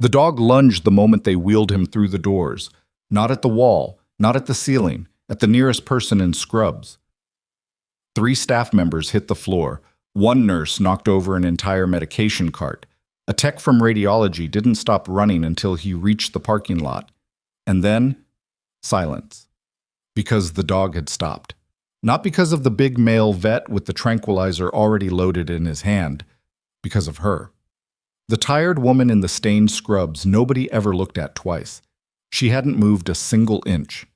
The dog lunged the moment they wheeled him through the doors, not at the wall, not at the ceiling, at the nearest person in scrubs. 3 staff members hit the floor. One nurse knocked over an entire medication cart. A tech from radiology didn't stop running until he reached the parking lot. And then, silence. Because the dog had stopped. Not because of the big male vet with the tranquilizer already loaded in his hand. Because of her. The tired woman in the stained scrubs nobody ever looked at twice. She hadn't moved a single inch.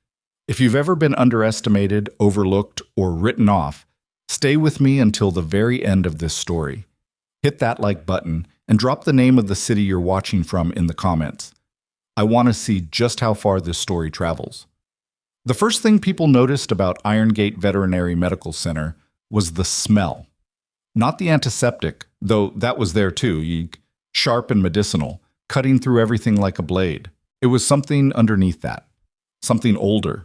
If you've ever been underestimated, overlooked, or written off, stay with me until the very end of this story. Hit that like button and drop the name of the city you're watching from in the comments. I want to see just how far this story travels. The first thing people noticed about Iron Gate Veterinary Medical Center was the smell. Not the antiseptic, though that was there too, sharp and medicinal, cutting through everything like a blade. It was something underneath that. Something older.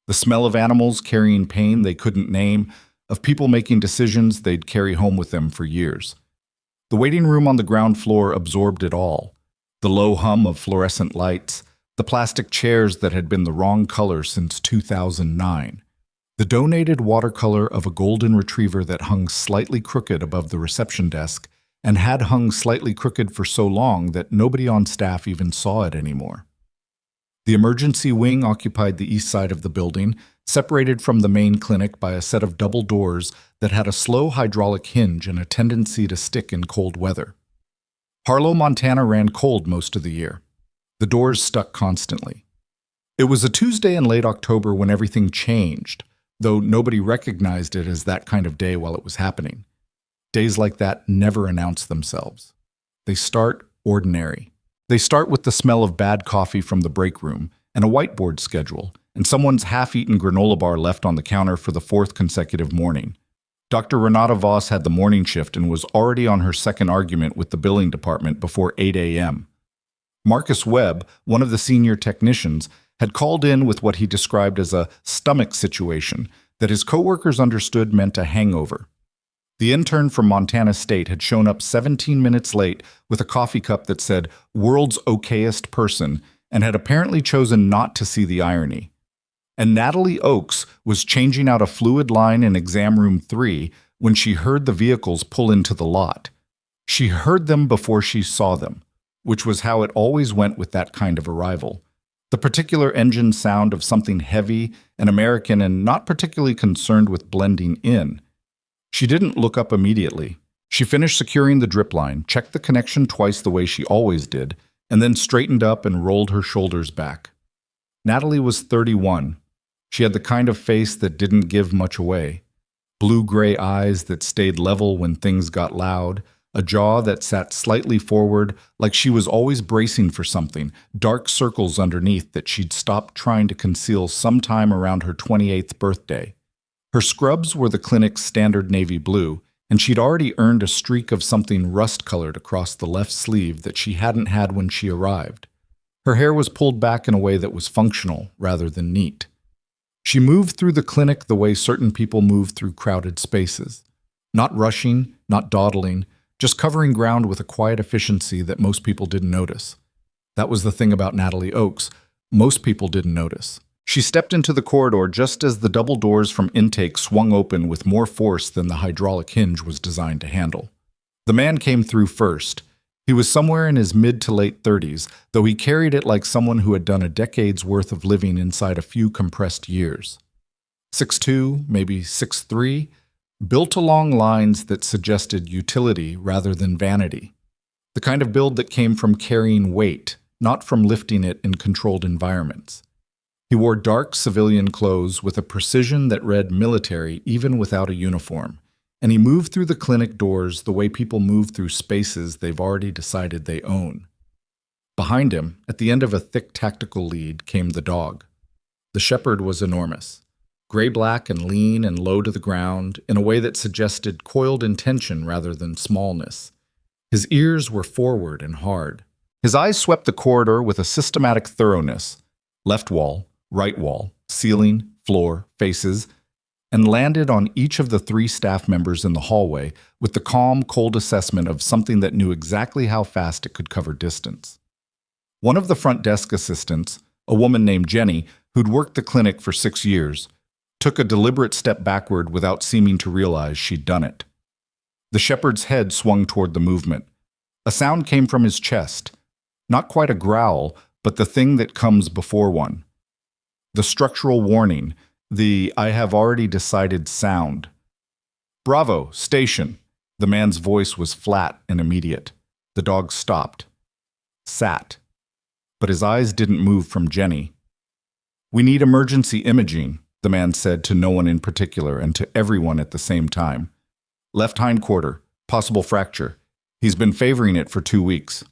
The smell of animals carrying pain they couldn't name, of people making decisions they'd carry home with them for years. The waiting room on the ground floor absorbed it all. The low hum of fluorescent lights, the plastic chairs that had been the wrong color since 2009, the donated watercolor of a golden retriever that hung slightly crooked above the reception desk and had hung slightly crooked for so long that nobody on staff even saw it anymore. The emergency wing occupied the east side of the building, separated from the main clinic by a set of double doors that had a slow hydraulic hinge and a tendency to stick in cold weather. Harlow, Montana ran cold most of the year. The doors stuck constantly. It was a Tuesday in late October when everything changed, though nobody recognized it as that kind of day while it was happening. Days like that never announce themselves. They start ordinary. They start with the smell of bad coffee from the break room and a whiteboard schedule, and someone's half-eaten granola bar left on the counter for the 4th consecutive morning. Dr. Renata Voss had the morning shift and was already on her second argument with the billing department before 8 a.m. Marcus Webb, one of the senior technicians, had called in with what he described as a stomach situation that his coworkers understood meant a hangover. The intern from Montana State had shown up 17 minutes late with a coffee cup that said, "World's okayest person," and had apparently chosen not to see the irony. And Natalie Oakes was changing out a fluid line in exam room 3 when she heard the vehicles pull into the lot. She heard them before she saw them, which was how it always went with that kind of arrival. The particular engine sound of something heavy and American and not particularly concerned with blending in. She didn't look up immediately. She finished securing the drip line, checked the connection twice the way she always did, and then straightened up and rolled her shoulders back. Natalie was 31. She had the kind of face that didn't give much away. Blue-gray eyes that stayed level when things got loud, a jaw that sat slightly forward like she was always bracing for something, dark circles underneath that she'd stopped trying to conceal sometime around her 28th birthday. Her scrubs were the clinic's standard navy blue, and she'd already earned a streak of something rust-colored across the left sleeve that she hadn't had when she arrived. Her hair was pulled back in a way that was functional rather than neat. She moved through the clinic the way certain people move through crowded spaces. Not rushing, not dawdling, just covering ground with a quiet efficiency that most people didn't notice. That was the thing about Natalie Oakes. Most people didn't notice. She stepped into the corridor just as the double doors from intake swung open with more force than the hydraulic hinge was designed to handle. The man came through first. He was somewhere in his mid to late 30s, though he carried it like someone who had done a decade's worth of living inside a few compressed years. 6'2", maybe 6'3", built along lines that suggested utility rather than vanity. The kind of build that came from carrying weight, not from lifting it in controlled environments. He wore dark civilian clothes with a precision that read military even without a uniform, and he moved through the clinic doors the way people move through spaces they've already decided they own. Behind him, at the end of a thick tactical lead, came the dog. The shepherd was enormous, gray-black and lean and low to the ground in a way that suggested coiled intention rather than smallness. His ears were forward and hard. His eyes swept the corridor with a systematic thoroughness, left wall, right wall, ceiling, floor, faces, and landed on each of the 3 staff members in the hallway with the calm, cold assessment of something that knew exactly how fast it could cover distance. One of the front desk assistants, a woman named Jenny, who'd worked the clinic for 6 years, took a deliberate step backward without seeming to realize she'd done it. The shepherd's head swung toward the movement. A sound came from his chest. Not quite a growl, but the thing that comes before one. The structural warning, the "I have already decided" sound. "Bravo, station." The man's voice was flat and immediate. The dog stopped. Sat. But his eyes didn't move from Jenny. "We need emergency imaging," the man said to no one in particular and to everyone at the same time. "Left hindquarter, possible fracture. He's been favoring it for 2 weeks."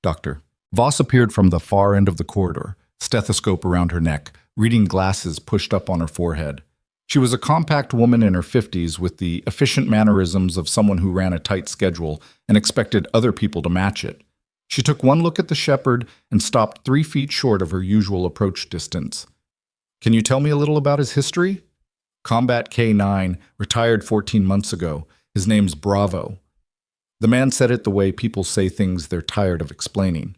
Doctor. Voss appeared from the far end of the corridor, stethoscope around her neck, reading glasses pushed up on her forehead. She was a compact woman in her 50s with the efficient mannerisms of someone who ran a tight schedule and expected other people to match it. She took one look at the shepherd and stopped 3 feet short of her usual approach distance. "Can you tell me a little about his history?" "Combat K9, retired 14 months ago. His name's Bravo." The man said it the way people say things they're tired of explaining.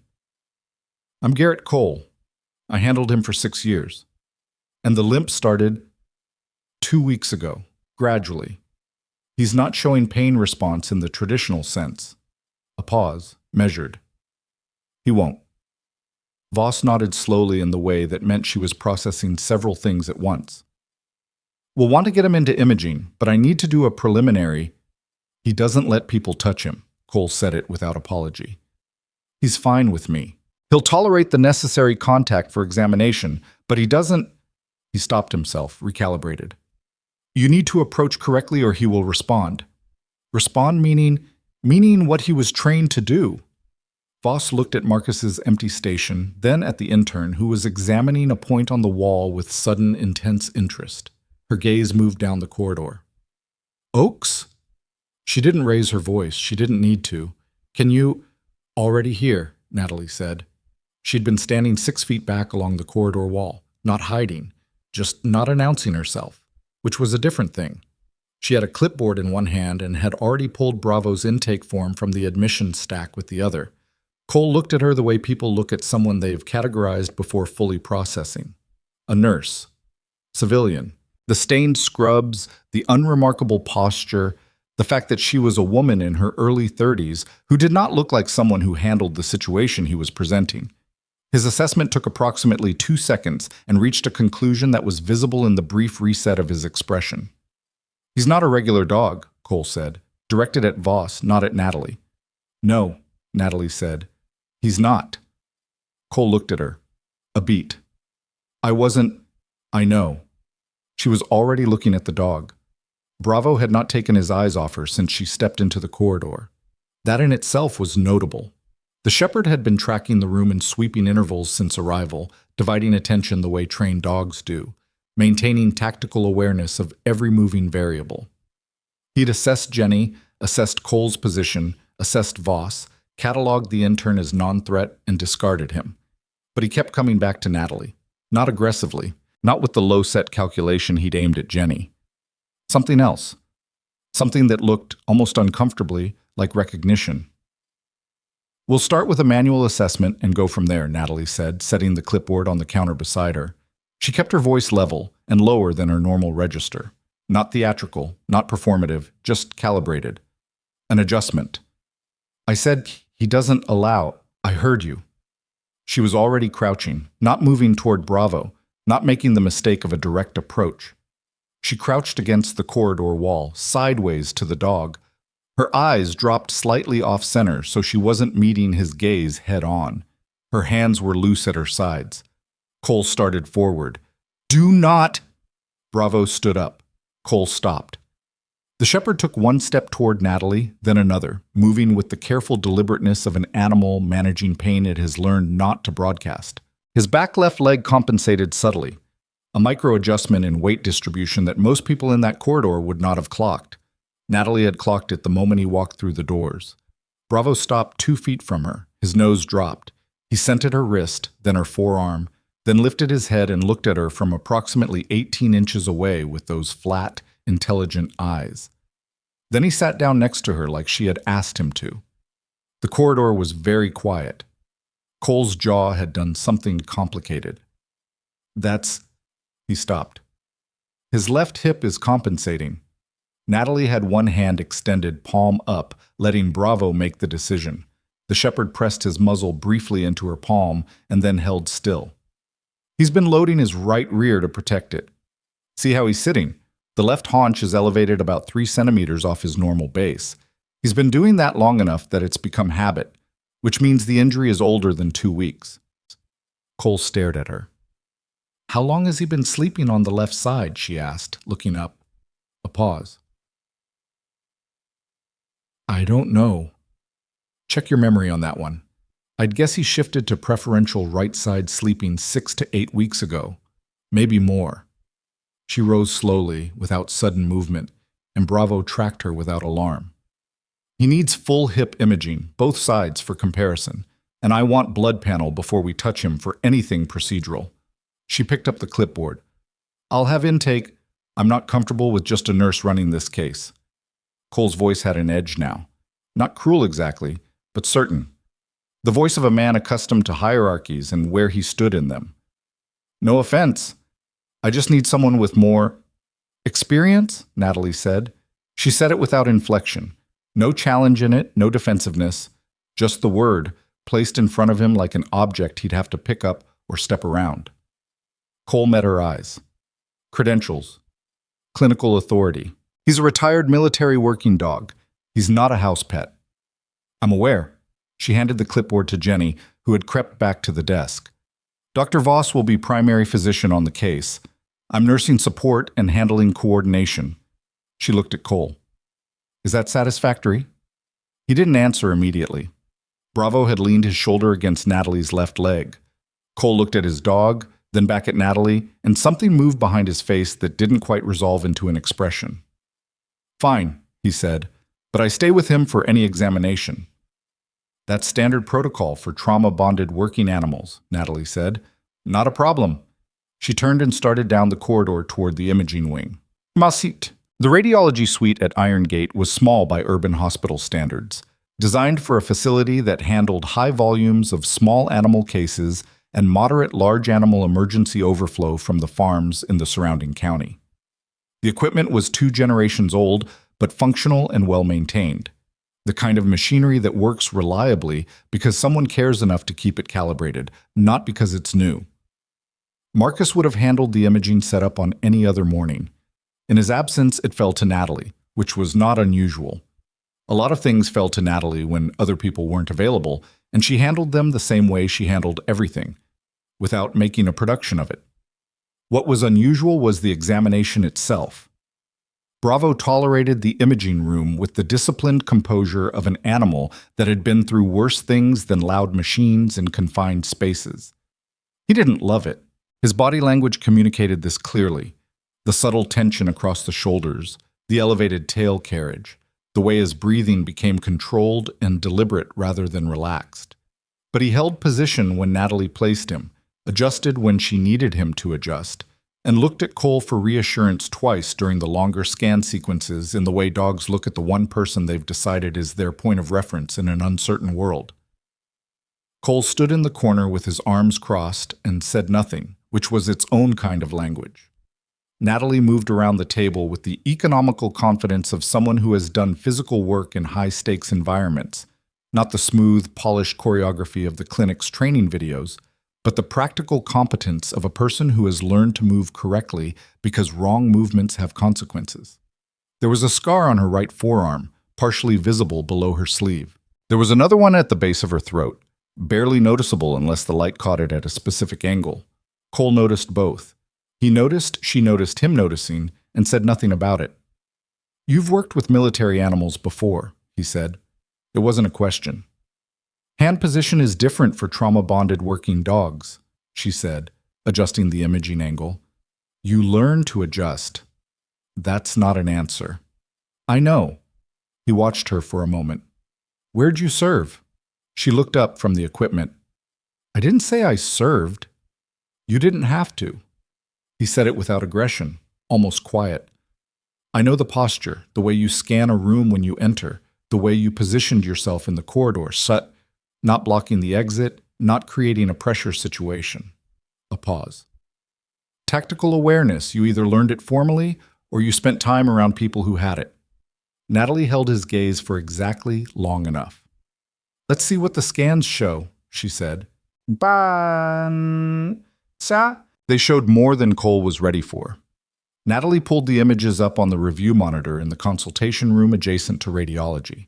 "I'm Garrett Cole. I handled him for 6 years. And the limp started 2 weeks ago, gradually. He's not showing pain response in the traditional sense." A pause, measured. "He won't." Voss nodded slowly in the way that meant she was processing several things at once. "We'll want to get him into imaging, but I need to do a preliminary." "He doesn't let people touch him," Cole said it without apology. "He's fine with me. He'll tolerate the necessary contact for examination, but he doesn't—" He stopped himself, recalibrated. "You need to approach correctly or he will respond." "Respond meaning what he was trained to do." Voss looked at Marcus's empty station, then at the intern, who was examining a point on the wall with sudden, intense interest. Her gaze moved down the corridor. "Oaks?" She didn't raise her voice. She didn't need to. "Can you—" "Already here," Natalie said. She'd been standing 6 feet back along the corridor wall, not hiding, just not announcing herself, which was a different thing. She had a clipboard in one hand and had already pulled Bravo's intake form from the admission stack with the other. Cole looked at her the way people look at someone they've categorized before fully processing. A nurse. Civilian. The stained scrubs, the unremarkable posture, the fact that she was a woman in her early 30s who did not look like someone who handled the situation he was presenting. His assessment took approximately 2 seconds and reached a conclusion that was visible in the brief reset of his expression. "He's not a regular dog," Cole said, directed at Voss, not at Natalie. "No," Natalie said. "He's not." Cole looked at her. A beat. I know." She was already looking at the dog. Bravo had not taken his eyes off her since she stepped into the corridor. That in itself was notable. The shepherd had been tracking the room in sweeping intervals since arrival, dividing attention the way trained dogs do, maintaining tactical awareness of every moving variable. He'd assessed Jenny, assessed Cole's position, assessed Voss, cataloged the intern as non-threat, and discarded him. But he kept coming back to Natalie. Not aggressively, not with the low-set calculation he'd aimed at Jenny. Something else. Something that looked, almost uncomfortably, like recognition. "We'll start with a manual assessment and go from there," Natalie said, setting the clipboard on the counter beside her. She kept her voice level and lower than her normal register. Not theatrical, not performative, just calibrated. An adjustment. "I said he doesn't allow. I heard you." She was already crouching, not moving toward Bravo, not making the mistake of a direct approach. She crouched against the corridor wall, sideways to the dog. Her eyes dropped slightly off-center so she wasn't meeting his gaze head-on. Her hands were loose at her sides. Cole started forward. "Do not—" Bravo stood up. Cole stopped. The shepherd took one step toward Natalie, then another, moving with the careful deliberateness of an animal managing pain it has learned not to broadcast. His back left leg compensated subtly, a micro-adjustment in weight distribution that most people in that corridor would not have clocked. Natalie had clocked it the moment he walked through the doors. Bravo stopped 2 feet from her. His nose dropped. He scented her wrist, then her forearm, then lifted his head and looked at her from approximately 18 inches away with those flat, intelligent eyes. Then he sat down next to her like she had asked him to. The corridor was very quiet. Cole's jaw had done something complicated. That's... He stopped. His left hip is compensating. Natalie had one hand extended, palm up, letting Bravo make the decision. The shepherd pressed his muzzle briefly into her palm and then held still. He's been loading his right rear to protect it. See how he's sitting? The left haunch is elevated about 3 centimeters off his normal base. He's been doing that long enough that it's become habit, which means the injury is older than 2 weeks. Cole stared at her. How long has he been sleeping on the left side? She asked, looking up. A pause. I don't know. Check your memory on that one. I'd guess he shifted to preferential right side sleeping 6 to 8 weeks ago. Maybe more. She rose slowly, without sudden movement, and Bravo tracked her without alarm. He needs full hip imaging, both sides for comparison, and I want blood panel before we touch him for anything procedural. She picked up the clipboard. I'll have intake. I'm not comfortable with just a nurse running this case. Cole's voice had an edge now. Not cruel exactly, but certain. The voice of a man accustomed to hierarchies and where he stood in them. No offense. I just need someone with more experience, Natalie said. She said it without inflection. No challenge in it, no defensiveness. Just the word, placed in front of him like an object he'd have to pick up or step around. Cole met her eyes. Credentials. Clinical authority. He's a retired military working dog. He's not a house pet. I'm aware. She handed the clipboard to Jenny, who had crept back to the desk. Dr. Voss will be primary physician on the case. I'm nursing support and handling coordination. She looked at Cole. Is that satisfactory? He didn't answer immediately. Bravo had leaned his shoulder against Natalie's left leg. Cole looked at his dog, then back at Natalie, and something moved behind his face that didn't quite resolve into an expression. Fine, he said, but I stay with him for any examination. That's standard protocol for trauma-bonded working animals, Natalie said. Not a problem. She turned and started down the corridor toward the imaging wing. Masit. The radiology suite at Iron Gate was small by urban hospital standards, designed for a facility that handled high volumes of small animal cases and moderate large animal emergency overflow from the farms in the surrounding county. The equipment was 2 generations old, but functional and well-maintained. The kind of machinery that works reliably because someone cares enough to keep it calibrated, not because it's new. Marcus would have handled the imaging setup on any other morning. In his absence, it fell to Natalie, which was not unusual. A lot of things fell to Natalie when other people weren't available, and she handled them the same way she handled everything, without making a production of it. What was unusual was the examination itself. Bravo tolerated the imaging room with the disciplined composure of an animal that had been through worse things than loud machines in confined spaces. He didn't love it. His body language communicated this clearly. The subtle tension across the shoulders, the elevated tail carriage, the way his breathing became controlled and deliberate rather than relaxed. But he held position when Natalie placed him, adjusted when she needed him to adjust, and looked at Cole for reassurance twice during the longer scan sequences in the way dogs look at the one person they've decided is their point of reference in an uncertain world. Cole stood in the corner with his arms crossed and said nothing, which was its own kind of language. Natalie moved around the table with the economical confidence of someone who has done physical work in high-stakes environments, not the smooth, polished choreography of the clinic's training videos, but the practical competence of a person who has learned to move correctly because wrong movements have consequences. There was a scar on her right forearm, partially visible below her sleeve. There was another one at the base of her throat, barely noticeable unless the light caught it at a specific angle. Cole noticed both. He noticed, she noticed him noticing, and said nothing about it. You've worked with military animals before, he said. It wasn't a question. Hand position is different for trauma-bonded working dogs, she said, adjusting the imaging angle. You learn to adjust. That's not an answer. I know. He watched her for a moment. Where'd you serve? She looked up from the equipment. I didn't say I served. You didn't have to. He said it without aggression, almost quiet. I know the posture, the way you scan a room when you enter, the way you positioned yourself in the corridor, not blocking the exit, not creating a pressure situation. A pause. Tactical awareness, you either learned it formally or you spent time around people who had it. Natalie held his gaze for exactly long enough. Let's see what the scans show, she said. They showed more than Cole was ready for. Natalie pulled the images up on the review monitor in the consultation room adjacent to radiology.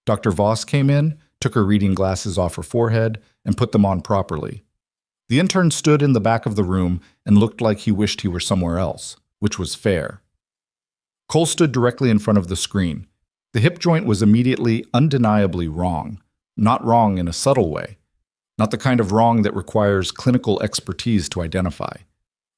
Dr. Voss came in, took her reading glasses off her forehead, and put them on properly. The intern stood in the back of the room and looked like he wished he were somewhere else, which was fair. Cole stood directly in front of the screen. The hip joint was immediately, undeniably wrong. Not wrong in a subtle way. Not the kind of wrong that requires clinical expertise to identify.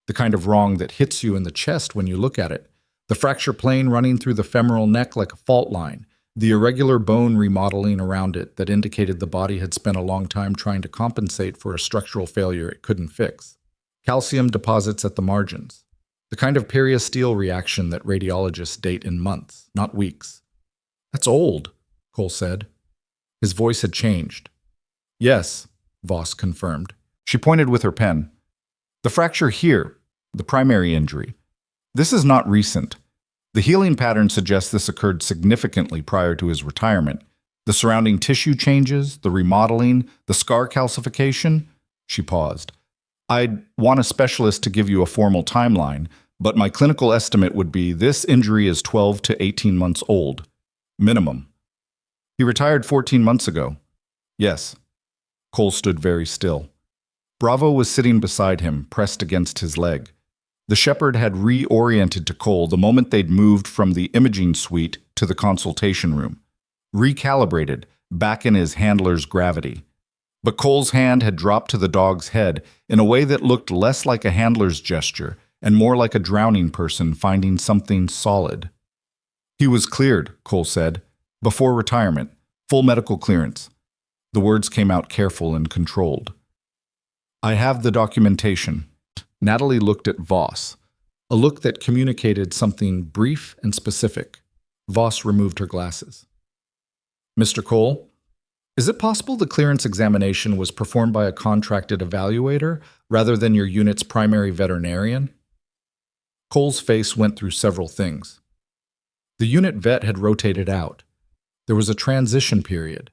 The kind of wrong that hits you in the chest when you look at it. The fracture plane running through the femoral neck like a fault line. The irregular bone remodeling around it that indicated the body had spent a long time trying to compensate for a structural failure it couldn't fix. Calcium deposits at the margins. The kind of periosteel reaction that radiologists date in months, not weeks. That's old, Cole said. His voice had changed. Yes, Voss confirmed. She pointed with her pen. The fracture here, the primary injury. This is not recent. The healing pattern suggests this occurred significantly prior to his retirement. The surrounding tissue changes, the remodeling, the scar calcification. She paused. I'd want a specialist to give you a formal timeline, but my clinical estimate would be this injury is 12 to 18 months old. Minimum. He retired 14 months ago. Yes. Cole stood very still. Bravo was sitting beside him, pressed against his leg. The shepherd had reoriented to Cole the moment they'd moved from the imaging suite to the consultation room. Recalibrated, back in his handler's gravity. But Cole's hand had dropped to the dog's head in a way that looked less like a handler's gesture and more like a drowning person finding something solid. He was cleared, Cole said, before retirement, full medical clearance. The words came out careful and controlled. I have the documentation. Natalie looked at Voss, a look that communicated something brief and specific. Voss removed her glasses. Mr. Cole, is it possible the clearance examination was performed by a contracted evaluator rather than your unit's primary veterinarian? Cole's face went through several things. The unit vet had rotated out. There was a transition period.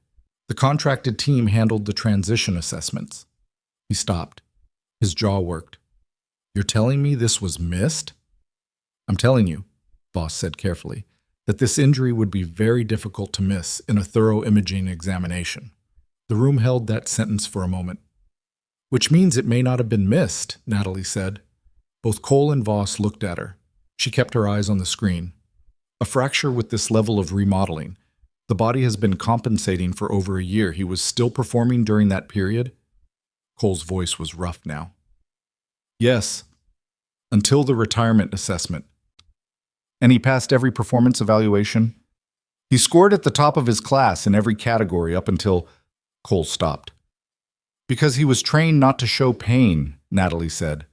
The contracted team handled the transition assessments. He stopped. His jaw worked. You're telling me this was missed? I'm telling you, Voss said carefully, that this injury would be very difficult to miss in a thorough imaging examination. The room held that sentence for a moment. Which means it may not have been missed, Natalie said. Both Cole and Voss looked at her. She kept her eyes on the screen. A fracture with this level of remodeling. The body has been compensating for over a year. He was still performing during that period? Cole's voice was rough now. Yes, until the retirement assessment. And he passed every performance evaluation? He scored at the top of his class in every category up until Cole stopped. Because he was trained not to show pain, Natalie said.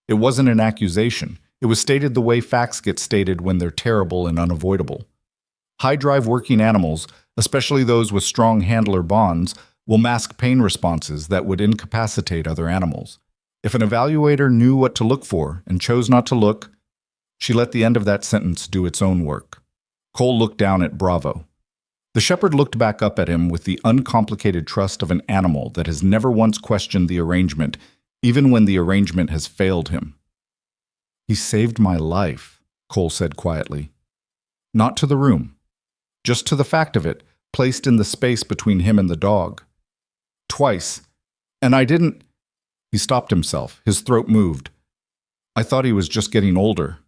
It wasn't an accusation. It was stated the way facts get stated when they're terrible and unavoidable. High-drive working animals, especially those with strong handler bonds, will mask pain responses that would incapacitate other animals. If an evaluator knew what to look for and chose not to look, she let the end of that sentence do its own work. Cole looked down at Bravo. The shepherd looked back up at him with the uncomplicated trust of an animal that has never once questioned the arrangement, even when the arrangement has failed him. He saved my life, Cole said quietly. Not to the room. Just to the fact of it, placed in the space between him and the dog. Twice. And I didn't... He stopped himself. His throat moved. I thought he was just getting older.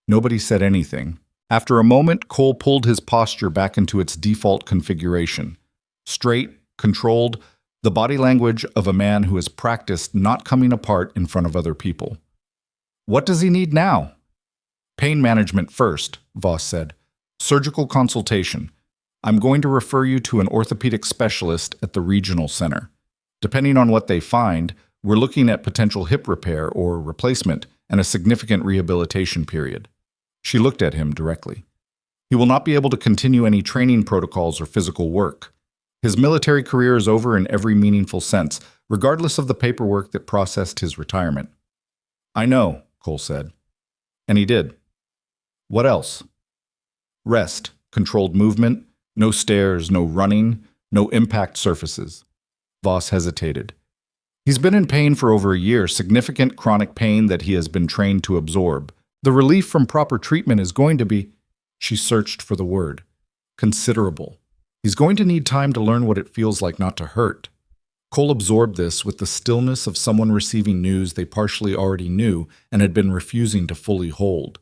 Nobody said anything. After a moment, Cole pulled his posture back into its default configuration. Straight, controlled, the body language of a man who has practiced not coming apart in front of other people. What does he need now? Pain management first, Voss said. Surgical consultation. I'm going to refer you to an orthopedic specialist at the regional center. Depending on what they find, we're looking at potential hip repair or replacement and a significant rehabilitation period. She looked at him directly. He will not be able to continue any training protocols or physical work. His military career is over in every meaningful sense. regardless of the paperwork that processed his retirement. "I know," Cole said. And he did. "What else?" "Rest, controlled movement, no stairs, no running, no impact surfaces." Voss hesitated. "He's been in pain for over a year, significant chronic pain that he has been trained to absorb. The relief from proper treatment is going to be—" She searched for the word. "Considerable. He's going to need time to learn what it feels like not to hurt." Cole absorbed this with the stillness of someone receiving news they partially already knew and had been refusing to fully hold.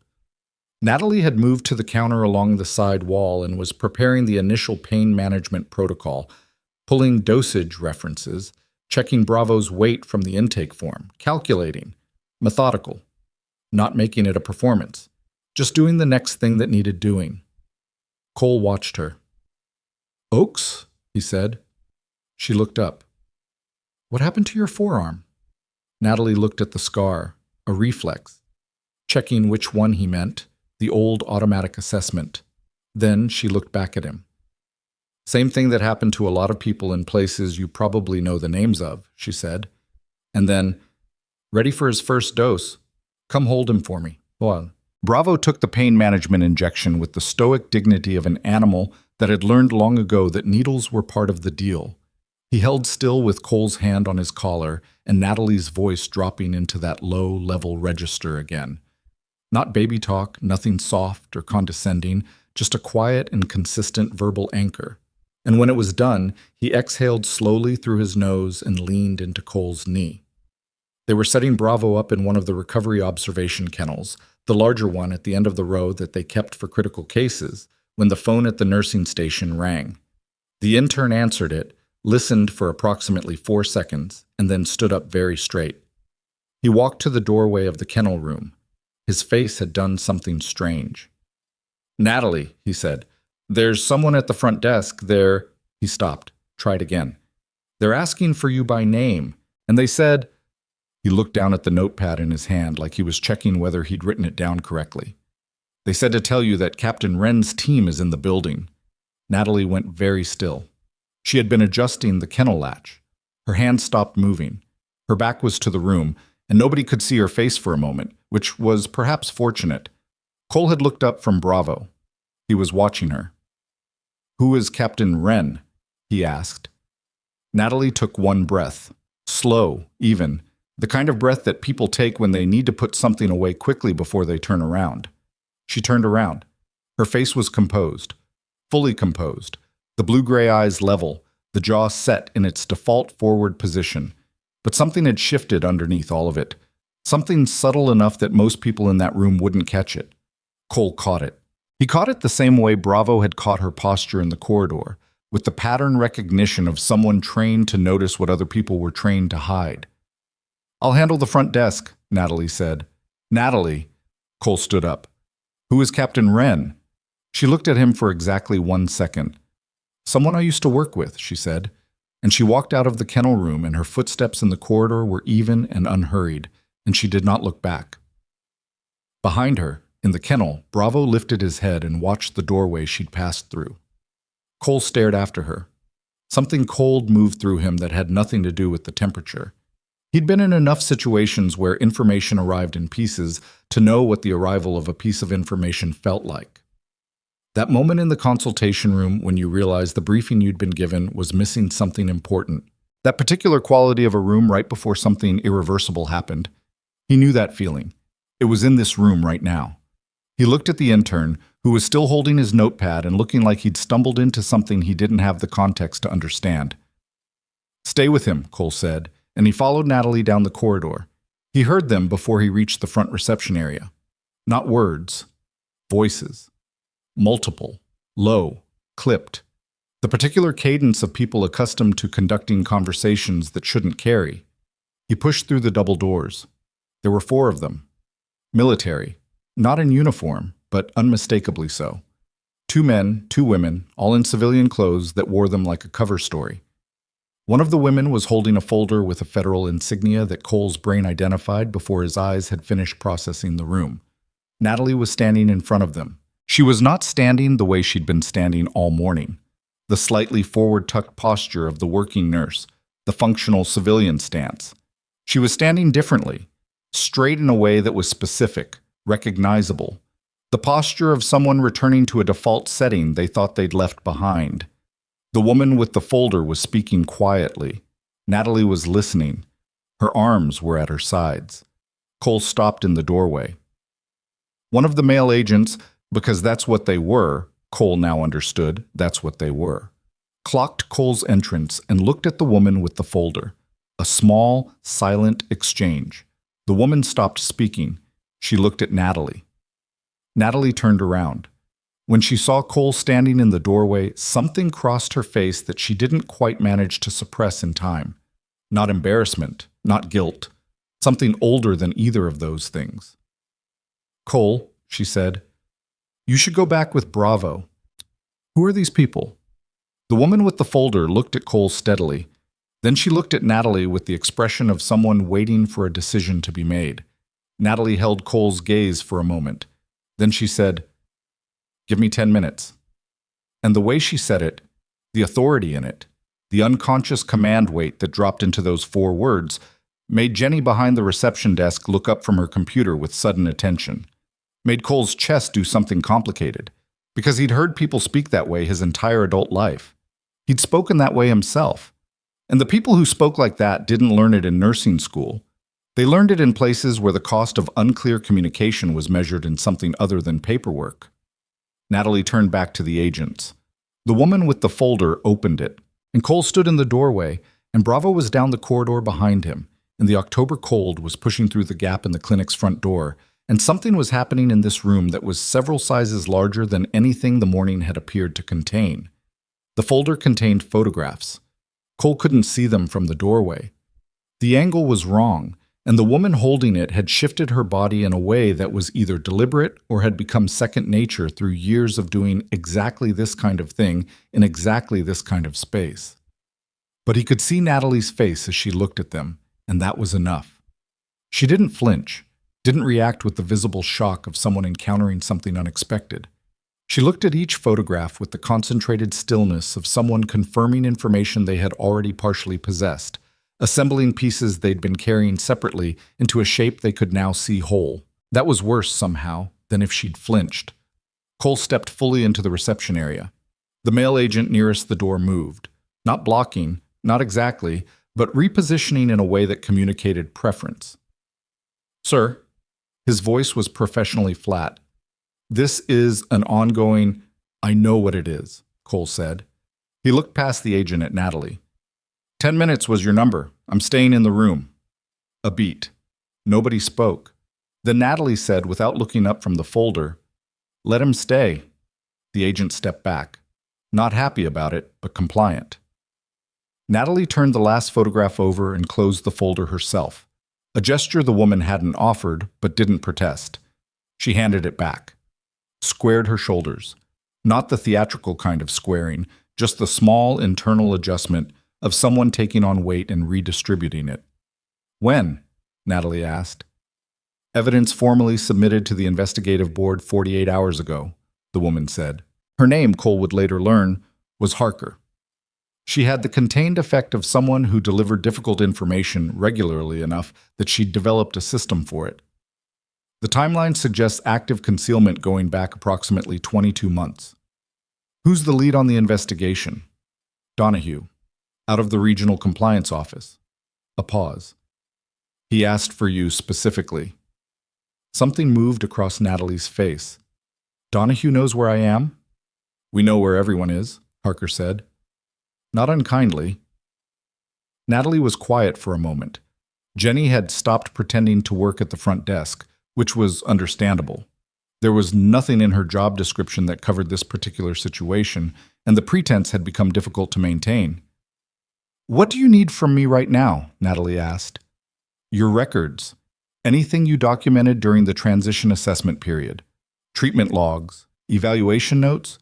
Natalie had moved to the counter along the side wall and was preparing the initial pain management protocol, pulling dosage references, checking Bravo's weight from the intake form, calculating, methodical, not making it a performance, just doing the next thing that needed doing. Cole watched her. "Oaks?" he said. She looked up. "What happened to your forearm?" Natalie looked at the scar, a reflex, checking which one he meant, the old automatic assessment. Then she looked back at him. "Same thing that happened to a lot of people in places you probably know the names of," she said. And then, "Ready for his first dose. Come hold him for me." Well, Bravo took the pain management injection with the stoic dignity of an animal that had learned long ago that needles were part of the deal. He held still with Cole's hand on his collar and Natalie's voice dropping into that low-level register again. Not baby talk, nothing soft or condescending, just a quiet and consistent verbal anchor. And when it was done, he exhaled slowly through his nose and leaned into Cole's knee. They were setting Bravo up in one of the recovery observation kennels, the larger one at the end of the row that they kept for critical cases, when the phone at the nursing station rang. The intern answered it, listened for approximately 4 seconds, and then stood up very straight. He walked to the doorway of the kennel room. His face had done something strange. "Natalie," he said, "there's someone at the front desk. He stopped, tried again. "They're asking for you by name, and they said—" He looked down at the notepad in his hand like he was checking whether he'd written it down correctly. "They said to tell you that Captain Wren's team is in the building." Natalie went very still. She had been adjusting the kennel latch. Her hand stopped moving. Her back was to the room, and nobody could see her face for a moment, which was perhaps fortunate. Cole had looked up from Bravo. He was watching her. "Who is Captain Wren?" he asked. Natalie took one breath, slow, even, the kind of breath that people take when they need to put something away quickly before they turn around. She turned around. Her face was composed, fully composed, the blue-gray eyes level, the jaw set in its default forward position. But something had shifted underneath all of it, something subtle enough that most people in that room wouldn't catch it. Cole caught it. He caught it the same way Bravo had caught her posture in the corridor, with the pattern recognition of someone trained to notice what other people were trained to hide. "I'll handle the front desk," Natalie said. "Natalie," Cole stood up. "Who is Captain Wren?" She looked at him for exactly 1 second. "Someone I used to work with," she said, and she walked out of the kennel room, and her footsteps in the corridor were even and unhurried, and she did not look back. Behind her, in the kennel, Bravo lifted his head and watched the doorway she'd passed through. Cole stared after her. Something cold moved through him that had nothing to do with the temperature. He'd been in enough situations where information arrived in pieces to know what the arrival of a piece of information felt like. That moment in the consultation room when you realized the briefing you'd been given was missing something important. That particular quality of a room right before something irreversible happened. He knew that feeling. It was in this room right now. He looked at the intern, who was still holding his notepad and looking like he'd stumbled into something he didn't have the context to understand. "Stay with him," Cole said, and he followed Natalie down the corridor. He heard them before he reached the front reception area. Not words, voices. Multiple, low, clipped. The particular cadence of people accustomed to conducting conversations that shouldn't carry. He pushed through the double doors. There were 4 of them. Military, not in uniform, but unmistakably so. 2 men, 2 women, all in civilian clothes that wore them like a cover story. One of the women was holding a folder with a federal insignia that Cole's brain identified before his eyes had finished processing the room. Natalie was standing in front of them. She was not standing the way she'd been standing all morning. The slightly forward-tucked posture of the working nurse, the functional civilian stance. She was standing differently, straight in a way that was specific, recognizable. The posture of someone returning to a default setting they thought they'd left behind. The woman with the folder was speaking quietly. Natalie was listening. Her arms were at her sides. Cole stopped in the doorway. One of the male agents, because that's what they were, Cole now understood that's what they were, clocked Cole's entrance and looked at the woman with the folder. A small, silent exchange. The woman stopped speaking. She looked at Natalie. Natalie turned around. When she saw Cole standing in the doorway, something crossed her face that she didn't quite manage to suppress in time. Not embarrassment, not guilt. Something older than either of those things. "Cole," she said, "you should go back with Bravo." "Who are these people?" The woman with the folder looked at Cole steadily. Then she looked at Natalie with the expression of someone waiting for a decision to be made. Natalie held Cole's gaze for a moment. Then she said, "Give me 10 minutes." And the way she said it, the authority in it, the unconscious command weight that dropped into those 4 words, made Jenny behind the reception desk look up from her computer with sudden attention. Made Cole's chest do something complicated, because he'd heard people speak that way his entire adult life. He'd spoken that way himself. And the people who spoke like that didn't learn it in nursing school. They learned it in places where the cost of unclear communication was measured in something other than paperwork. Natalie turned back to the agents. The woman with the folder opened it, and Cole stood in the doorway, and Bravo was down the corridor behind him, and the October cold was pushing through the gap in the clinic's front door, and something was happening in this room that was several sizes larger than anything the morning had appeared to contain. The folder contained photographs. Cole couldn't see them from the doorway. The angle was wrong, and the woman holding it had shifted her body in a way that was either deliberate or had become second nature through years of doing exactly this kind of thing in exactly this kind of space. But he could see Natalie's face as she looked at them, and that was enough. She didn't flinch, didn't react with the visible shock of someone encountering something unexpected. She looked at each photograph with the concentrated stillness of someone confirming information they had already partially possessed, assembling pieces they'd been carrying separately into a shape they could now see whole. That was worse, somehow, than if she'd flinched. Cole stepped fully into the reception area. The male agent nearest the door moved, not blocking, not exactly, but repositioning in a way that communicated preference. "Sir," his voice was professionally flat. "This is an ongoing—" "I know what it is," Cole said. He looked past the agent at Natalie. 10 minutes was your number. I'm staying in the room." A beat. Nobody spoke. Then Natalie said, without looking up from the folder, "Let him stay." The agent stepped back. Not happy about it, but compliant. Natalie turned the last photograph over and closed the folder herself, a gesture the woman hadn't offered, but didn't protest. She handed it back. Squared her shoulders. Not the theatrical kind of squaring, just the small internal adjustment of someone taking on weight and redistributing it. "When?" Natalie asked. "Evidence formally submitted to the investigative board 48 hours ago," the woman said. Her name, Cole would later learn, was Harker. She had the contained effect of someone who delivered difficult information regularly enough that she'd developed a system for it. The timeline suggests active concealment going back approximately 22 months. "Who's the lead on the investigation?" "Donahue, out of the regional compliance office." A pause. "He asked for you specifically." Something moved across Natalie's face. "Donahue knows where I am?" "We know where everyone is," Harker said. Not unkindly. Natalie was quiet for a moment. Jenny had stopped pretending to work at the front desk, which was understandable. There was nothing in her job description that covered this particular situation, and the pretense had become difficult to maintain. "What do you need from me right now?" Natalie asked. "Your records. Anything you documented during the transition assessment period. Treatment logs, evaluation notes,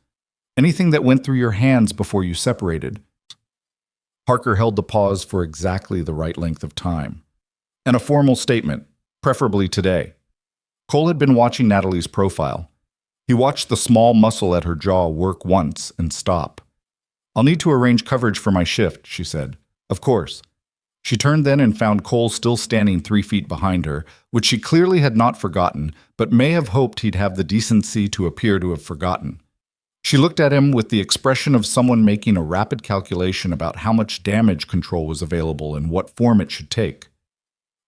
anything that went through your hands before you separated." Harker held the pause for exactly the right length of time. "And a formal statement, preferably today." Cole had been watching Natalie's profile. He watched the small muscle at her jaw work once and stop. "I'll need to arrange coverage for my shift," she said. "Of course. She turned then and found Cole still standing 3 feet behind her, which she clearly had not forgotten, but may have hoped he'd have the decency to appear to have forgotten. She looked at him with the expression of someone making a rapid calculation about how much damage control was available and what form it should take.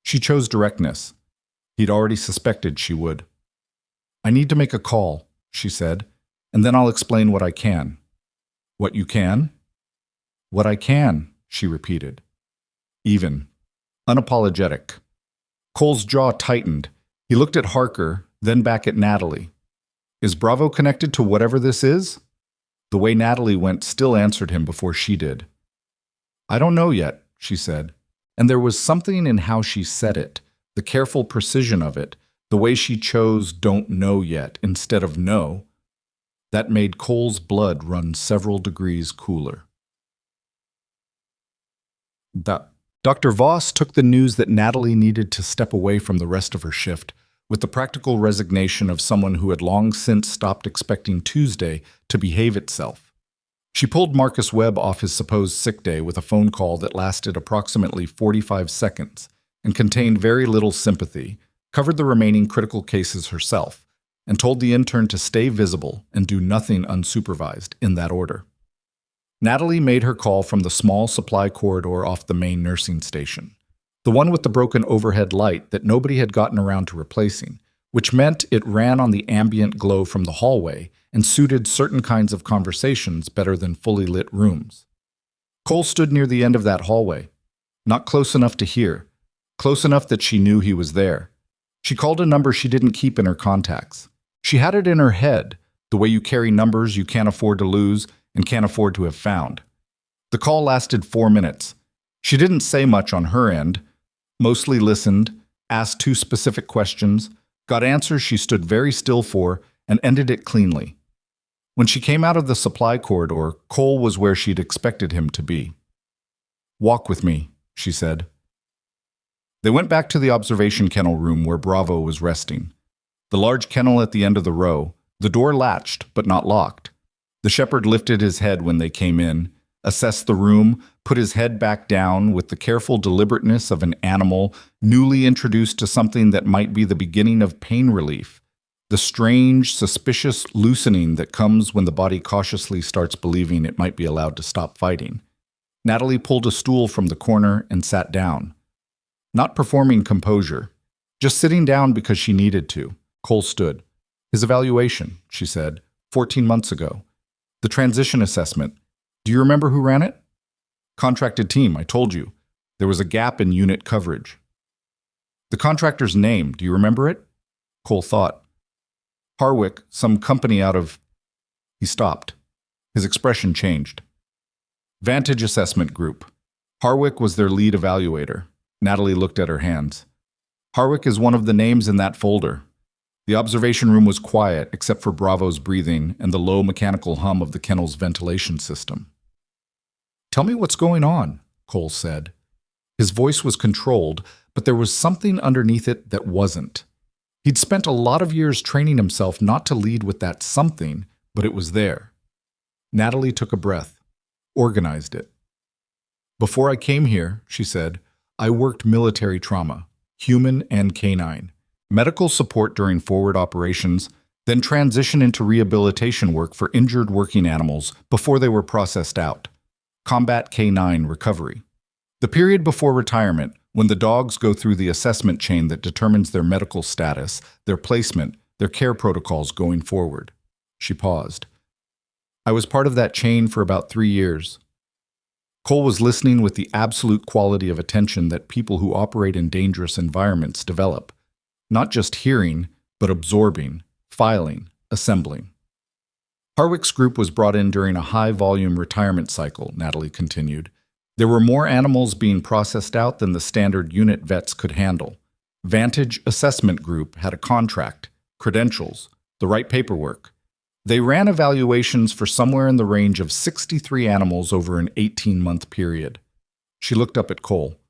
She chose directness. He'd already suspected she would. "I need to make a call," she said, "and then I'll explain what I can." "What you can?" "What I can," she repeated. Even. Unapologetic. Cole's jaw tightened. He looked at Harker, then back at Natalie. "Is Bravo connected to whatever this is?" The way Natalie went still answered him before she did. "I don't know yet," she said, and there was something in how she said it, the careful precision of it, the way she chose "don't know yet" instead of "no," that made Cole's blood run several degrees cooler. Dr. Voss took the news that Natalie needed to step away from the rest of her shift with the practical resignation of someone who had long since stopped expecting Tuesday to behave itself. She pulled Marcus Webb off his supposed sick day with a phone call that lasted approximately 45 seconds and contained very little sympathy, covered the remaining critical cases herself, and told the intern to stay visible and do nothing unsupervised in that order. Natalie made her call from the small supply corridor off the main nursing station, the one with the broken overhead light that nobody had gotten around to replacing, which meant it ran on the ambient glow from the hallway and suited certain kinds of conversations better than fully lit rooms. Cole stood near the end of that hallway, not close enough to hear, close enough that she knew he was there. She called a number she didn't keep in her contacts. She had it in her head, the way you carry numbers you can't afford to lose and can't afford to have found. The call lasted 4 minutes. She didn't say much on her end, mostly listened, asked 2 specific questions, got answers she stood very still for, and ended it cleanly. When she came out of the supply corridor, Cole was where she'd expected him to be. "Walk with me," she said. They went back to the observation kennel room where Bravo was resting. The large kennel at the end of the row, the door latched but not locked. The shepherd lifted his head when they came in, assessed the room, put his head back down with the careful deliberateness of an animal newly introduced to something that might be the beginning of pain relief, the strange, suspicious loosening that comes when the body cautiously starts believing it might be allowed to stop fighting. Natalie pulled a stool from the corner and sat down. Not performing composure, just sitting down because she needed to. Cole stood. "His evaluation," she said, 14 months ago. "The transition assessment. Do you remember who ran it?" "Contracted team, I told you. There was a gap in unit coverage." "The contractor's name, do you remember it?" Cole thought. "Harwick, some company out of..." He stopped. His expression changed. "Vantage Assessment Group. Harwick was their lead evaluator." Natalie looked at her hands. "Harwick is one of the names in that folder." The observation room was quiet except for Bravo's breathing and the low mechanical hum of the kennel's ventilation system. "Tell me what's going on," Cole said. His voice was controlled, but there was something underneath it that wasn't. He'd spent a lot of years training himself not to lead with that something, but it was there. Natalie took a breath, organized it. "Before I came here," she said, "I worked military trauma, human and canine. Medical support during forward operations, then transition into rehabilitation work for injured working animals before they were processed out. Combat canine recovery. The period before retirement, when the dogs go through the assessment chain that determines their medical status, their placement, their care protocols going forward." She paused. "I was part of that chain for about 3 years. Cole was listening with the absolute quality of attention that people who operate in dangerous environments develop. Not just hearing, but absorbing, filing, assembling. "Harwick's group was brought in during a high-volume retirement cycle," Natalie continued. "There were more animals being processed out than the standard unit vets could handle. Vantage Assessment Group had a contract, credentials, the right paperwork. They ran evaluations for somewhere in the range of 63 animals over an 18-month period." She looked up at Cole.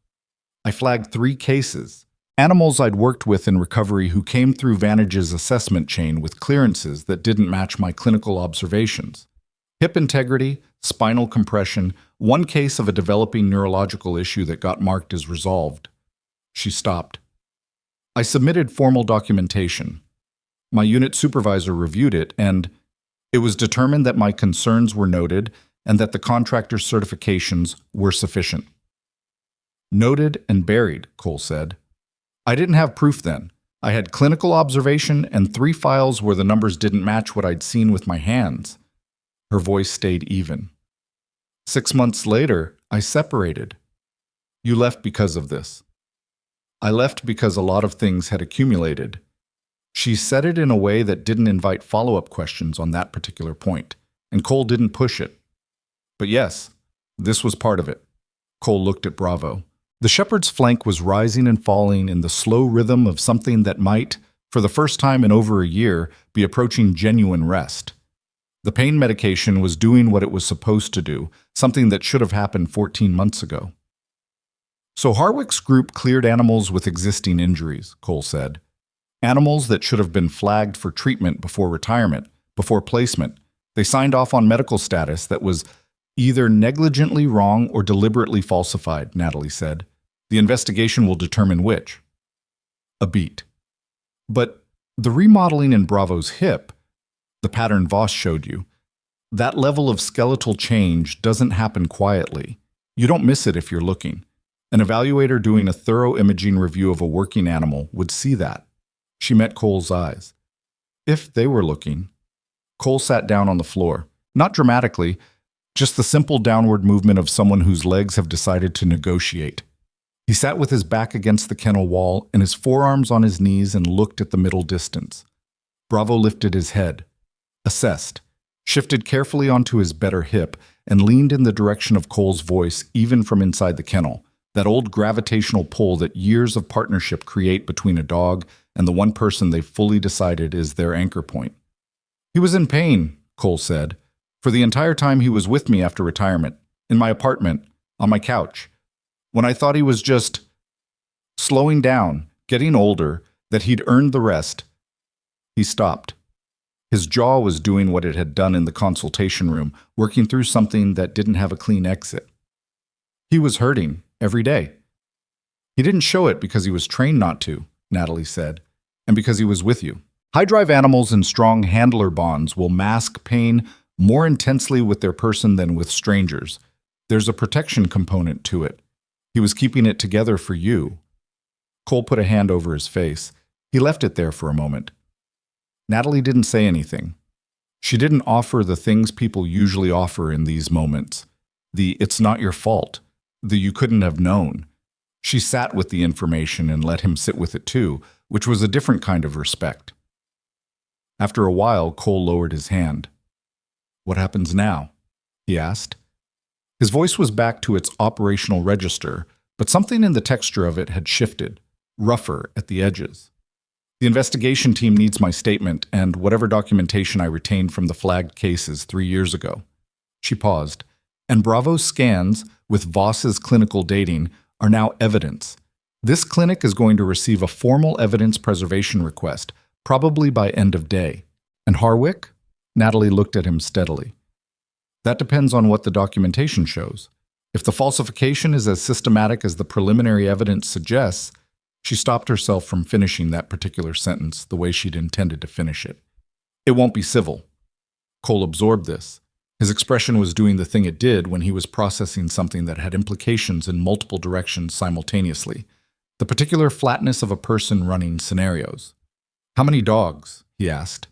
"I flagged 3 cases. Animals I'd worked with in recovery who came through Vantage's assessment chain with clearances that didn't match my clinical observations. Hip integrity, spinal compression, one case of a developing neurological issue that got marked as resolved. She stopped. I submitted formal documentation. My unit supervisor reviewed it, and it was determined that my concerns were noted and that the contractor's certifications were sufficient. Noted and buried, Cole said. I didn't have proof then. I had clinical observation and 3 files where the numbers didn't match what I'd seen with my hands. Her voice stayed even. 6 months later, I separated. You left because of this. I left because a lot of things had accumulated. She said it in a way that didn't invite follow-up questions on that particular point, and Cole didn't push it. But yes, this was part of it. Cole looked at Bravo. The shepherd's flank was rising and falling in the slow rhythm of something that might, for the first time in over a year, be approaching genuine rest. The pain medication was doing what it was supposed to do, something that should have happened 14 months ago. So Harwick's group cleared animals with existing injuries, Cole said. Animals that should have been flagged for treatment before retirement, before placement. They signed off on medical status that was either negligently wrong or deliberately falsified, Natalie said. The investigation will determine which. A beat. But the remodeling in Bravo's hip, the pattern Voss showed you, that level of skeletal change doesn't happen quietly. You don't miss it if you're looking. An evaluator doing a thorough imaging review of a working animal would see that. She met Cole's eyes. If they were looking. Cole sat down on the floor. Not dramatically, just the simple downward movement of someone whose legs have decided to negotiate. He sat with his back against the kennel wall and his forearms on his knees and looked at the middle distance. Bravo lifted his head, assessed, shifted carefully onto his better hip, and leaned in the direction of Cole's voice even from inside the kennel, that old gravitational pull that years of partnership create between a dog and the one person they've fully decided is their anchor point. He was in pain, Cole said, for the entire time he was with me after retirement, in my apartment, on my couch. When I thought he was just slowing down, getting older, that he'd earned the rest, he stopped. His jaw was doing what it had done in the consultation room, working through something that didn't have a clean exit. He was hurting every day. He didn't show it because he was trained not to, Natalie said, and because he was with you. High-drive animals and strong handler bonds will mask pain more intensely with their person than with strangers. There's a protection component to it. He was keeping it together for you. Cole put a hand over his face. He left it there for a moment. Natalie didn't say anything. She didn't offer the things people usually offer in these moments. The "it's not your fault," the "you couldn't have known." She sat with the information and let him sit with it too, which was a different kind of respect. After a while, Cole lowered his hand. "What happens now?" he asked. His voice was back to its operational register, but something in the texture of it had shifted, rougher at the edges. "The investigation team needs my statement and whatever documentation I retained from the flagged cases 3 years ago." She paused. "And Bravo's scans, with Voss's clinical dating, are now evidence. This clinic is going to receive a formal evidence preservation request, probably by end of day. And Harwick?" Natalie looked at him steadily. "That depends on what the documentation shows. If the falsification is as systematic as the preliminary evidence suggests," she stopped herself from finishing that particular sentence the way she'd intended to finish it. "It won't be civil." Cole absorbed this. His expression was doing the thing it did when he was processing something that had implications in multiple directions simultaneously. The particular flatness of a person running scenarios. "How many dogs?" he asked.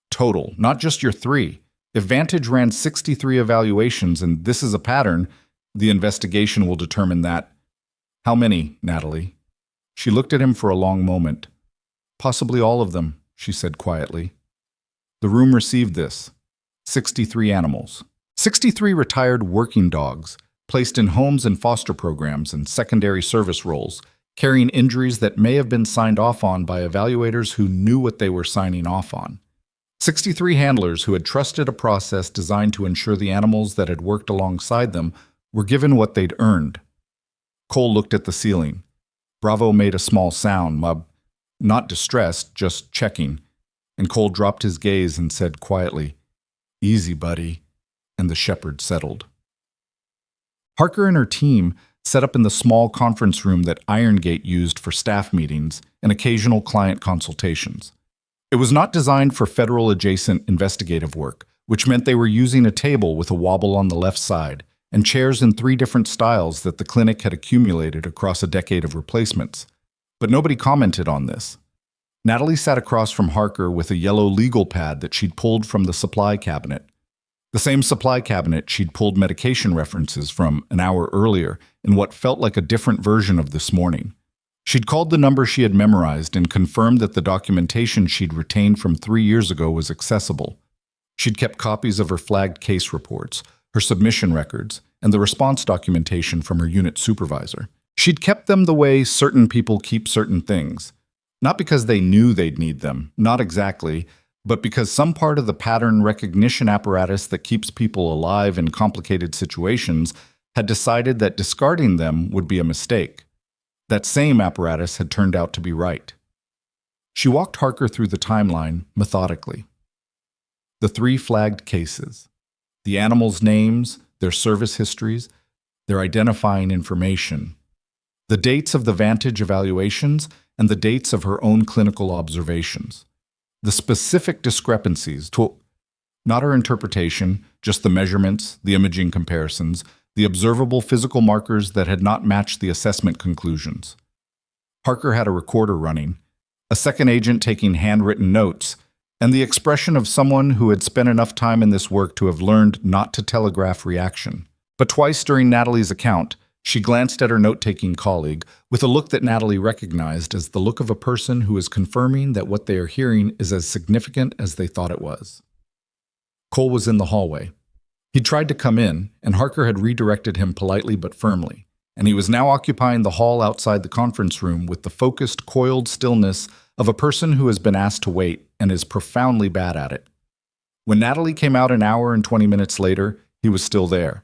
"Total, not just your 3. If Vantage ran 63 evaluations and this is a pattern, the investigation will determine that." "How many, Natalie?" She looked at him for a long moment. "Possibly all of them," she said quietly. "The room received this. 63 animals. 63 retired working dogs, placed in homes and foster programs and secondary service roles, carrying injuries that may have been signed off on by evaluators who knew what they were signing off on. 63 handlers who had trusted a process designed to ensure the animals that had worked alongside them were given what they'd earned." Cole looked at the ceiling. Bravo made a small sound, not distressed, just checking, and Cole dropped his gaze and said quietly, "Easy, buddy." and the shepherd settled. Harker and her team set up in the small conference room that Irongate used for staff meetings and occasional client consultations. It was not designed for federal-adjacent investigative work, which meant they were using a table with a wobble on the left side and chairs in 3 different styles that the clinic had accumulated across a decade of replacements. But nobody commented on this. Natalie sat across from Harker with a yellow legal pad that she'd pulled from the supply cabinet. The same supply cabinet she'd pulled medication references from an hour earlier in what felt like a different version of this morning. She'd called the number she had memorized and confirmed that the documentation she'd retained from 3 years ago was accessible. She'd kept copies of her flagged case reports, her submission records, and the response documentation from her unit supervisor. She'd kept them the way certain people keep certain things. Not because they knew they'd need them, not exactly, but because some part of the pattern recognition apparatus that keeps people alive in complicated situations had decided that discarding them would be a mistake. That same apparatus had turned out to be right. She walked Harker through the timeline methodically. The 3 flagged cases, the animals' names, their service histories, their identifying information, the dates of the Vantage evaluations, and the dates of her own clinical observations. The specific discrepancies, not her interpretation, just the measurements, the imaging comparisons, the observable physical markers that had not matched the assessment conclusions. Harker had a recorder running, a second agent taking handwritten notes, and the expression of someone who had spent enough time in this work to have learned not to telegraph reaction. But twice during Natalie's account, she glanced at her note-taking colleague with a look that Natalie recognized as the look of a person who is confirming that what they are hearing is as significant as they thought it was. Cole was in the hallway. He tried to come in, and Harker had redirected him politely but firmly, and he was now occupying the hall outside the conference room with the focused, coiled stillness of a person who has been asked to wait and is profoundly bad at it. When Natalie came out an hour and 20 minutes later, he was still there.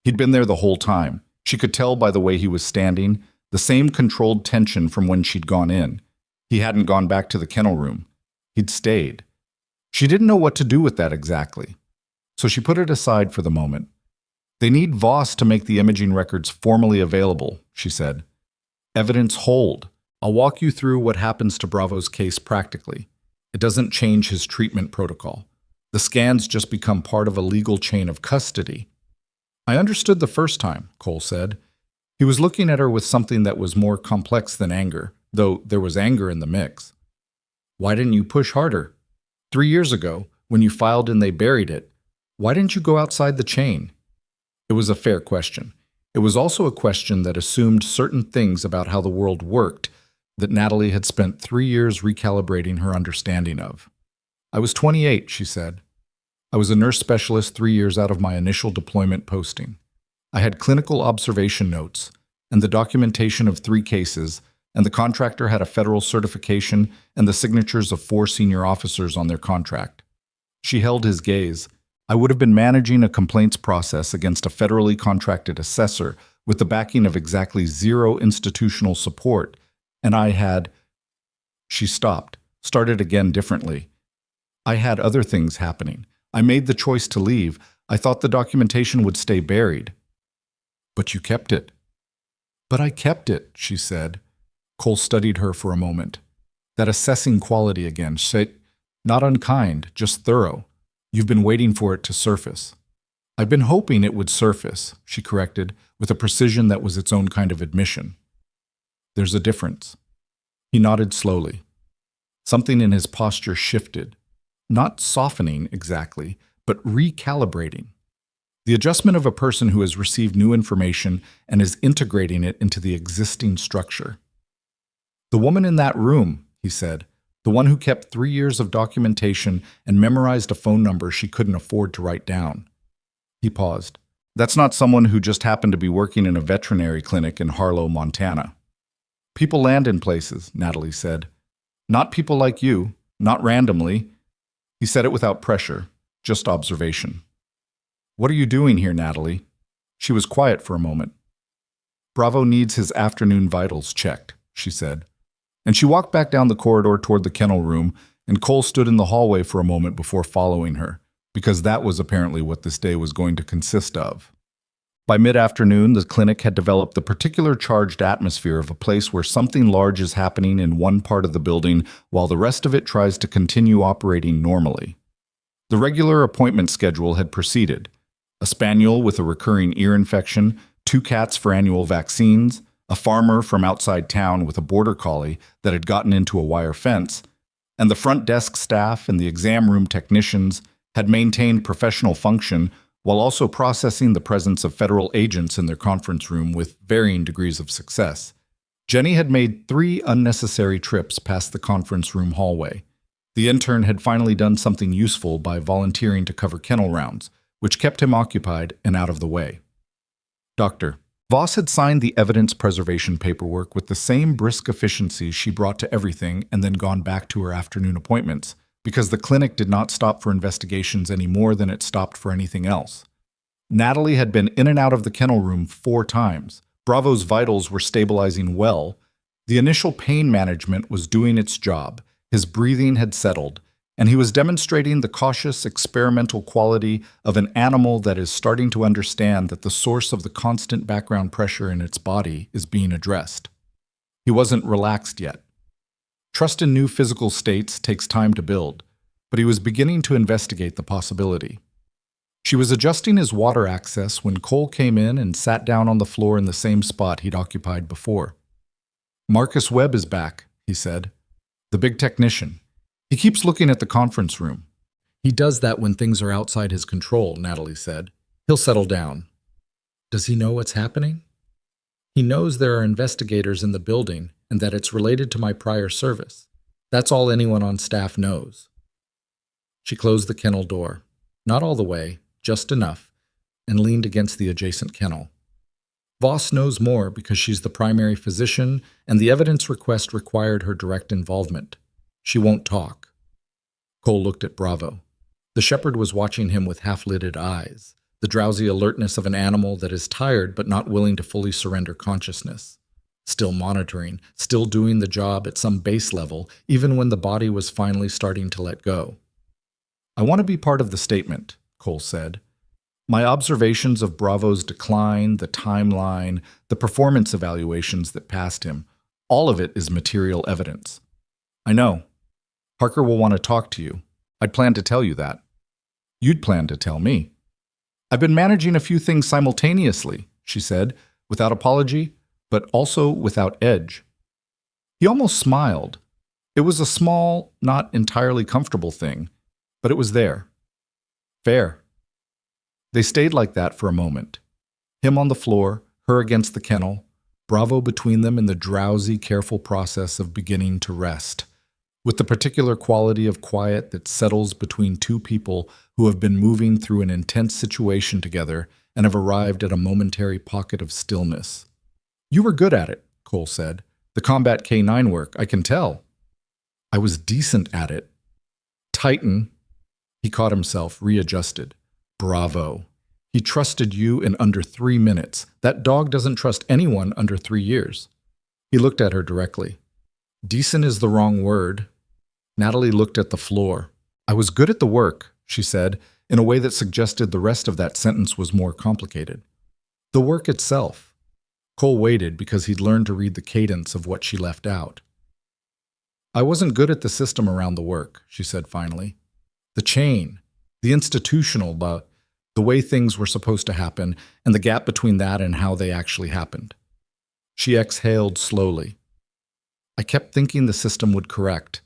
He'd been there the whole time. She could tell by the way he was standing, the same controlled tension from when she'd gone in. He hadn't gone back to the kennel room. He'd stayed. She didn't know what to do with that exactly, so she put it aside for the moment. They need Voss to make the imaging records formally available, she said. Evidence hold. I'll walk you through what happens to Bravo's case practically. It doesn't change his treatment protocol. The scans just become part of a legal chain of custody. I understood the first time, Cole said. He was looking at her with something that was more complex than anger, though there was anger in the mix. Why didn't you push harder? 3 years ago, when you filed and they buried it, why didn't you go outside the chain? It was a fair question. It was also a question that assumed certain things about how the world worked that Natalie had spent 3 years recalibrating her understanding of. I was 28, she said. I was a nurse specialist 3 years out of my initial deployment posting. I had clinical observation notes and the documentation of 3 cases, and the contractor had a federal certification and the signatures of 4 senior officers on their contract. She held his gaze. I would have been managing a complaints process against a federally contracted assessor with the backing of exactly 0 institutional support, and I had... She stopped, started again differently. I had other things happening. I made the choice to leave. I thought the documentation would stay buried. But you kept it. But I kept it, she said. Cole studied her for a moment. That assessing quality again, not unkind, just thorough. You've been waiting for it to surface. I've been hoping it would surface, she corrected, with a precision that was its own kind of admission. There's a difference. He nodded slowly. Something in his posture shifted. Not softening exactly, but recalibrating. The adjustment of a person who has received new information and is integrating it into the existing structure. The woman in that room, he said, the one who kept 3 years of documentation and memorized a phone number she couldn't afford to write down. He paused. That's not someone who just happened to be working in a veterinary clinic in Harlow, Montana. People land in places, Natalie said. Not people like you, not randomly. He said it without pressure, just observation. What are you doing here, Natalie? She was quiet for a moment. Bravo needs his afternoon vitals checked, she said. And she walked back down the corridor toward the kennel room, and Cole stood in the hallway for a moment before following her, because that was apparently what this day was going to consist of. By mid-afternoon, the clinic had developed the particular charged atmosphere of a place where something large is happening in one part of the building while the rest of it tries to continue operating normally. The regular appointment schedule had proceeded. A spaniel with a recurring ear infection, 2 cats for annual vaccines, a farmer from outside town with a border collie that had gotten into a wire fence, and the front desk staff and the exam room technicians had maintained professional function while also processing the presence of federal agents in their conference room with varying degrees of success. Jenny had made 3 unnecessary trips past the conference room hallway. The intern had finally done something useful by volunteering to cover kennel rounds, which kept him occupied and out of the way. Doctor. Voss had signed the evidence preservation paperwork with the same brisk efficiency she brought to everything and then gone back to her afternoon appointments, because the clinic did not stop for investigations any more than it stopped for anything else. Natalie had been in and out of the kennel room 4 times. Bravo's vitals were stabilizing well. The initial pain management was doing its job. His breathing had settled, and he was demonstrating the cautious, experimental quality of an animal that is starting to understand that the source of the constant background pressure in its body is being addressed. He wasn't relaxed yet. Trust in new physical states takes time to build, but he was beginning to investigate the possibility. She was adjusting his water access when Cole came in and sat down on the floor in the same spot he'd occupied before. "Marcus Webb is back," he said. "The big technician. He keeps looking at the conference room." "He does that when things are outside his control," Natalie said. "He'll settle down." "Does he know what's happening?" "He knows there are investigators in the building and that it's related to my prior service. That's all anyone on staff knows." She closed the kennel door, not all the way, just enough, and leaned against the adjacent kennel. "Voss knows more because she's the primary physician, and the evidence request required her direct involvement. She won't talk." Cole looked at Bravo. The shepherd was watching him with half-lidded eyes, the drowsy alertness of an animal that is tired but not willing to fully surrender consciousness. Still monitoring, still doing the job at some base level, even when the body was finally starting to let go. "I want to be part of the statement," Cole said. "My observations of Bravo's decline, the timeline, the performance evaluations that passed him, all of it is material evidence." "I know. Parker will want to talk to you. I'd planned to tell you that." "You'd planned to tell me." "I've been managing a few things simultaneously," she said, without apology, but also without edge. He almost smiled. It was a small, not entirely comfortable thing, but it was there. Fair. They stayed like that for a moment. Him on the floor, her against the kennel, Bravo between them in the drowsy, careful process of beginning to rest, with the particular quality of quiet that settles between 2 people who have been moving through an intense situation together and have arrived at a momentary pocket of stillness. "You were good at it," Cole said. "The combat K9 work, I can tell." "I was decent at it." "Titan." He caught himself, readjusted. "Bravo. He trusted you in under 3 minutes. That dog doesn't trust anyone under 3 years." He looked at her directly. "Decent is the wrong word." Natalie looked at the floor. "I was good at the work," she said, in a way that suggested the rest of that sentence was more complicated. "The work itself." Cole waited because he'd learned to read the cadence of what she left out. "I wasn't good at the system around the work," she said finally. "The chain, the institutional, the way things were supposed to happen, and the gap between that and how they actually happened." She exhaled slowly. "I kept thinking the system would correct,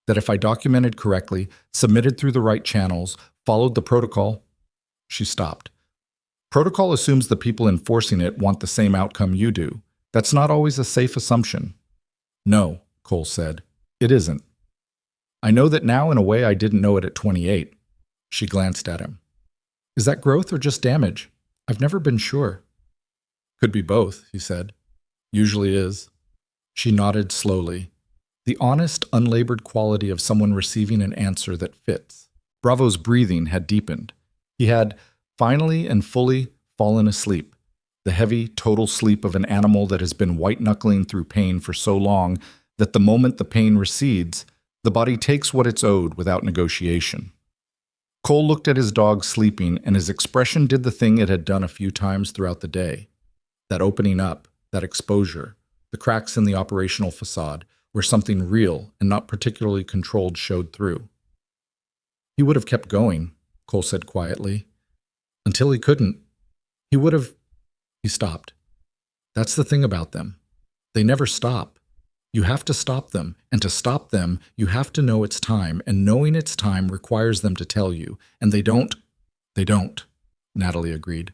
that if I documented correctly, submitted through the right channels, followed the protocol." She stopped. "Protocol assumes the people enforcing it want the same outcome you do. That's not always a safe assumption." "No," Cole said. "It isn't. I know that now in a way I didn't know it at 28. She glanced at him. "Is that growth or just damage? I've never been sure." "Could be both," he said. "Usually is." She nodded slowly. The honest, unlabored quality of someone receiving an answer that fits. Bravo's breathing had deepened. He had finally and fully fallen asleep, the heavy, total sleep of an animal that has been white-knuckling through pain for so long that the moment the pain recedes, the body takes what it's owed without negotiation. Cole looked at his dog sleeping, and his expression did the thing it had done a few times throughout the day. That opening up, that exposure, the cracks in the operational facade, where something real and not particularly controlled showed through. He would have kept going, Cole said quietly. Until he couldn't. He would have... He stopped. That's the thing about them. They never stop. You have to stop them, and to stop them, you have to know it's time, and knowing it's time requires them to tell you, and they don't. They don't, Natalie agreed.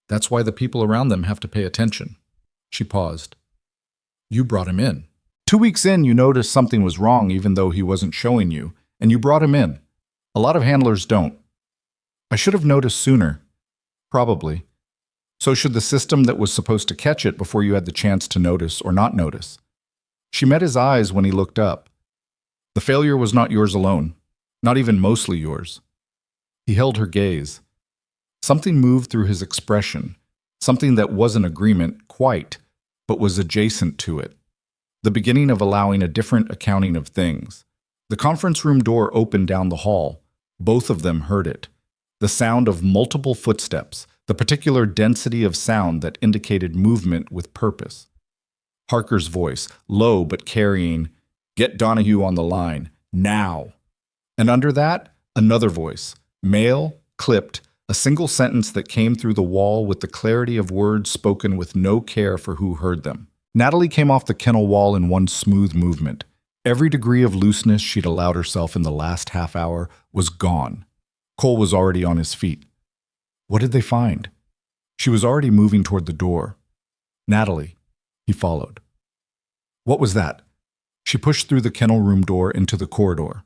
That's why the people around them have to pay attention. She paused. You brought him in. 2 weeks in, you noticed something was wrong even though he wasn't showing you, and you brought him in. A lot of handlers don't. I should have noticed sooner. Probably. So should the system that was supposed to catch it before you had the chance to notice or not notice. She met his eyes when he looked up. The failure was not yours alone, not even mostly yours. He held her gaze. Something moved through his expression, something that wasn't agreement quite, but was adjacent to it. The beginning of allowing a different accounting of things. The conference room door opened down the hall. Both of them heard it. The sound of multiple footsteps, the particular density of sound that indicated movement with purpose. Harker's voice, low but carrying, "Get Donahue on the line, now." And under that, another voice, male, clipped, a single sentence that came through the wall with the clarity of words spoken with no care for who heard them. Natalie came off the kennel wall in one smooth movement. Every degree of looseness she'd allowed herself in the last half hour was gone. Cole was already on his feet. What did they find? She was already moving toward the door. Natalie. He followed. What was that? She pushed through the kennel room door into the corridor.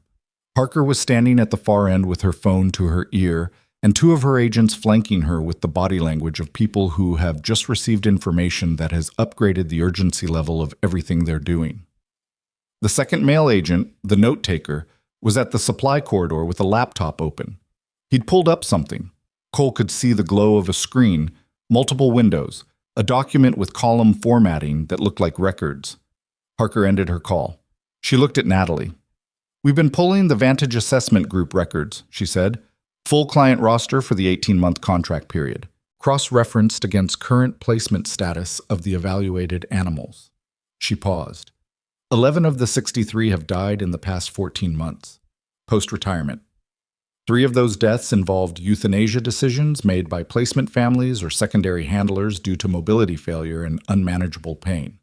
Harker was standing at the far end with her phone to her ear, and two of her agents flanking her with the body language of people who have just received information that has upgraded the urgency level of everything they're doing. The second male agent, the note-taker, was at the supply corridor with a laptop open. He'd pulled up something. Cole could see the glow of a screen, multiple windows, a document with column formatting that looked like records. Harker ended her call. She looked at Natalie. We've been pulling the Vantage Assessment Group records, she said. Full client roster for the 18-month contract period, cross-referenced against current placement status of the evaluated animals. She paused. 11 of the 63 have died in the past 14 months, post-retirement. 3 of those deaths involved euthanasia decisions made by placement families or secondary handlers due to mobility failure and unmanageable pain.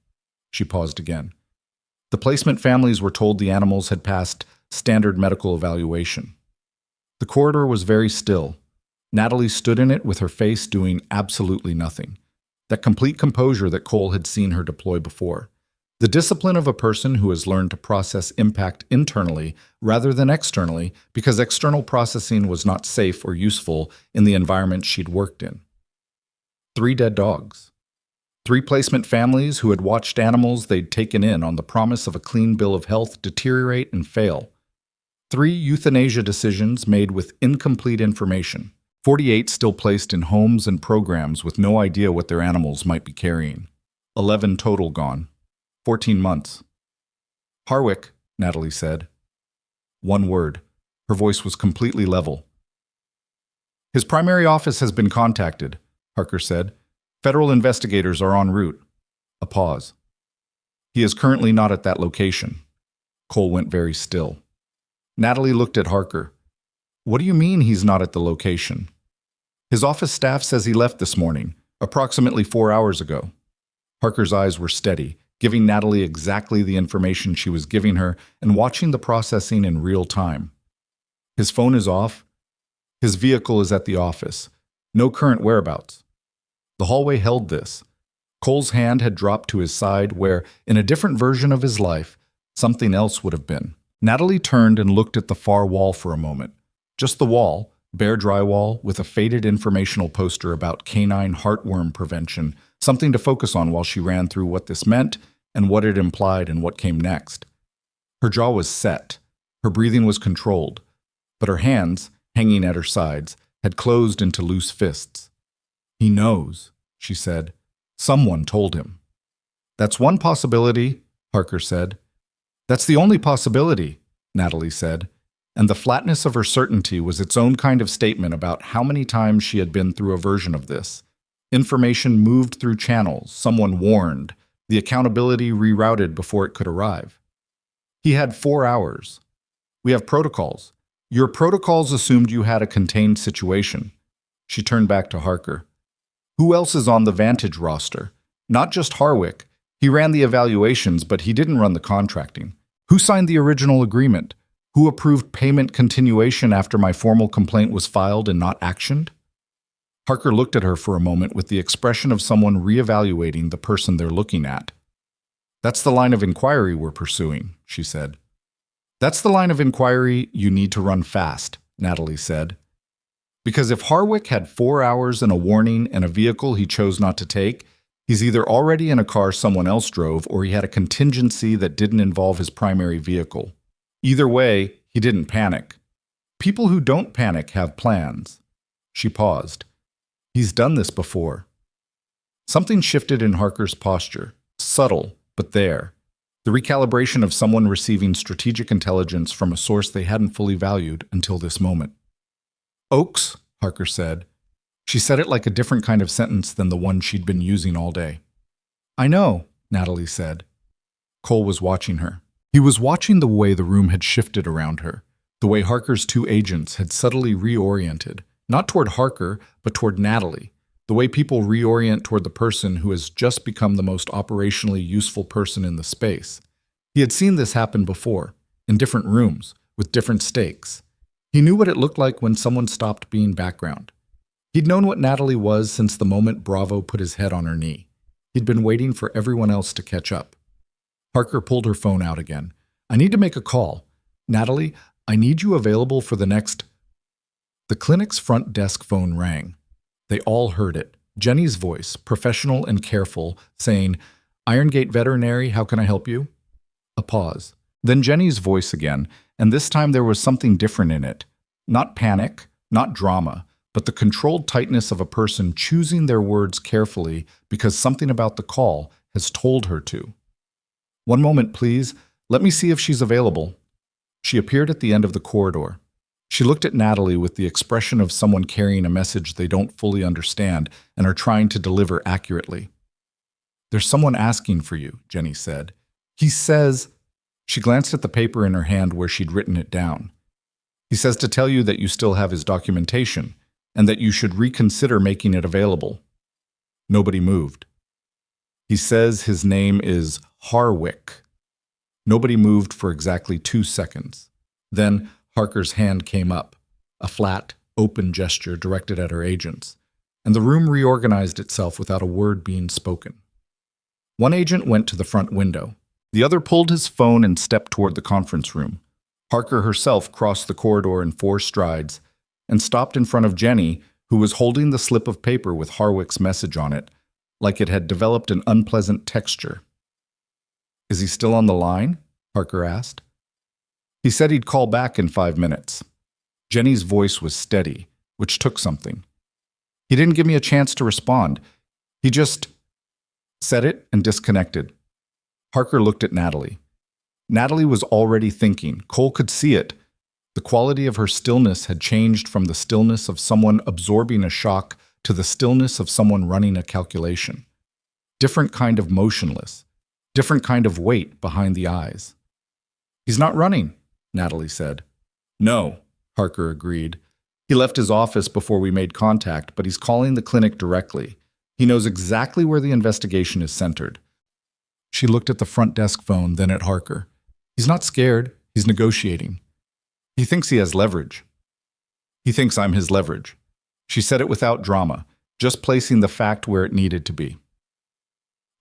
She paused again. The placement families were told the animals had passed standard medical evaluation. The corridor was very still. Natalie stood in it with her face doing absolutely nothing. That complete composure that Cole had seen her deploy before. The discipline of a person who has learned to process impact internally rather than externally because external processing was not safe or useful in the environment she'd worked in. 3 dead dogs. 3 placement families who had watched animals they'd taken in on the promise of a clean bill of health deteriorate and fail. 3 euthanasia decisions made with incomplete information. 48 still placed in homes and programs with no idea what their animals might be carrying. 11 total gone. 14 months. Harwick, Natalie said. 1 word. Her voice was completely level. His primary office has been contacted, Harker said. Federal investigators are en route. A pause. He is currently not at that location. Cole went very still. Natalie looked at Harker. What do you mean he's not at the location? His office staff says he left this morning, approximately 4 hours ago. Harker's eyes were steady, giving Natalie exactly the information she was giving her and watching the processing in real time. His phone is off. His vehicle is at the office. No current whereabouts. The hallway held this. Cole's hand had dropped to his side where, in a different version of his life, something else would have been. Natalie turned and looked at the far wall for a moment. Just the wall, bare drywall, with a faded informational poster about canine heartworm prevention, something to focus on while she ran through what this meant and what it implied and what came next. Her jaw was set. Her breathing was controlled. But her hands, hanging at her sides, had closed into loose fists. He knows, she said. Someone told him. That's one possibility, Harker said. That's the only possibility, Natalie said. and the flatness of her certainty was its own kind of statement about how many times she had been through a version of this. Information moved through channels, someone warned, the accountability rerouted before it could arrive. He had 4 hours. We have protocols. Your protocols assumed you had a contained situation. She turned back to Harker. Who else is on the Vantage roster? Not just Harwick. He ran the evaluations, but he didn't run the contracting. Who signed the original agreement? Who approved payment continuation after my formal complaint was filed and not actioned? Harker looked at her for a moment with the expression of someone reevaluating the person they're looking at. That's the line of inquiry we're pursuing, she said. That's the line of inquiry you need to run fast, Natalie said. Because if Harwick had 4 hours and a warning and a vehicle he chose not to take, he's either already in a car someone else drove or he had a contingency that didn't involve his primary vehicle. Either way, he didn't panic. People who don't panic have plans. She paused. He's done this before. Something shifted in Harker's posture, subtle, but there. The recalibration of someone receiving strategic intelligence from a source they hadn't fully valued until this moment. Oaks, Harker said. She said it like a different kind of sentence than the one she'd been using all day. I know, Natalie said. Cole was watching her. He was watching the way the room had shifted around her, the way Harker's 2 agents had subtly reoriented, not toward Harker, but toward Natalie, the way people reorient toward the person who has just become the most operationally useful person in the space. He had seen this happen before, in different rooms, with different stakes. He knew what it looked like when someone stopped being background. He'd known what Natalie was since the moment Bravo put his head on her knee. He'd been waiting for everyone else to catch up. Harker pulled her phone out again. I need to make a call. Natalie, I need you available for the next... The clinic's front desk phone rang. They all heard it. Jenny's voice, professional and careful, saying, Iron Gate Veterinary, how can I help you? A pause. Then Jenny's voice again, and this time there was something different in it. Not panic, not drama, but the controlled tightness of a person choosing their words carefully because something about the call has told her to. One moment, please. Let me see if she's available. She appeared at the end of the corridor. She looked at Natalie with the expression of someone carrying a message they don't fully understand and are trying to deliver accurately. There's someone asking for you, Jenny said. He says... She glanced at the paper in her hand where she'd written it down. He says to tell you that you still have his documentation and that you should reconsider making it available. Nobody moved. He says his name is Harwick. Nobody moved for exactly 2 seconds. Then Harker's hand came up, a flat, open gesture directed at her agents, and the room reorganized itself without a word being spoken. One agent went to the front window. The other pulled his phone and stepped toward the conference room. Harker herself crossed the corridor in 4 strides and stopped in front of Jenny, who was holding the slip of paper with Harwick's message on it, like it had developed an unpleasant texture. Is he still on the line? Harker asked. He said he'd call back in 5 minutes. Jenny's voice was steady, which took something. He didn't give me a chance to respond. He just said it and disconnected. Harker looked at Natalie. Natalie was already thinking. Cole could see it. The quality of her stillness had changed from the stillness of someone absorbing a shock to the stillness of someone running a calculation. Different kind of motionless. Different kind of weight behind the eyes. He's not running, Natalie said. No, Harker agreed. He left his office before we made contact, but he's calling the clinic directly. He knows exactly where the investigation is centered. She looked at the front desk phone, then at Harker. He's not scared. He's negotiating. He thinks he has leverage. He thinks I'm his leverage. She said it without drama, just placing the fact where it needed to be.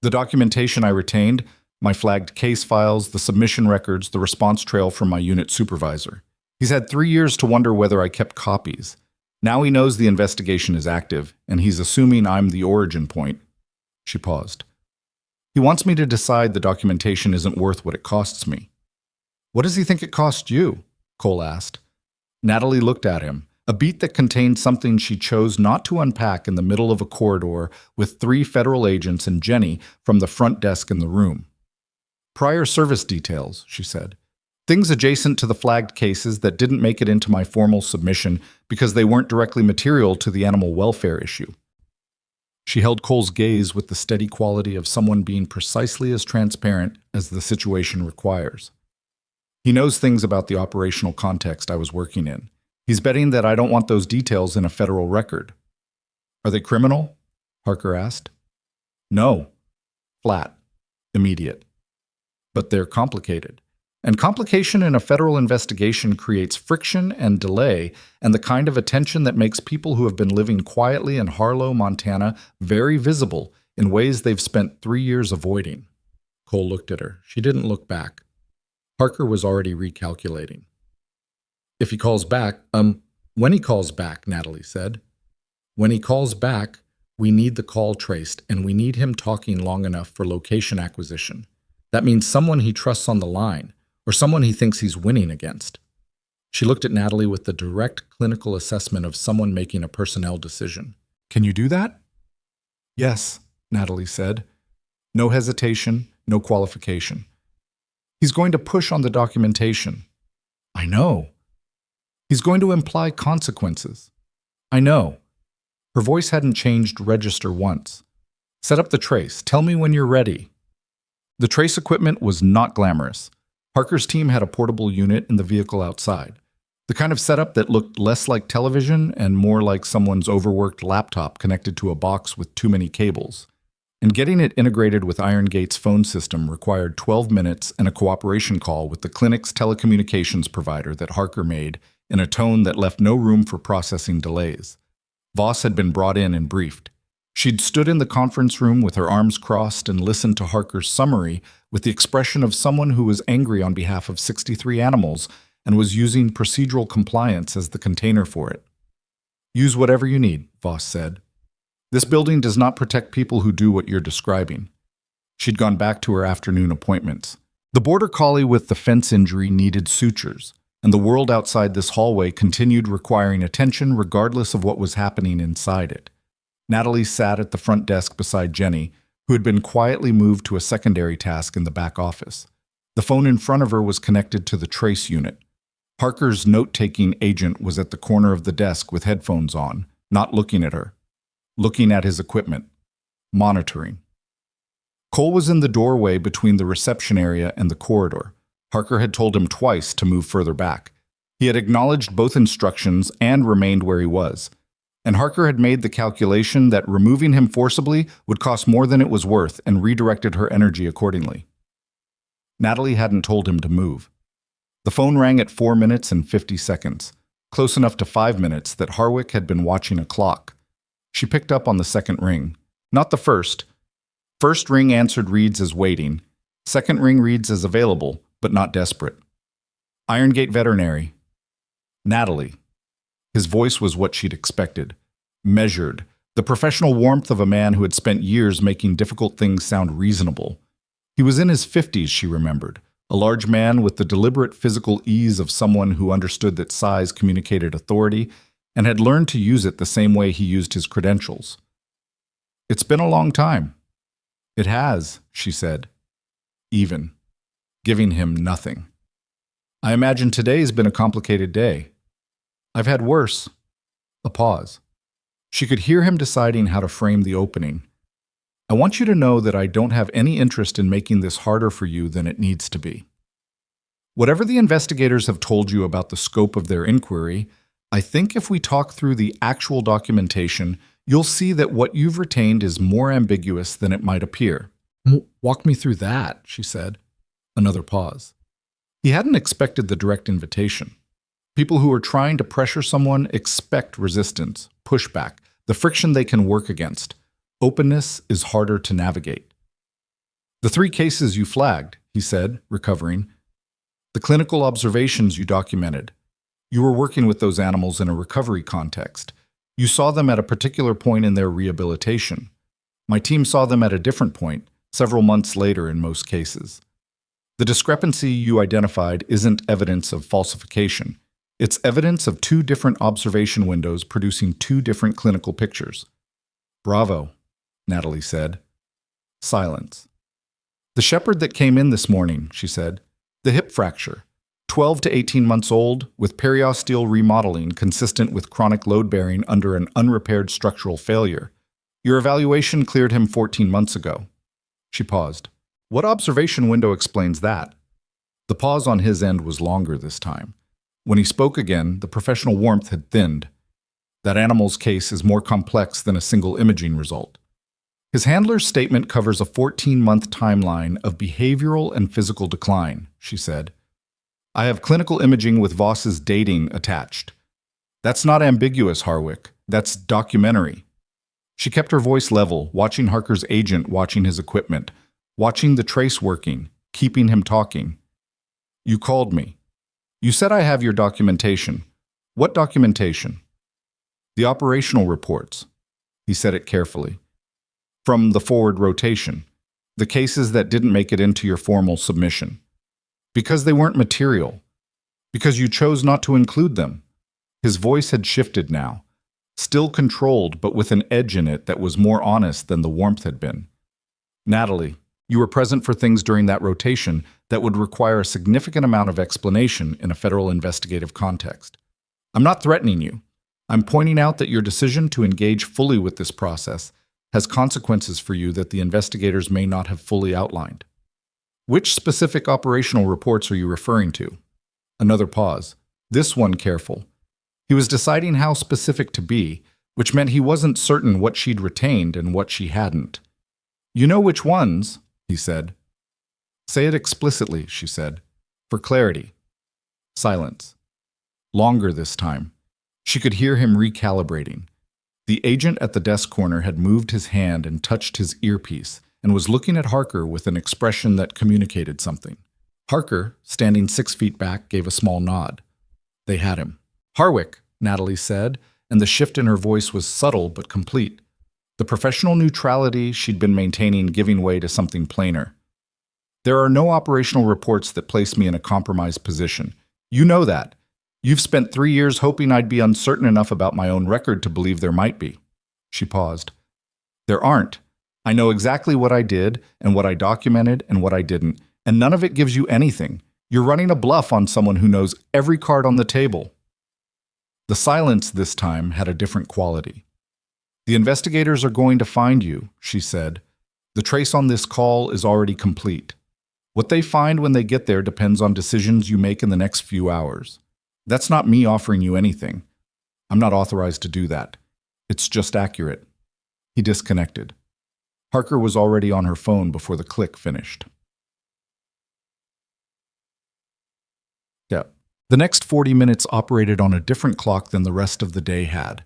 The documentation I retained, my flagged case files, the submission records, the response trail from my unit supervisor. He's had 3 years to wonder whether I kept copies. Now he knows the investigation is active, and he's assuming I'm the origin point. She paused. He wants me to decide the documentation isn't worth what it costs me. What does he think it cost you? Cole asked. Natalie looked at him, a beat that contained something she chose not to unpack in the middle of a corridor with 3 federal agents and Jenny from the front desk in the room. Prior service details, she said. Things adjacent to the flagged cases that didn't make it into my formal submission because they weren't directly material to the animal welfare issue. She held Cole's gaze with the steady quality of someone being precisely as transparent as the situation requires. He knows things about the operational context I was working in. He's betting that I don't want those details in a federal record. Are they criminal? Harker asked. No. Flat. Immediate. But they're complicated. And complication in a federal investigation creates friction and delay and the kind of attention that makes people who have been living quietly in Harlow, Montana, very visible in ways they've spent 3 years avoiding. Cole looked at her. She didn't look back. Harker was already recalculating. If he calls back, when he calls back, Natalie said. When he calls back, we need the call traced, and we need him talking long enough for location acquisition. That means someone he trusts on the line, or someone he thinks he's winning against. She looked at Natalie with the direct clinical assessment of someone making a personnel decision. Can you do that? Yes, Natalie said. No hesitation, no qualification. He's going to push on the documentation. I know. He's going to imply consequences. I know. Her voice hadn't changed register once. Set up the trace. Tell me when you're ready. The trace equipment was not glamorous. Harker's team had a portable unit in the vehicle outside, the kind of setup that looked less like television and more like someone's overworked laptop connected to a box with too many cables. And getting it integrated with Iron Gate's phone system required 12 minutes and a cooperation call with the clinic's telecommunications provider that Harker made in a tone that left no room for processing delays. Voss had been brought in and briefed. She'd stood in the conference room with her arms crossed and listened to Harker's summary with the expression of someone who was angry on behalf of 63 animals and was using procedural compliance as the container for it. Use whatever you need, Voss said. This building does not protect people who do what you're describing. She'd gone back to her afternoon appointments. The border collie with the fence injury needed sutures, and the world outside this hallway continued requiring attention regardless of what was happening inside it. Natalie sat at the front desk beside Jenny, who had been quietly moved to a secondary task in the back office. The phone in front of her was connected to the trace unit. Harker's note-taking agent was at the corner of the desk with headphones on, not looking at her, looking at his equipment, monitoring. Cole was in the doorway between the reception area and the corridor. Harker had told him twice to move further back. He had acknowledged both instructions and remained where he was. And Harker had made the calculation that removing him forcibly would cost more than it was worth and redirected her energy accordingly. Natalie hadn't told him to move. The phone rang at 4 minutes and 50 seconds, close enough to 5 minutes that Harwick had been watching a clock. She picked up on the second ring. Not the first. First ring answered reads as waiting. Second ring reads as available, but not desperate. Iron Gate Veterinary. Natalie. His voice was what she'd expected. Measured. The professional warmth of a man who had spent years making difficult things sound reasonable. He was in his 50s, she remembered. A large man with the deliberate physical ease of someone who understood that size communicated authority and had learned to use it the same way he used his credentials. It's been a long time. It has, she said. Even. Giving him nothing. I imagine today's been a complicated day. I've had worse. A pause. She could hear him deciding how to frame the opening. I want you to know that I don't have any interest in making this harder for you than it needs to be. Whatever the investigators have told you about the scope of their inquiry, I think if we talk through the actual documentation, you'll see that what you've retained is more ambiguous than it might appear. Walk me through that, she said. Another pause. He hadn't expected the direct invitation. People who are trying to pressure someone expect resistance, pushback, the friction they can work against. Openness is harder to navigate. The 3 cases you flagged, he said, recovering. The clinical observations you documented. You were working with those animals in a recovery context. You saw them at a particular point in their rehabilitation. My team saw them at a different point, several months later in most cases. The discrepancy you identified isn't evidence of falsification. It's evidence of 2 different observation windows producing 2 different clinical pictures. Bravo, Natalie said. Silence. The shepherd that came in this morning, she said. The hip fracture. 12 to 18 months old, with periosteal remodeling consistent with chronic load bearing under an unrepaired structural failure. Your evaluation cleared him 14 months ago. She paused. What observation window explains that? The pause on his end was longer this time. When he spoke again, the professional warmth had thinned. That animal's case is more complex than a single imaging result. His handler's statement covers a 14-month timeline of behavioral and physical decline, she said. I have clinical imaging with Voss's dating attached. That's not ambiguous, Harwick. That's documentary. She kept her voice level, watching Harker's agent watching his equipment, watching the trace working, keeping him talking. You called me. You said I have your documentation. What documentation? The operational reports. He said it carefully. From the forward rotation. The cases that didn't make it into your formal submission. Because they weren't material. Because you chose not to include them. His voice had shifted now. Still controlled, but with an edge in it that was more honest than the warmth had been. Natalie, you were present for things during that rotation that would require a significant amount of explanation in a federal investigative context. I'm not threatening you. I'm pointing out that your decision to engage fully with this process has consequences for you that the investigators may not have fully outlined. Which specific operational reports are you referring to? Another pause. This one careful. He was deciding how specific to be, which meant he wasn't certain what she'd retained and what she hadn't. You know which ones, he said. Say it explicitly, she said. For clarity. Silence. Longer this time. She could hear him recalibrating. The agent at the desk corner had moved his hand and touched his earpiece and was looking at Harker with an expression that communicated something. Harker, standing 6 feet back, gave a small nod. They had him. Harwick, Natalie said, and the shift in her voice was subtle but complete. The professional neutrality she'd been maintaining giving way to something plainer. There are no operational reports that place me in a compromised position. You know that. You've spent 3 years hoping I'd be uncertain enough about my own record to believe there might be. She paused. There aren't. I know exactly what I did and what I documented and what I didn't, and none of it gives you anything. You're running a bluff on someone who knows every card on the table. The silence this time had a different quality. The investigators are going to find you, she said. The trace on this call is already complete. What they find when they get there depends on decisions you make in the next few hours. That's not me offering you anything. I'm not authorized to do that. It's just accurate. He disconnected. Harker was already on her phone before the click finished. The next 40 minutes operated on a different clock than the rest of the day had.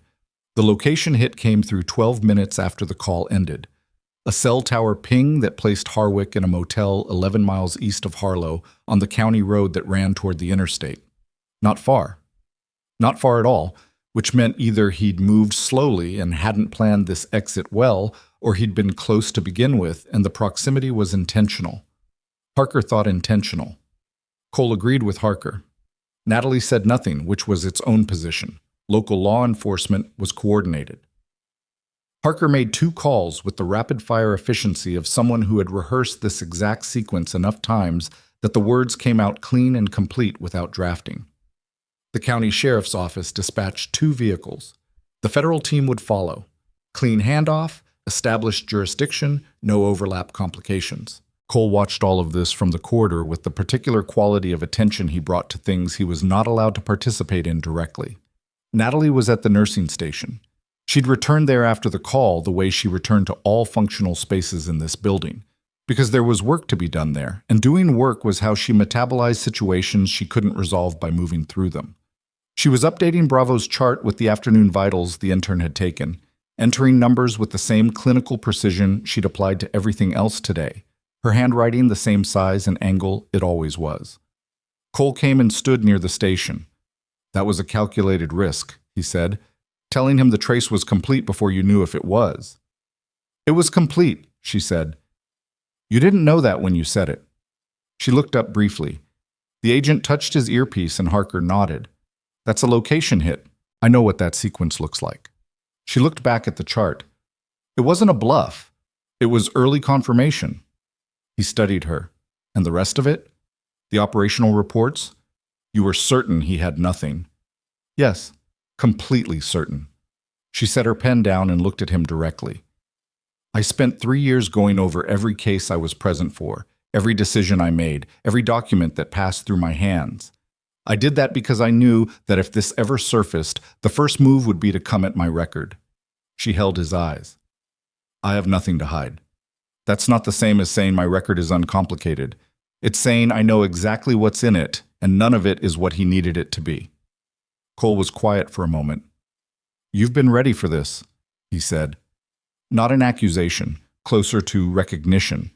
The location hit came through 12 minutes after the call ended. A cell tower ping that placed Harwick in a motel 11 miles east of Harlow on the county road that ran toward the interstate. Not far. Not far at all, which meant either he'd moved slowly and hadn't planned this exit well, or he'd been close to begin with and the proximity was intentional. Harker thought intentional. Cole agreed with Harker. Natalie said nothing, which was its own position. Local law enforcement was coordinated. Harker made 2 calls with the rapid-fire efficiency of someone who had rehearsed this exact sequence enough times that the words came out clean and complete without drafting. The county sheriff's office dispatched 2 vehicles. The federal team would follow. Clean handoff, established jurisdiction, no overlap complications. Cole watched all of this from the corridor with the particular quality of attention he brought to things he was not allowed to participate in directly. Natalie was at the nursing station. She'd returned there after the call the way she returned to all functional spaces in this building, because there was work to be done there, and doing work was how she metabolized situations she couldn't resolve by moving through them. She was updating Bravo's chart with the afternoon vitals the intern had taken, entering numbers with the same clinical precision she'd applied to everything else today, her handwriting the same size and angle it always was. Cole came and stood near the station. That was a calculated risk, he said, telling him the trace was complete before you knew if it was. It was complete, she said. You didn't know that when you said it. She looked up briefly. The agent touched his earpiece and Harker nodded. That's a location hit. I know what that sequence looks like. She looked back at the chart. It wasn't a bluff. It was early confirmation. He studied her. And the rest of it? The operational reports? You were certain he had nothing. Yes, completely certain. She set her pen down and looked at him directly. I spent 3 years going over every case I was present for, every decision I made, every document that passed through my hands. I did that because I knew that if this ever surfaced, the first move would be to come at my record. She held his eyes. I have nothing to hide. That's not the same as saying my record is uncomplicated. It's saying I know exactly what's in it, and none of it is what he needed it to be. Cole was quiet for a moment. You've been ready for this, he said. Not an accusation, closer to recognition.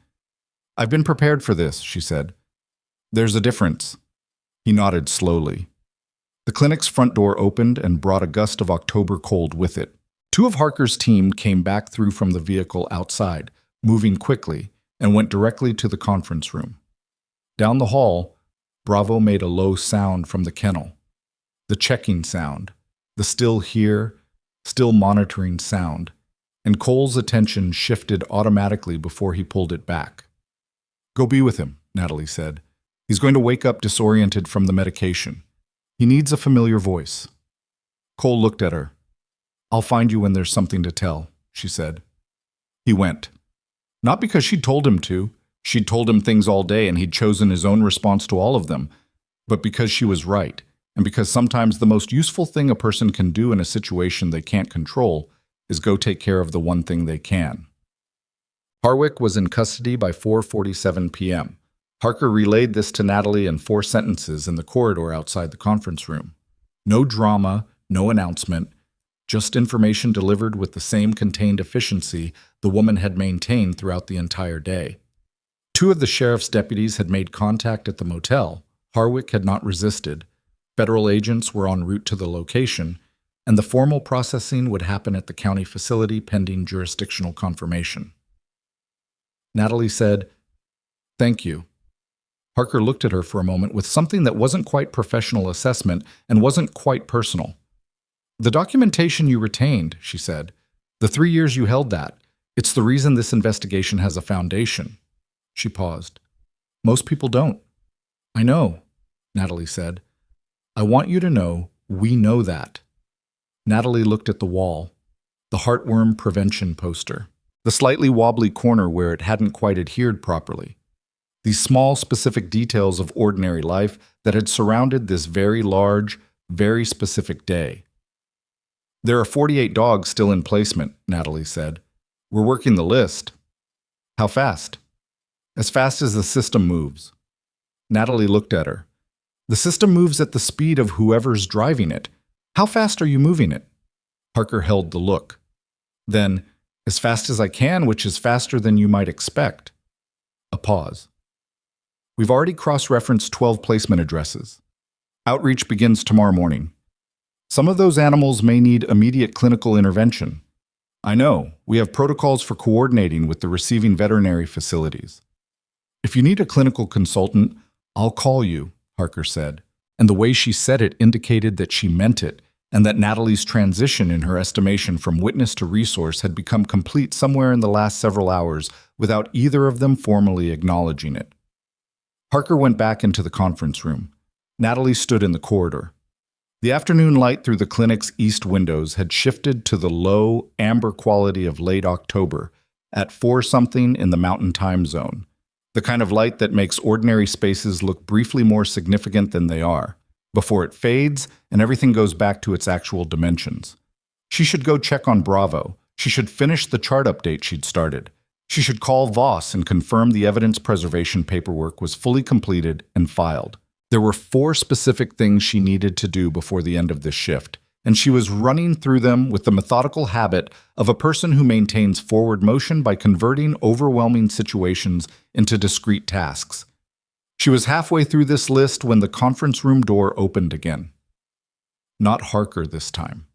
I've been prepared for this, she said. There's a difference. He nodded slowly. The clinic's front door opened and brought a gust of October cold with it. 2 of Harker's team came back through from the vehicle outside, moving quickly, and went directly to the conference room. Down the hall, Bravo made a low sound from the kennel. The checking sound, the still here, still monitoring sound, and Cole's attention shifted automatically before he pulled it back. Go be with him, Natalie said. He's going to wake up disoriented from the medication. He needs a familiar voice. Cole looked at her. I'll find you when there's something to tell, she said. He went. Not because she'd told him to. She'd told him things all day and he'd chosen his own response to all of them, but because she was right, and because sometimes the most useful thing a person can do in a situation they can't control is go take care of the one thing they can. Harwick was in custody by 4:47 p.m. Harker relayed this to Natalie in 4 sentences in the corridor outside the conference room. No drama, no announcement, just information delivered with the same contained efficiency the woman had maintained throughout the entire day. 2 of the sheriff's deputies had made contact at the motel. Harwick had not resisted. Federal agents were en route to the location, and the formal processing would happen at the county facility pending jurisdictional confirmation. Natalie said, "Thank you." Harker looked at her for a moment with something that wasn't quite professional assessment and wasn't quite personal. The documentation you retained, she said. The 3 years you held that. It's the reason this investigation has a foundation. She paused. Most people don't. I know, Natalie said. I want you to know we know that. Natalie looked at the wall, the heartworm prevention poster, the slightly wobbly corner where it hadn't quite adhered properly. These small, specific details of ordinary life that had surrounded this very large, very specific day. There are 48 dogs still in placement, Natalie said. We're working the list. How fast? As fast as the system moves. Natalie looked at her. The system moves at the speed of whoever's driving it. How fast are you moving it? Harker held the look. Then, as fast as I can, which is faster than you might expect. A pause. We've already cross-referenced 12 placement addresses. Outreach begins tomorrow morning. Some of those animals may need immediate clinical intervention. I know, we have protocols for coordinating with the receiving veterinary facilities. If you need a clinical consultant, I'll call you, Harker said, and the way she said it indicated that she meant it, and that Natalie's transition in her estimation from witness to resource had become complete somewhere in the last several hours without either of them formally acknowledging it. Harker went back into the conference room. Natalie stood in the corridor. The afternoon light through the clinic's east windows had shifted to the low, amber quality of late October at 4-something in the Mountain Time Zone, the kind of light that makes ordinary spaces look briefly more significant than they are, before it fades and everything goes back to its actual dimensions. She should go check on Bravo. She should finish the chart update she'd started. She should call Voss and confirm the evidence preservation paperwork was fully completed and filed. There were 4 specific things she needed to do before the end of this shift, and she was running through them with the methodical habit of a person who maintains forward motion by converting overwhelming situations into discrete tasks. She was halfway through this list when the conference room door opened again. Not Harker this time.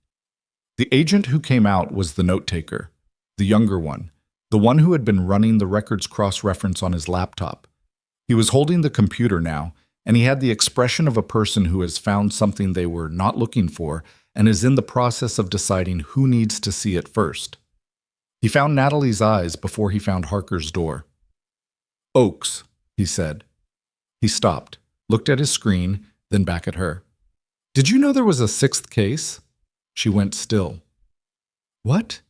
The agent who came out was the note-taker, the younger one, the one who had been running the records cross-reference on his laptop. He was holding the computer now, and he had the expression of a person who has found something they were not looking for and is in the process of deciding who needs to see it first. He found Natalie's eyes before he found Harker's door. Oaks, he said. He stopped, looked at his screen, then back at her. Did you know there was a sixth case? She went still. What?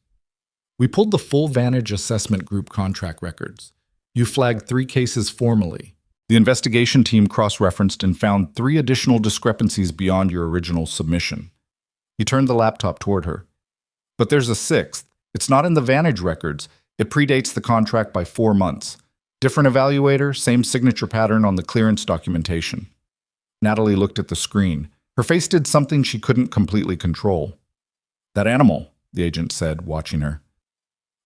We pulled the full Vantage Assessment Group contract records. You flagged 3 cases formally. The investigation team cross-referenced and found 3 additional discrepancies beyond your original submission. He turned the laptop toward her. But there's a 6th. It's not in the Vantage records. It predates the contract by 4 months. Different evaluator, same signature pattern on the clearance documentation. Natalie looked at the screen. Her face did something she couldn't completely control. That animal, the agent said, watching her.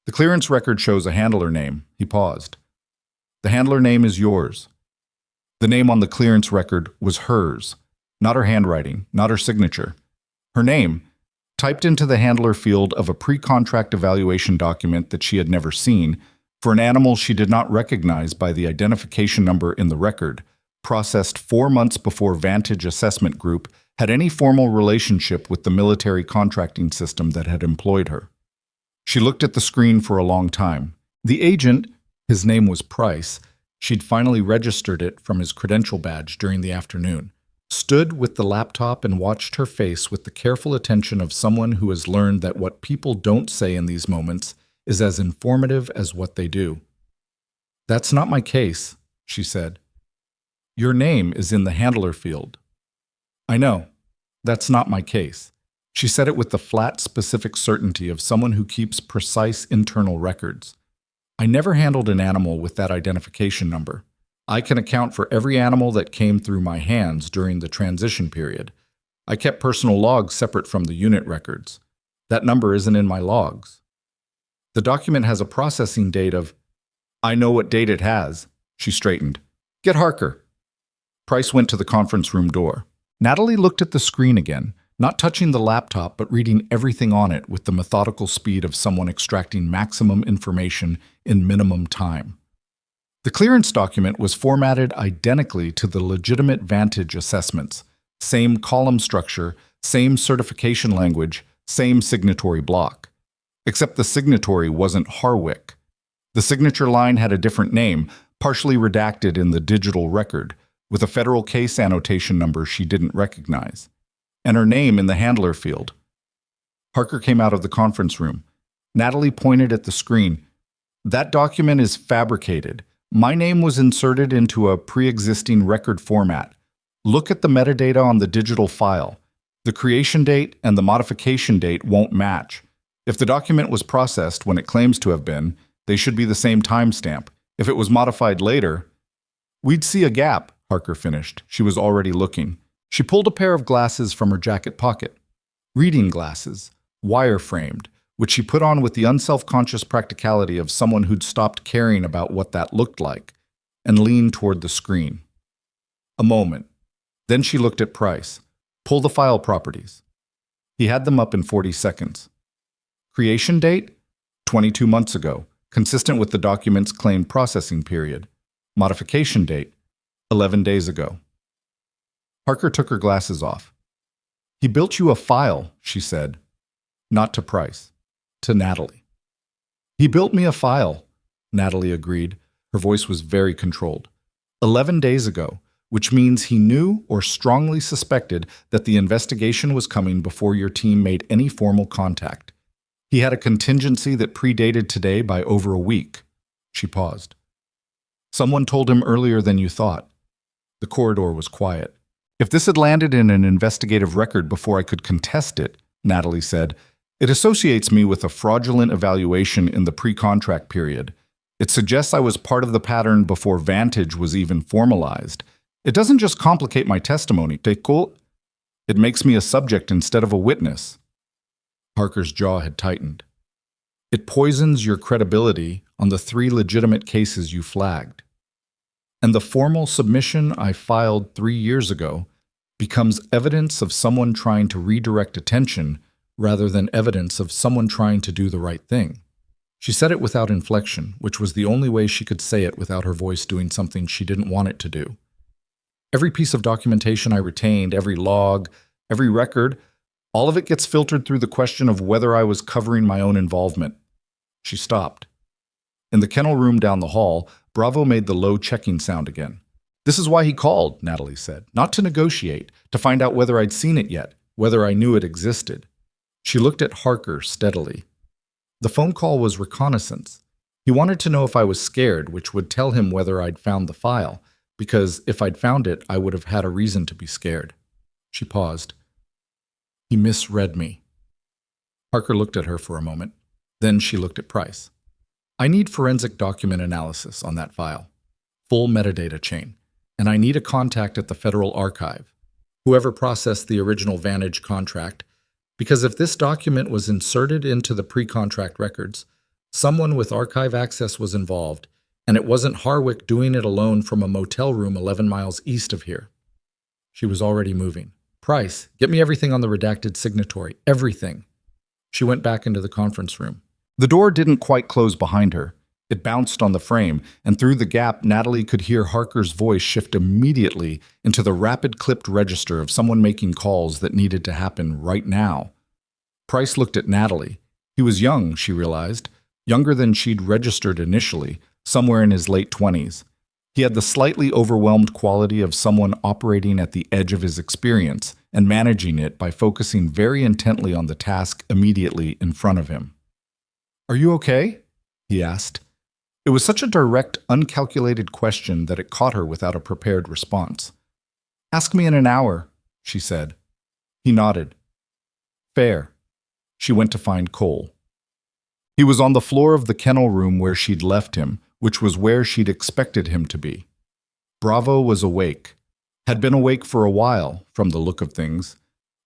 The clearance record shows a handler name. He paused. The handler name is yours. The name on the clearance record was hers, not her handwriting, not her signature. Her name, typed into the handler field of a pre-contract evaluation document that she had never seen, for an animal she did not recognize by the identification number in the record, processed 4 months before Vantage Assessment Group had any formal relationship with the military contracting system that had employed her. She looked at the screen for a long time. The agent, his name was Price, she'd finally registered it from his credential badge during the afternoon, stood with the laptop and watched her face with the careful attention of someone who has learned that what people don't say in these moments is as informative as what they do. That's not my case, she said. Your name is in the handler field. I know. That's not my case. She said it with the flat, specific certainty of someone who keeps precise internal records. I never handled an animal with that identification number. I can account for every animal that came through my hands during the transition period. I kept personal logs separate from the unit records. That number isn't in my logs. The document has a processing date of... I know what date it has. She straightened. Get Harker. Price went to the conference room door. Natalie looked at the screen again, not touching the laptop but reading everything on it with the methodical speed of someone extracting maximum information in minimum time. The clearance document was formatted identically to the legitimate Vantage assessments. Same column structure, same certification language, same signatory block. Except the signatory wasn't Harwick. The signature line had a different name, partially redacted in the digital record, with a federal case annotation number she didn't recognize, and her name in the handler field. Harker came out of the conference room. Natalie pointed at the screen. That document is fabricated. My name was inserted into a pre-existing record format. Look at the metadata on the digital file. The creation date and the modification date won't match. If the document was processed when it claims to have been, they should be the same timestamp. If it was modified later, we'd see a gap, Harker finished. She was already looking. She pulled a pair of glasses from her jacket pocket. Reading glasses, wire-framed, which she put on with the unself-conscious practicality of someone who'd stopped caring about what that looked like, and leaned toward the screen. A moment. Then she looked at Price. Pull the file properties. He had them up in 40 seconds. Creation date? 22 months ago, consistent with the document's claimed processing period. Modification date? 11 days ago. Harker took her glasses off. He built you a file, she said. Not to Price. To Natalie. He built me a file, Natalie agreed. Her voice was very controlled. 11 days ago, which means he knew or strongly suspected that the investigation was coming before your team made any formal contact. He had a contingency that predated today by over a week. She paused. Someone told him earlier than you thought. The corridor was quiet. If this had landed in an investigative record before I could contest it, Natalie said, it associates me with a fraudulent evaluation in the pre-contract period. It suggests I was part of the pattern before Vantage was even formalized. It doesn't just complicate my testimony. It makes me a subject instead of a witness. Harker's jaw had tightened. It poisons your credibility on the 3 legitimate cases you flagged. And the formal submission I filed 3 years ago becomes evidence of someone trying to redirect attention rather than evidence of someone trying to do the right thing. She said it without inflection, which was the only way she could say it without her voice doing something she didn't want it to do. Every piece of documentation I retained, every log, every record, all of it gets filtered through the question of whether I was covering my own involvement. She stopped. In the kennel room down the hall, Bravo made the low checking sound again. This is why he called, Natalie said. Not to negotiate, to find out whether I'd seen it yet, whether I knew it existed. She looked at Harker steadily. The phone call was reconnaissance. He wanted to know if I was scared, which would tell him whether I'd found the file, because if I'd found it, I would have had a reason to be scared. She paused. He misread me. Harker looked at her for a moment. Then she looked at Price. I need forensic document analysis on that file. Full metadata chain. And I need a contact at the Federal Archive, whoever processed the original Vantage contract, because if this document was inserted into the pre-contract records, someone with archive access was involved, and it wasn't Harwick doing it alone from a motel room 11 miles east of here. She was already moving. Price, get me everything on the redacted signatory. Everything. She went back into the conference room. The door didn't quite close behind her. It bounced on the frame, and through the gap, Natalie could hear Harker's voice shift immediately into the rapid clipped register of someone making calls that needed to happen right now. Price looked at Natalie. He was young, she realized, younger than she'd registered initially, somewhere in his late 20s. He had the slightly overwhelmed quality of someone operating at the edge of his experience and managing it by focusing very intently on the task immediately in front of him. Are you okay? He asked. It was such a direct, uncalculated question that it caught her without a prepared response. Ask me in an hour, she said. He nodded. Fair. She went to find Cole. He was on the floor of the kennel room where she'd left him, which was where she'd expected him to be. Bravo was awake, had been awake for a while, from the look of things,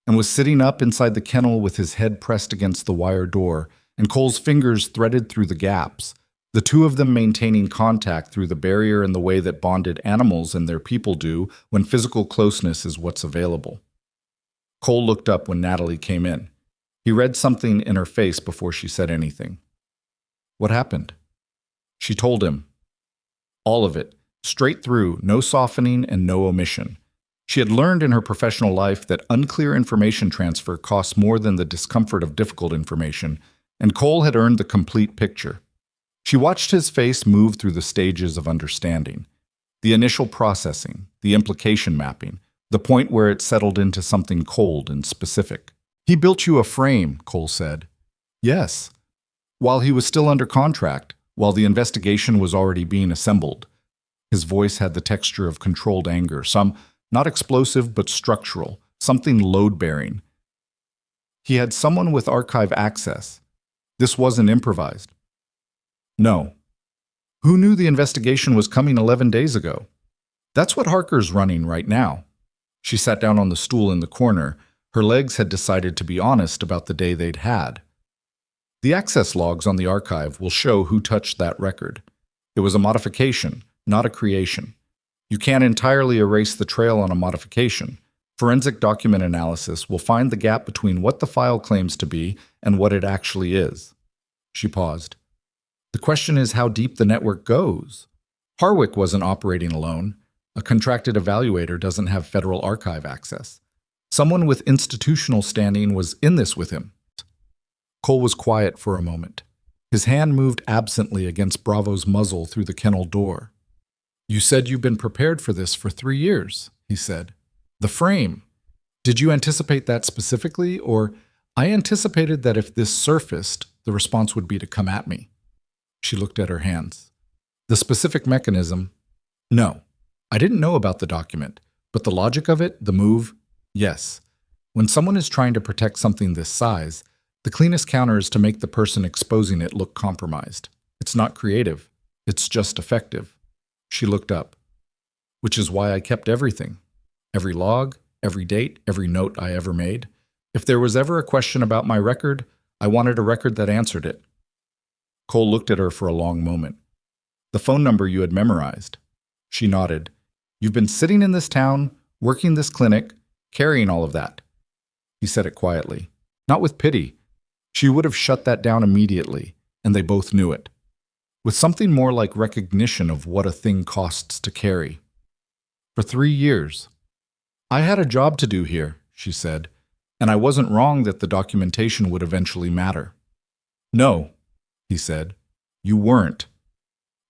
and was sitting up inside the kennel with his head pressed against the wire door and Cole's fingers threaded through the gaps, the two of them maintaining contact through the barrier in the way that bonded animals and their people do when physical closeness is what's available. Cole looked up when Natalie came in. He read something in her face before she said anything. What happened? She told him. All of it, straight through, no softening and no omission. She had learned in her professional life that unclear information transfer costs more than the discomfort of difficult information, and Cole had earned the complete picture. She watched his face move through the stages of understanding. The initial processing, the implication mapping, the point where it settled into something cold and specific. He built you a frame, Cole said. Yes. While he was still under contract, while the investigation was already being assembled. His voice had the texture of controlled anger, some not explosive but structural, something load-bearing. He had someone with archive access. This wasn't improvised. No. Who knew the investigation was coming 11 days ago? That's what Harker's running right now. She sat down on the stool in the corner. Her legs had decided to be honest about the day they'd had. The access logs on the archive will show who touched that record. It was a modification, not a creation. You can't entirely erase the trail on a modification. Forensic document analysis will find the gap between what the file claims to be and what it actually is. She paused. The question is how deep the network goes. Harwick wasn't operating alone. A contracted evaluator doesn't have federal archive access. Someone with institutional standing was in this with him. Cole was quiet for a moment. His hand moved absently against Bravo's muzzle through the kennel door. You said you've been prepared for this for 3 years, he said. The frame. Did you anticipate that specifically, or I anticipated that if this surfaced, the response would be to come at me? She looked at her hands. The specific mechanism? No. I didn't know about the document, but the logic of it, the move, yes. When someone is trying to protect something this size, the cleanest counter is to make the person exposing it look compromised. It's not creative. It's just effective. She looked up. Which is why I kept everything. Every log, every date, every note I ever made. If there was ever a question about my record, I wanted a record that answered it. Cole looked at her for a long moment. The phone number you had memorized. She nodded. You've been sitting in this town, working this clinic, carrying all of that. He said it quietly. Not with pity. She would have shut that down immediately, and they both knew it. With something more like recognition of what a thing costs to carry. For 3 years. I had a job to do here, she said, and I wasn't wrong that the documentation would eventually matter. No, he said. You weren't.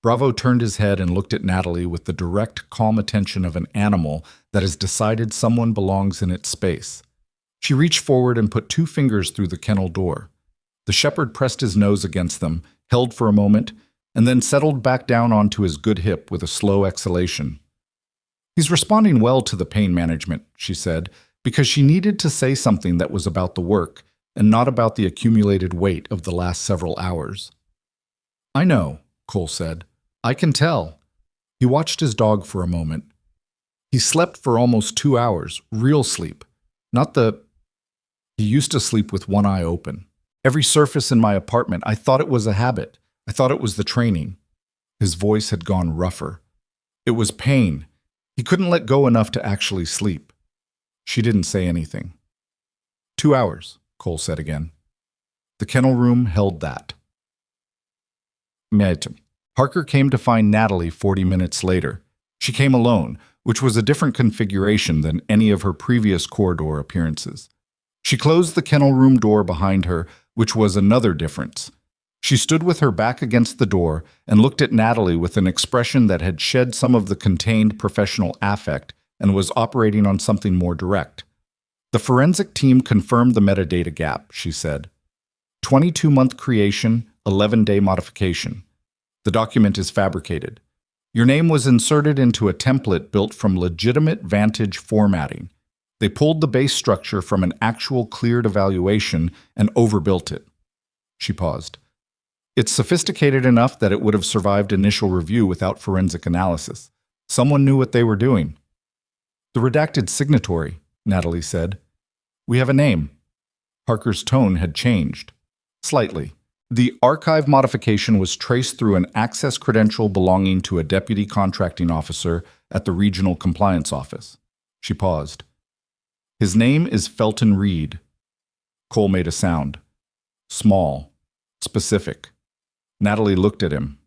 Bravo turned his head and looked at Natalie with the direct, calm attention of an animal that has decided someone belongs in its space. She reached forward and put 2 fingers through the kennel door. The shepherd pressed his nose against them, held for a moment, and then settled back down onto his good hip with a slow exhalation. "He's responding well to the pain management," she said, because she needed to say something that was about the work and not about the accumulated weight of the last several hours. "I know," Cole said. "I can tell." He watched his dog for a moment. He slept for almost 2 hours, real sleep, not the... He used to sleep with one eye open. Every surface in my apartment, I thought it was a habit. I thought it was the training. His voice had gone rougher. It was pain. He couldn't let go enough to actually sleep. She didn't say anything. 2 hours, Cole said again. The kennel room held that. Harker came to find Natalie 40 minutes later. She came alone, which was a different configuration than any of her previous corridor appearances. She closed the kennel room door behind her, which was another difference. She stood with her back against the door and looked at Natalie with an expression that had shed some of the contained professional affect and was operating on something more direct. The forensic team confirmed the metadata gap, she said. 22-month creation, 11-day modification. The document is fabricated. Your name was inserted into a template built from legitimate Vantage formatting. They pulled the base structure from an actual cleared evaluation and overbuilt it. She paused. It's sophisticated enough that it would have survived initial review without forensic analysis. Someone knew what they were doing. The redacted signatory, Natalie said. We have a name. Harker's tone had changed. Slightly. The archive modification was traced through an access credential belonging to a deputy contracting officer at the regional compliance office. She paused. His name is Felton Reed. Cole made a sound. Small. Specific. Natalie looked at him.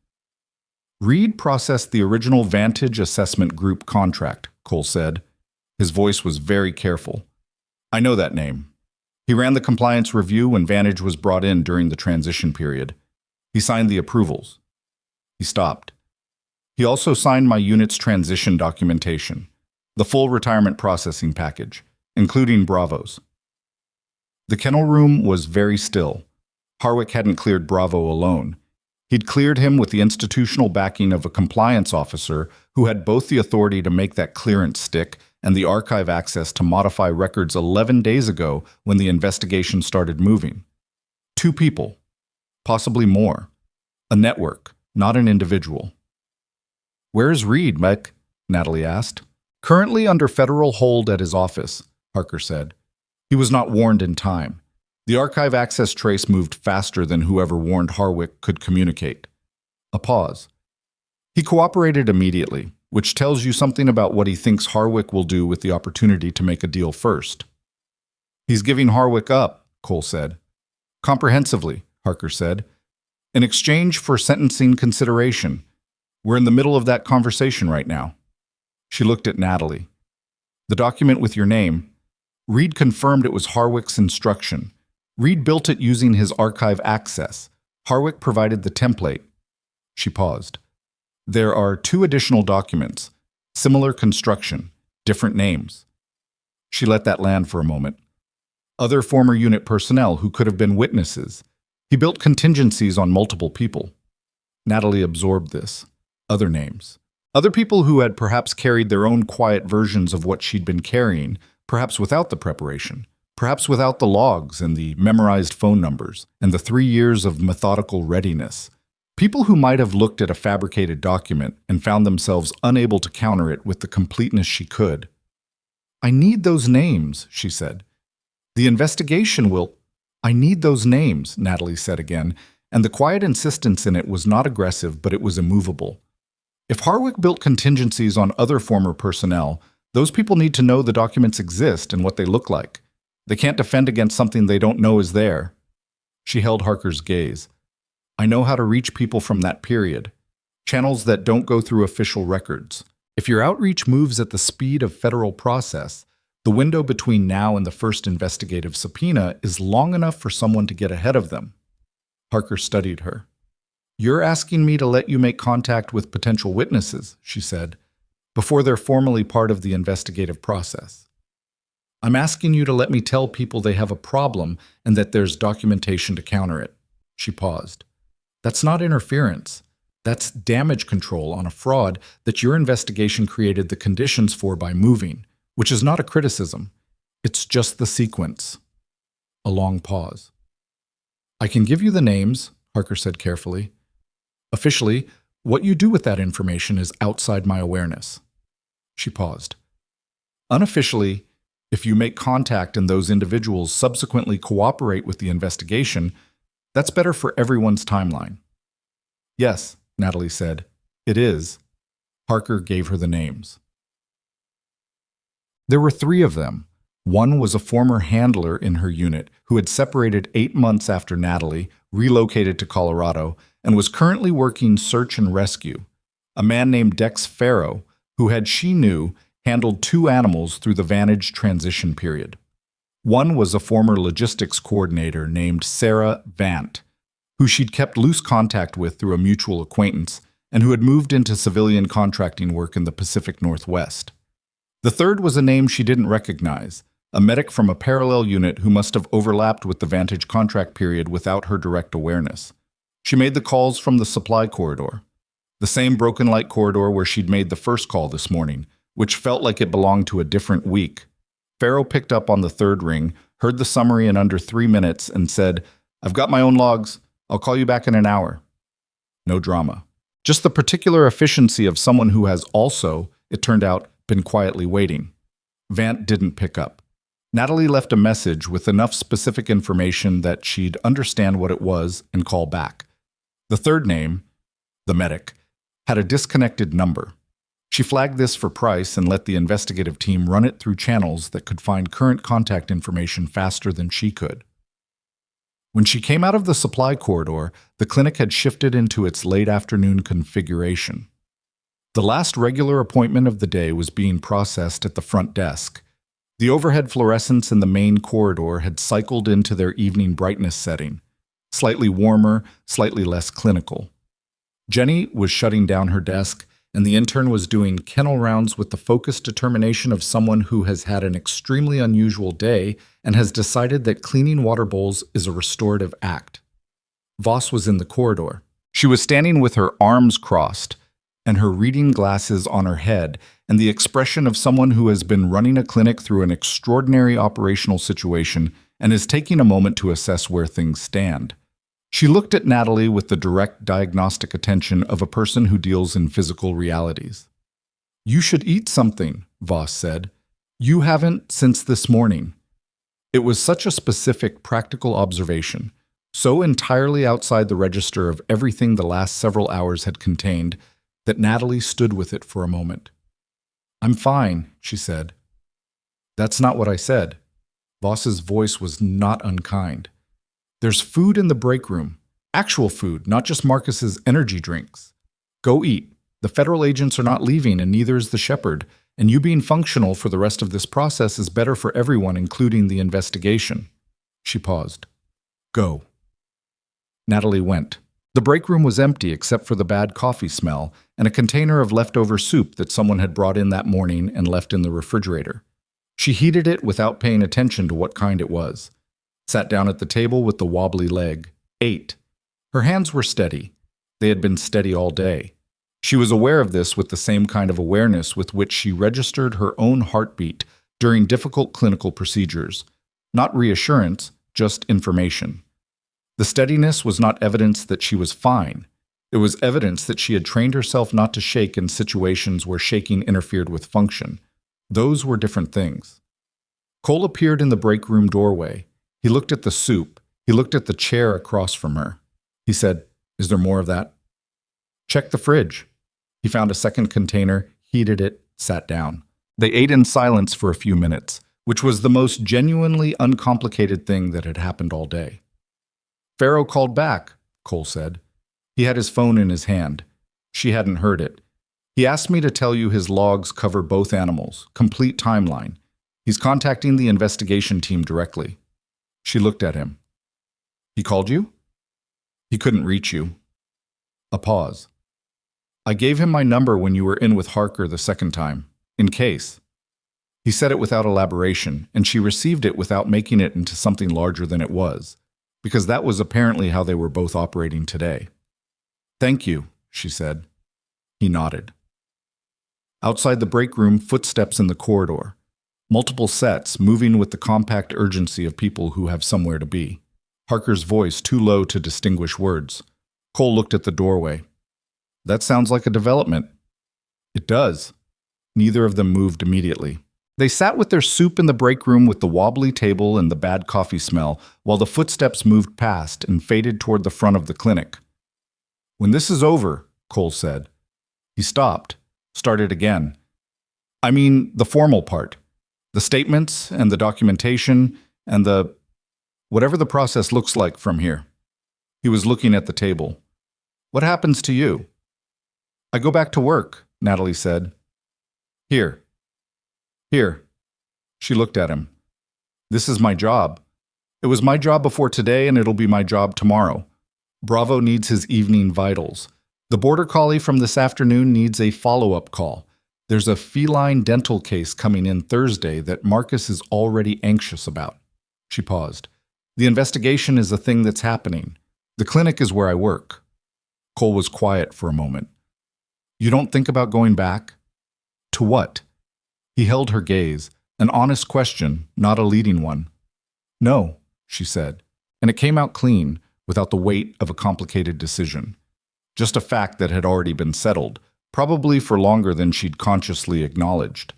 Reed processed the original Vantage Assessment Group contract, Cole said. His voice was very careful. I know that name. He ran the compliance review when Vantage was brought in during the transition period. He signed the approvals. He stopped. He also signed my unit's transition documentation, the full retirement processing package, including Bravo's. The kennel room was very still. Harwick hadn't cleared Bravo alone. He'd cleared him with the institutional backing of a compliance officer who had both the authority to make that clearance stick and the archive access to modify records 11 days ago when the investigation started moving. 2 people, possibly more. A network, not an individual. Where's Reed, Mike? Natalie asked. Currently under federal hold at his office, Harker said. He was not warned in time. The archive access trace moved faster than whoever warned Harwick could communicate. A pause. He cooperated immediately, which tells you something about what he thinks Harwick will do with the opportunity to make a deal first. He's giving Harwick up, Cole said. Comprehensively, Harker said. In exchange for sentencing consideration. We're in the middle of that conversation right now. She looked at Natalie. The document with your name. Reed confirmed it was Harwick's instruction. Reed built it using his archive access. Harwick provided the template. She paused. There are 2 additional documents, similar construction, different names. She let that land for a moment. Other former unit personnel who could have been witnesses. He built contingencies on multiple people. Natalie absorbed this. Other names. Other people who had perhaps carried their own quiet versions of what she'd been carrying, perhaps without the preparation, perhaps without the logs and the memorized phone numbers, and the 3 years of methodical readiness. People who might have looked at a fabricated document and found themselves unable to counter it with the completeness she could. I need those names, she said. The investigation will... I need those names, Natalie said again, and the quiet insistence in it was not aggressive, but it was immovable. If Harwick built contingencies on other former personnel, those people need to know the documents exist and what they look like. They can't defend against something they don't know is there. She held Harker's gaze. I know how to reach people from that period. Channels that don't go through official records. If your outreach moves at the speed of federal process, the window between now and the first investigative subpoena is long enough for someone to get ahead of them. Harker studied her. You're asking me to let you make contact with potential witnesses, she said, before they're formally part of the investigative process. I'm asking you to let me tell people they have a problem and that there's documentation to counter it. She paused. That's not interference. That's damage control on a fraud that your investigation created the conditions for by moving, which is not a criticism. It's just the sequence. A long pause. I can give you the names, Harker said carefully. Officially, what you do with that information is outside my awareness. She paused. Unofficially, if you make contact and those individuals subsequently cooperate with the investigation, that's better for everyone's timeline. Yes, Natalie said. It is. Harker gave her the names. There were 3 of them. One was a former handler in her unit who had separated 8 months after Natalie, relocated to Colorado, and was currently working search and rescue. A man named Dex Farrow, who she knew, handled 2 animals through the Vantage transition period. One was a former logistics coordinator named Sarah Vant, who she'd kept loose contact with through a mutual acquaintance and who had moved into civilian contracting work in the Pacific Northwest. The third was a name she didn't recognize, a medic from a parallel unit who must have overlapped with the Vantage contract period without her direct awareness. She made the calls from the supply corridor, the same broken light corridor where she'd made the first call this morning, which felt like it belonged to a different week. Farrow picked up on the 3rd ring, heard the summary in under 3 minutes, and said, "I've got my own logs. I'll call you back in an hour." No drama. Just the particular efficiency of someone who has also, it turned out, been quietly waiting. Vant didn't pick up. Natalie left a message with enough specific information that she'd understand what it was and call back. The 3rd name, the medic, had a disconnected number. She flagged this for Price and let the investigative team run it through channels that could find current contact information faster than she could. When she came out of the supply corridor, the clinic had shifted into its late afternoon configuration. The last regular appointment of the day was being processed at the front desk. The overhead fluorescents in the main corridor had cycled into their evening brightness setting, slightly warmer, slightly less clinical. Jenny was shutting down her desk, and the intern was doing kennel rounds with the focused determination of someone who has had an extremely unusual day and has decided that cleaning water bowls is a restorative act. Voss was in the corridor. She was standing with her arms crossed and her reading glasses on her head, and the expression of someone who has been running a clinic through an extraordinary operational situation and is taking a moment to assess where things stand. She looked at Natalie with the direct diagnostic attention of a person who deals in physical realities. "You should eat something," Voss said. "You haven't since this morning." It was such a specific, practical observation, so entirely outside the register of everything the last several hours had contained, that Natalie stood with it for a moment. "I'm fine," she said. "That's not what I said." Voss's voice was not unkind. "There's food in the break room. Actual food, not just Marcus's energy drinks. Go eat. The federal agents are not leaving, and neither is the shepherd, and you being functional for the rest of this process is better for everyone, including the investigation." She paused. "Go." Natalie went. The break room was empty except for the bad coffee smell and a container of leftover soup that someone had brought in that morning and left in the refrigerator. She heated it without paying attention to what kind it was. Sat down at the table with the wobbly leg. Ate. Her hands were steady. They had been steady all day. She was aware of this with the same kind of awareness with which she registered her own heartbeat during difficult clinical procedures. Not reassurance, just information. The steadiness was not evidence that she was fine. It was evidence that she had trained herself not to shake in situations where shaking interfered with function. Those were different things. Cole appeared in the break room doorway. He looked at the soup. He looked at the chair across from her. He said, "Is there more of that?" "Check the fridge." He found a second container, heated it, sat down. They ate in silence for a few minutes, which was the most genuinely uncomplicated thing that had happened all day. "Farrow called back," Cole said. He had his phone in his hand. She hadn't heard it. "He asked me to tell you his logs cover both animals, complete timeline. He's contacting the investigation team directly." She looked at him. "He called you?" "He couldn't reach you." A pause. I gave him my number when you were in with Harker the second time, in case. He said it without elaboration, and she received it without making it into something larger than it was, because that was apparently how they were both operating today. Thank you, she said. He nodded. Outside the break room, footsteps in the corridor. Multiple sets, moving with the compact urgency of people who have somewhere to be. Harker's voice too low to distinguish words. Cole looked at the doorway. That sounds like a development. It does. Neither of them moved immediately. They sat with their soup in the break room with the wobbly table and the bad coffee smell, while the footsteps moved past and faded toward the front of the clinic. When this is over, Cole said. He stopped, started again. I mean, the formal part. The statements and the documentation and whatever the process looks like from here. He was looking at the table. What happens to you? I go back to work, Natalie said. Here. She looked at him. This is my job. It was my job before today, and it'll be my job tomorrow. Bravo needs his evening vitals. The border collie from this afternoon needs a follow-up call. There's a feline dental case coming in Thursday that Marcus is already anxious about. She paused. The investigation is a thing that's happening. The clinic is where I work. Cole was quiet for a moment. You don't think about going back? To what? He held her gaze, an honest question, not a leading one. No, she said, and it came out clean, without the weight of a complicated decision. Just a fact that had already been settled, probably for longer than she'd consciously acknowledged.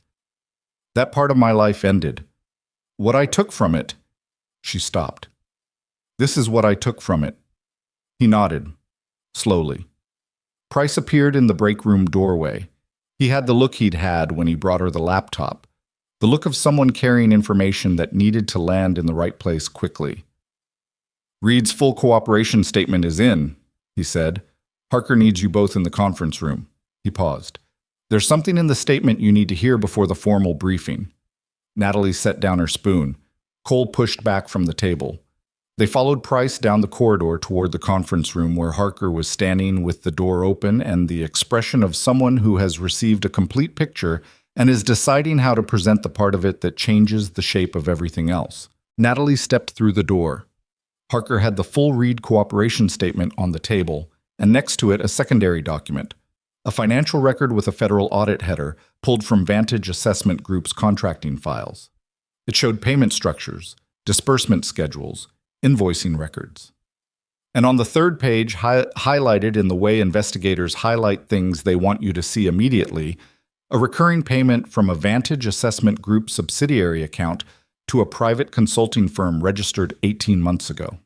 That part of my life ended. What I took from it... She stopped. This is what I took from it. He nodded, slowly. Price appeared in the break room doorway. He had the look he'd had when he brought her the laptop, the look of someone carrying information that needed to land in the right place quickly. Reed's full cooperation statement is in, he said. Harker needs you both in the conference room. He paused. There's something in the statement you need to hear before the formal briefing. Natalie set down her spoon. Cole pushed back from the table. They followed Price down the corridor toward the conference room where Harker was standing with the door open and the expression of someone who has received a complete picture and is deciding how to present the part of it that changes the shape of everything else. Natalie stepped through the door. Harker had the full Reed cooperation statement on the table, and next to it a secondary document, a financial record with a federal audit header pulled from Vantage Assessment Group's contracting files. It showed payment structures, disbursement schedules, invoicing records. And on the third page, highlighted in the way investigators highlight things they want you to see immediately, a recurring payment from a Vantage Assessment Group subsidiary account to a private consulting firm registered 18 months ago.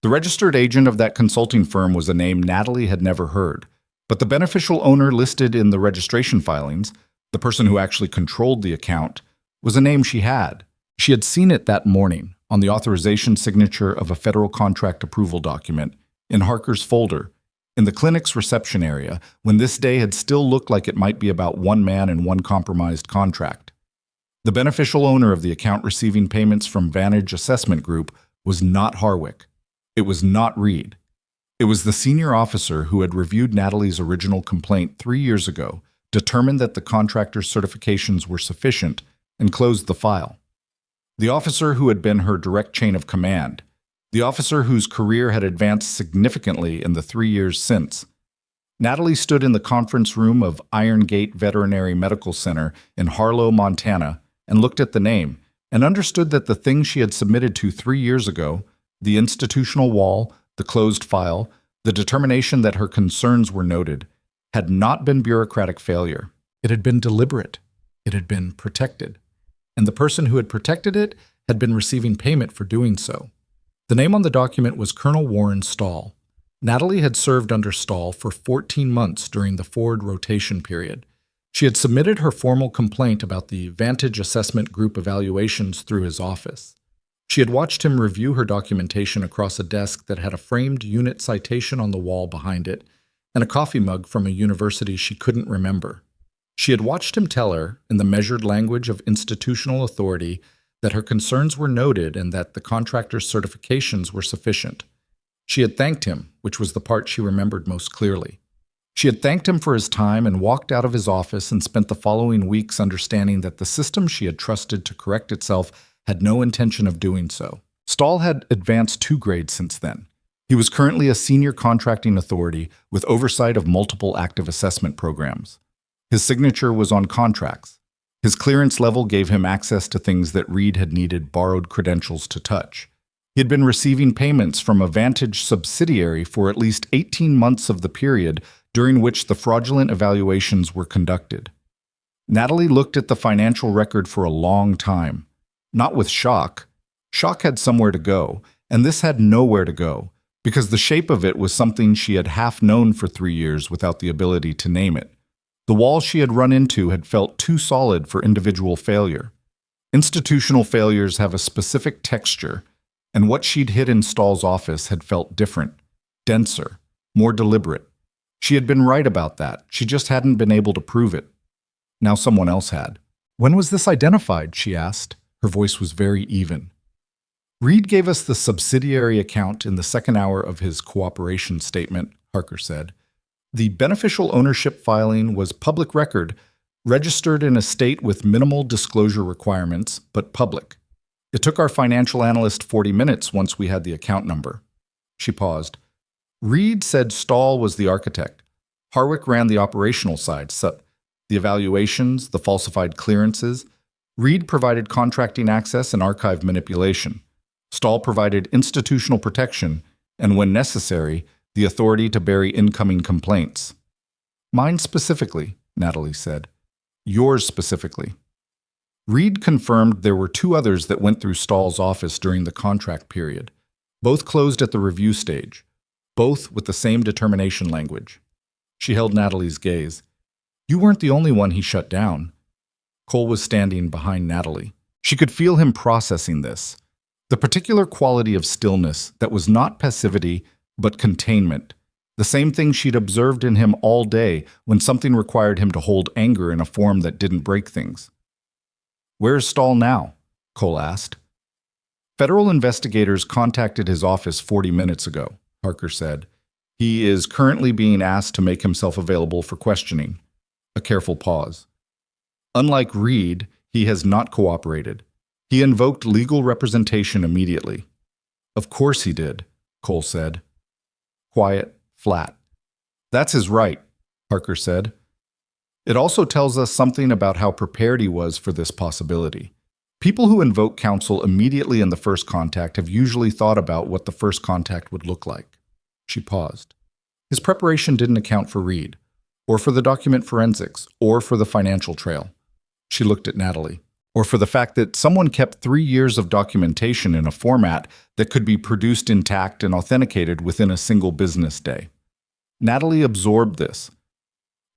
The registered agent of that consulting firm was a name Natalie had never heard, but the beneficial owner listed in the registration filings, the person who actually controlled the account, was a name she had. She had seen it that morning on the authorization signature of a federal contract approval document in Harker's folder in the clinic's reception area when this day had still looked like it might be about one man and one compromised contract. The beneficial owner of the account receiving payments from Vantage Assessment Group was not Harwick. It was not Reed. It was the senior officer who had reviewed Natalie's original complaint 3 years ago, determined that the contractor's certifications were sufficient, and closed the file. The officer who had been her direct chain of command, the officer whose career had advanced significantly in the 3 years since. Natalie stood in the conference room of Iron Gate Veterinary Medical Center in Harlow, Montana, and looked at the name, and understood that the thing she had submitted to 3 years ago, the institutional wall, the closed file, the determination that her concerns were noted, had not been bureaucratic failure. It had been deliberate. It had been protected. And the person who had protected it had been receiving payment for doing so. The name on the document was Colonel Warren Stahl. Natalie had served under Stahl for 14 months during the forward rotation period. She had submitted her formal complaint about the Vantage Assessment Group evaluations through his office. She had watched him review her documentation across a desk that had a framed unit citation on the wall behind it and a coffee mug from a university she couldn't remember. She had watched him tell her, in the measured language of institutional authority, that her concerns were noted and that the contractor's certifications were sufficient. She had thanked him, which was the part she remembered most clearly. She had thanked him for his time and walked out of his office and spent the following weeks understanding that the system she had trusted to correct itself had no intention of doing so. Stahl had advanced 2 grades since then. He was currently a senior contracting authority with oversight of multiple active assessment programs. His signature was on contracts. His clearance level gave him access to things that Reed had needed borrowed credentials to touch. He had been receiving payments from a Vantage subsidiary for at least 18 months of the period during which the fraudulent evaluations were conducted. Natalie looked at the financial record for a long time. Not with shock. Shock had somewhere to go, and this had nowhere to go, because the shape of it was something she had half known for 3 years without the ability to name it. The wall she had run into had felt too solid for individual failure. Institutional failures have a specific texture, and what she'd hit in Stahl's office had felt different, denser, more deliberate. She had been right about that, she just hadn't been able to prove it. Now someone else had. "When was this identified?" she asked. Her voice was very even. "Reed gave us the subsidiary account in the second hour of his cooperation statement," Harker said. "The beneficial ownership filing was public record, registered in a state with minimal disclosure requirements, but public. It took our financial analyst 40 minutes once we had the account number." She paused. "Reed said Stahl was the architect. Harwick ran the operational side, the evaluations, the falsified clearances. Reed provided contracting access and archive manipulation. Stahl provided institutional protection and, when necessary, the authority to bury incoming complaints." "Mine specifically," Natalie said. "Yours specifically." Reed confirmed there were 2 others that went through Stahl's office during the contract period. Both closed at the review stage. Both with the same determination language. She held Natalie's gaze. "You weren't the only one he shut down." Cole was standing behind Natalie. She could feel him processing this. The particular quality of stillness that was not passivity, but containment. The same thing she'd observed in him all day when something required him to hold anger in a form that didn't break things. "Where's Stahl now?" Cole asked. "Federal investigators contacted his office 40 minutes ago," Harker said. "He is currently being asked to make himself available for questioning." A careful pause. "Unlike Reed, he has not cooperated. He invoked legal representation immediately." "Of course he did," Cole said. Quiet, flat. "That's his right," Harker said. "It also tells us something about how prepared he was for this possibility. People who invoke counsel immediately in the first contact have usually thought about what the first contact would look like." She paused. "His preparation didn't account for Reed, or for the document forensics, or for the financial trail." She looked at Natalie. "Or for the fact that someone kept 3 years of documentation in a format that could be produced intact and authenticated within a single business day." Natalie absorbed this.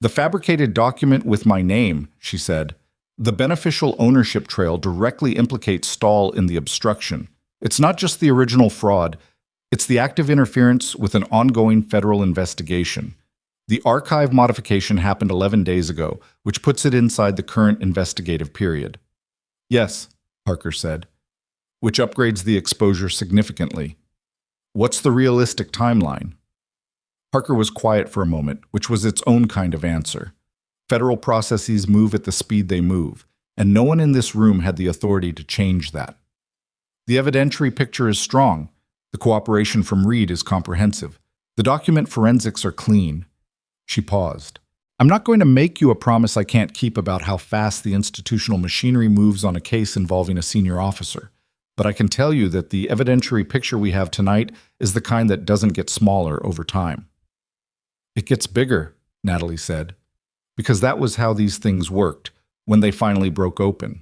"The fabricated document with my name," she said. "The beneficial ownership trail directly implicates Stahl in the obstruction. It's not just the original fraud, it's the active interference with an ongoing federal investigation. The archive modification happened 11 days ago, which puts it inside the current investigative period." "Yes," Harker said, "which upgrades the exposure significantly. What's the realistic timeline?" Harker was quiet for a moment, which was its own kind of answer. Federal processes move at the speed they move, and no one in this room had the authority to change that. "The evidentiary picture is strong. The cooperation from Reed is comprehensive. The document forensics are clean." She paused. "I'm not going to make you a promise I can't keep about how fast the institutional machinery moves on a case involving a senior officer, but I can tell you that the evidentiary picture we have tonight is the kind that doesn't get smaller over time." "It gets bigger," Natalie said, "because that was how these things worked when they finally broke open."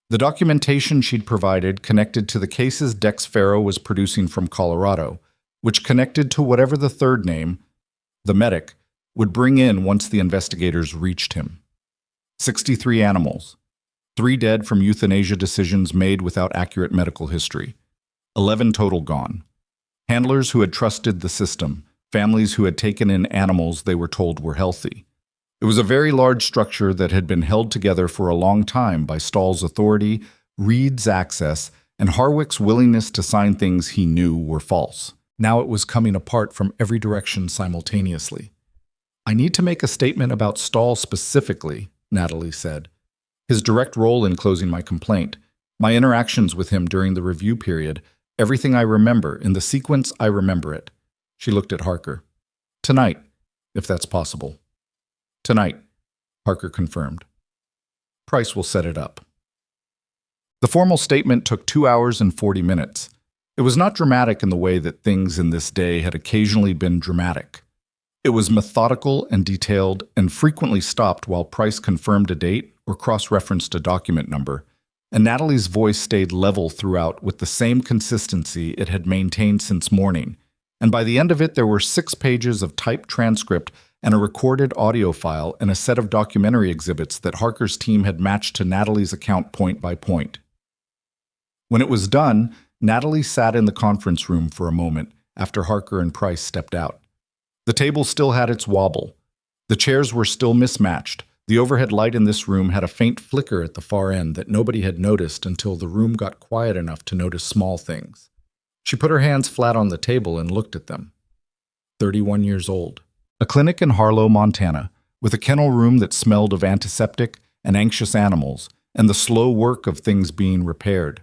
The documentation she'd provided connected to the cases Dex Farrow was producing from Colorado, which connected to whatever the third name, the medic, would bring in once the investigators reached him. 63 animals, 3 dead from euthanasia decisions made without accurate medical history, 11 total gone. Handlers who had trusted the system, families who had taken in animals they were told were healthy. It was a very large structure that had been held together for a long time by Stahl's authority, Reed's access, and Harwick's willingness to sign things he knew were false. Now it was coming apart from every direction simultaneously. "I need to make a statement about Stahl specifically," Natalie said. "His direct role in closing my complaint, my interactions with him during the review period, everything I remember, in the sequence I remember it." She looked at Harker. "Tonight, if that's possible." "Tonight," Harker confirmed. "Price will set it up." The formal statement took 2 hours and 40 minutes. It was not dramatic in the way that things in this day had occasionally been dramatic. It was methodical and detailed and frequently stopped while Price confirmed a date or cross-referenced a document number, and Natalie's voice stayed level throughout with the same consistency it had maintained since morning, and by the end of it there were 6 pages of typed transcript and a recorded audio file and a set of documentary exhibits that Harker's team had matched to Natalie's account point by point. When it was done, Natalie sat in the conference room for a moment after Harker and Price stepped out. The table still had its wobble. The chairs were still mismatched. The overhead light in this room had a faint flicker at the far end that nobody had noticed until the room got quiet enough to notice small things. She put her hands flat on the table and looked at them. 31 years old. A clinic in Harlow, Montana, with a kennel room that smelled of antiseptic and anxious animals, and the slow work of things being repaired.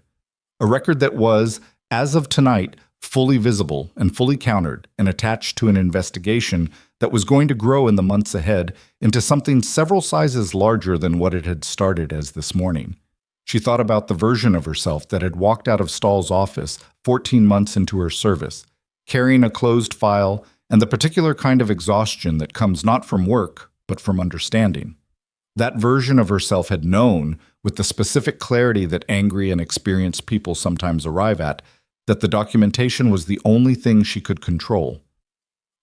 A record that was, as of tonight, fully visible and fully countered and attached to an investigation that was going to grow in the months ahead into something several sizes larger than what it had started as this morning. She thought about the version of herself that had walked out of Stahl's office 14 months into her service, carrying a closed file and the particular kind of exhaustion that comes not from work, but from understanding. That version of herself had known, with the specific clarity that angry and experienced people sometimes arrive at, that the documentation was the only thing she could control.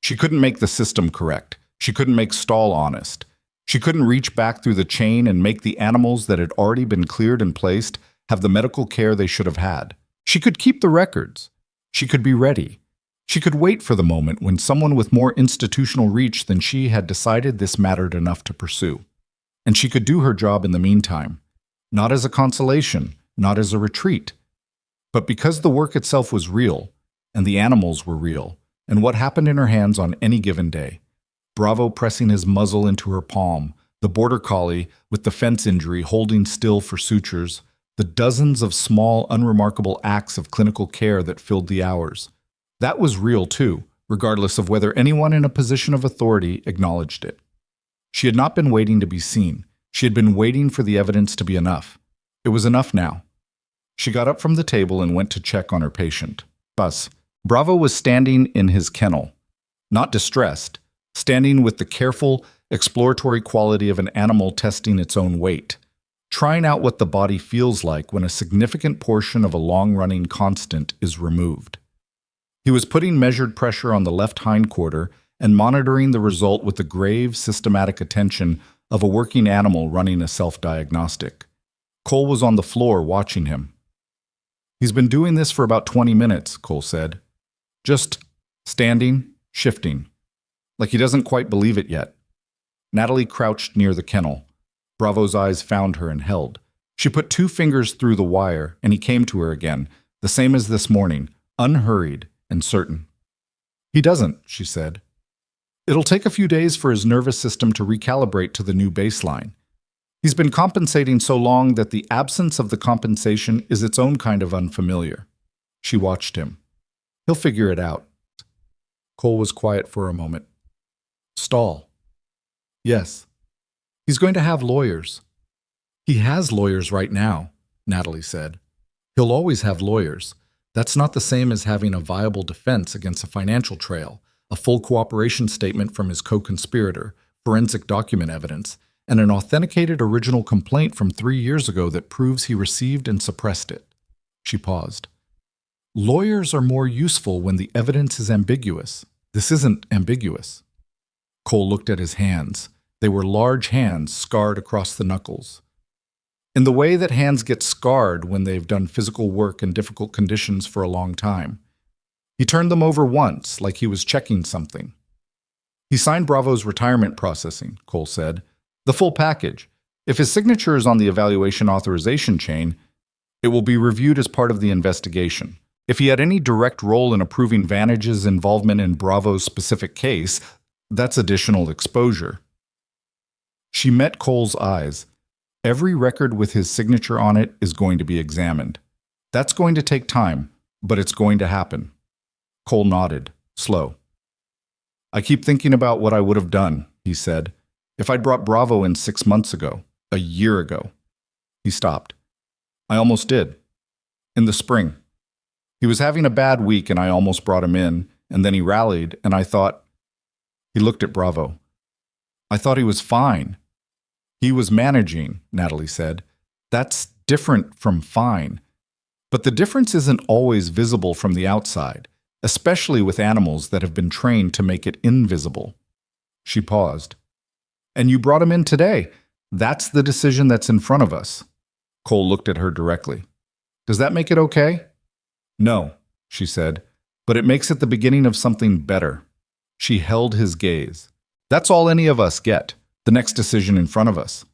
She couldn't make the system correct. She couldn't make Stahl honest. She couldn't reach back through the chain and make the animals that had already been cleared and placed have the medical care they should have had. She could keep the records. She could be ready. She could wait for the moment when someone with more institutional reach than she had decided this mattered enough to pursue. And she could do her job in the meantime, not as a consolation, not as a retreat, but because the work itself was real, and the animals were real, and what happened in her hands on any given day. Bravo pressing his muzzle into her palm, the border collie with the fence injury holding still for sutures, the dozens of small, unremarkable acts of clinical care that filled the hours. That was real too, regardless of whether anyone in a position of authority acknowledged it. She had not been waiting to be seen. She had been waiting for the evidence to be enough. It was enough now. She got up from the table and went to check on her patient. Bus. Bravo was standing in his kennel, not distressed, standing with the careful, exploratory quality of an animal testing its own weight, trying out what the body feels like when a significant portion of a long-running constant is removed. He was putting measured pressure on the left hindquarter and monitoring the result with the grave, systematic attention of a working animal running a self-diagnostic. Cole was on the floor watching him. "He's been doing this for about 20 minutes, Cole said. Just standing, shifting. Like he doesn't quite believe it yet." Natalie crouched near the kennel. Bravo's eyes found her and held. She put 2 fingers through the wire, and he came to her again, the same as this morning, unhurried and certain. "He doesn't," she said. "It'll take a few days for his nervous system to recalibrate to the new baseline. He's been compensating so long that the absence of the compensation is its own kind of unfamiliar." She watched him. "He'll figure it out." Cole was quiet for a moment. "Stahl." "Yes. He's going to have lawyers." "He has lawyers right now," Natalie said. "He'll always have lawyers. That's not the same as having a viable defense against a financial trail, a full cooperation statement from his co-conspirator, forensic document evidence, and an authenticated original complaint from 3 years ago that proves he received and suppressed it." She paused. "Lawyers are more useful when the evidence is ambiguous. This isn't ambiguous." Cole looked at his hands. They were large hands, scarred across the knuckles. In the way that hands get scarred when they've done physical work in difficult conditions for a long time. He turned them over once, like he was checking something. "He signed Bravo's retirement processing," Cole said. "The full package. If his signature is on the evaluation authorization chain, it will be reviewed as part of the investigation. If he had any direct role in approving Vantage's involvement in Bravo's specific case, that's additional exposure. She met Cole's eyes. Every record with his signature on it is going to be examined. That's going to take time, but it's going to happen. Cole nodded, slow. I keep thinking about what I would have done, he said, if I'd brought Bravo in 6 months ago, a year ago. He stopped. I almost did. In the spring. He was having a bad week and I almost brought him in, and then he rallied, and I thought... He looked at Bravo. I thought he was fine. He was managing, Natalie said. That's different from fine. But the difference isn't always visible from the outside, especially with animals that have been trained to make it invisible. She paused. And you brought him in today. That's the decision that's in front of us. Cole looked at her directly. Does that make it okay? No, she said, but it makes it the beginning of something better. She held his gaze. That's all any of us get, the next decision in front of us.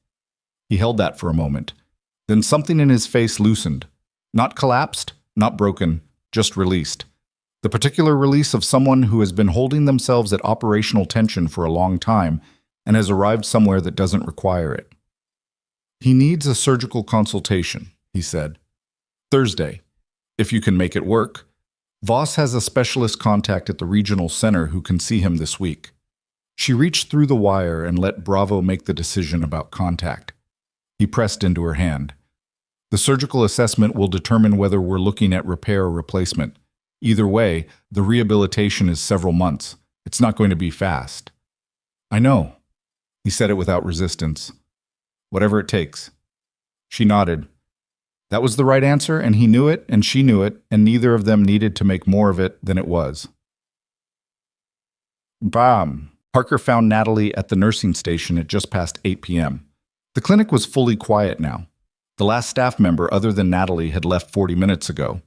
He held that for a moment. Then something in his face loosened. Not collapsed, not broken, just released. The particular release of someone who has been holding themselves at operational tension for a long time and has arrived somewhere that doesn't require it. He needs a surgical consultation, he said. Thursday, if you can make it work. Voss has a specialist contact at the regional center who can see him this week. She reached through the wire and let Bravo make the decision about contact. He pressed into her hand. The surgical assessment will determine whether we're looking at repair or replacement. Either way, the rehabilitation is several months. It's not going to be fast. I know. He said it without resistance. Whatever it takes. She nodded. That was the right answer, and he knew it, and she knew it, and neither of them needed to make more of it than it was. Bam! Parker found Natalie at the nursing station at just past 8 p.m. The clinic was fully quiet now. The last staff member other than Natalie had left 40 minutes ago.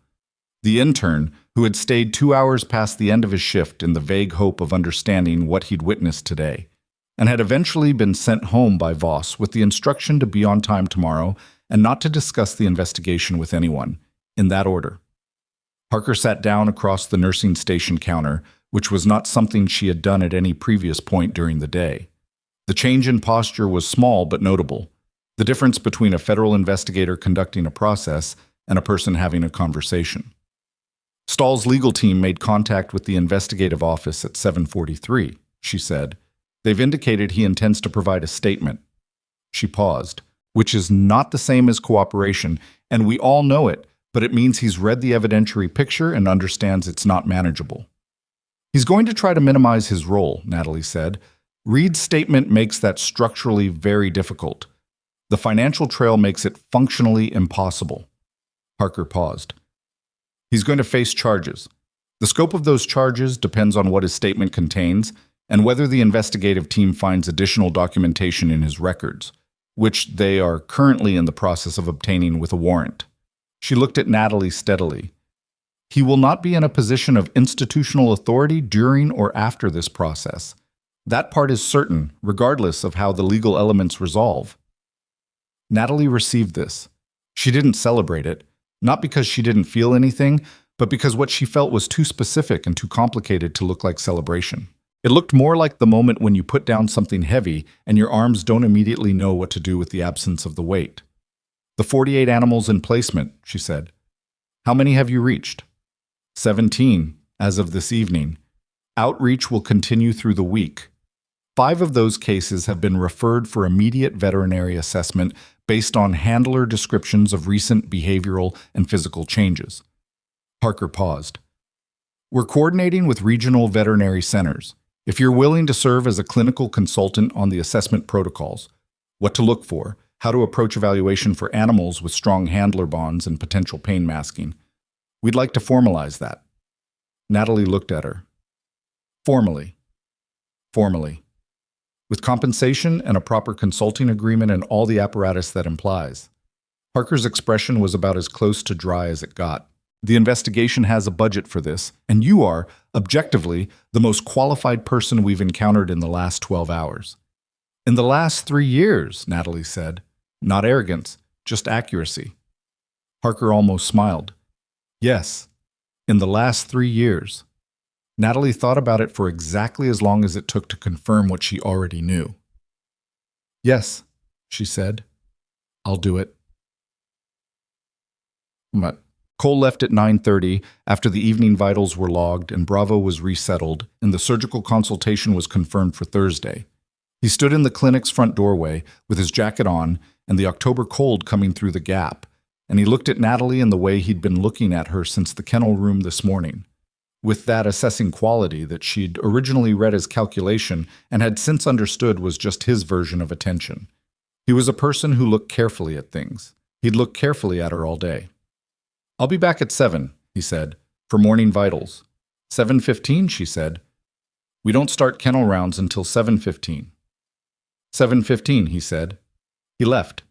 The intern, who had stayed 2 hours past the end of his shift in the vague hope of understanding what he'd witnessed today, and had eventually been sent home by Voss with the instruction to be on time tomorrow and not to discuss the investigation with anyone, in that order. Parker sat down across the nursing station counter, which was not something she had done at any previous point during the day. The change in posture was small but notable, the difference between a federal investigator conducting a process and a person having a conversation. Stahl's legal team made contact with the investigative office at 7:43, she said. They've indicated he intends to provide a statement. She paused. Which is not the same as cooperation, and we all know it, but it means he's read the evidentiary picture and understands it's not manageable. He's going to try to minimize his role, Natalie said. Reed's statement makes that structurally very difficult. The financial trail makes it functionally impossible. Parker paused. He's going to face charges. The scope of those charges depends on what his statement contains and whether the investigative team finds additional documentation in his records, which they are currently in the process of obtaining with a warrant. She looked at Natalie steadily. He will not be in a position of institutional authority during or after this process. That part is certain, regardless of how the legal elements resolve. Natalie received this. She didn't celebrate it, not because she didn't feel anything, but because what she felt was too specific and too complicated to look like celebration. It looked more like the moment when you put down something heavy and your arms don't immediately know what to do with the absence of the weight. The 48 animals in placement, she said. How many have you reached? 17, as of this evening. Outreach will continue through the week. 5 of those cases have been referred for immediate veterinary assessment based on handler descriptions of recent behavioral and physical changes. Parker paused. We're coordinating with regional veterinary centers. If you're willing to serve as a clinical consultant on the assessment protocols, what to look for, how to approach evaluation for animals with strong handler bonds and potential pain masking, we'd like to formalize that. Natalie looked at her. Formally. With compensation and a proper consulting agreement and all the apparatus that implies. Parker's expression was about as close to dry as it got. The investigation has a budget for this, and you are, objectively, the most qualified person we've encountered in the last 12 hours. In the last 3 years, Natalie said. Not arrogance, just accuracy. Parker almost smiled. Yes, In the last 3 years. Natalie thought about it for exactly as long as it took to confirm what she already knew. Yes, she said. I'll do it. But Cole left at 9:30 after the evening vitals were logged and Bravo was resettled and the surgical consultation was confirmed for Thursday. He stood in the clinic's front doorway with his jacket on and the October cold coming through the gap, and he looked at Natalie in the way he'd been looking at her since the kennel room this morning, with that assessing quality that she'd originally read as calculation and had since understood was just his version of attention. He was a person who looked carefully at things. He'd looked carefully at her all day. I'll be back at 7, he said, for morning vitals. 7:15, she said. We don't start kennel rounds until 7:15. 7:15, he said. He left.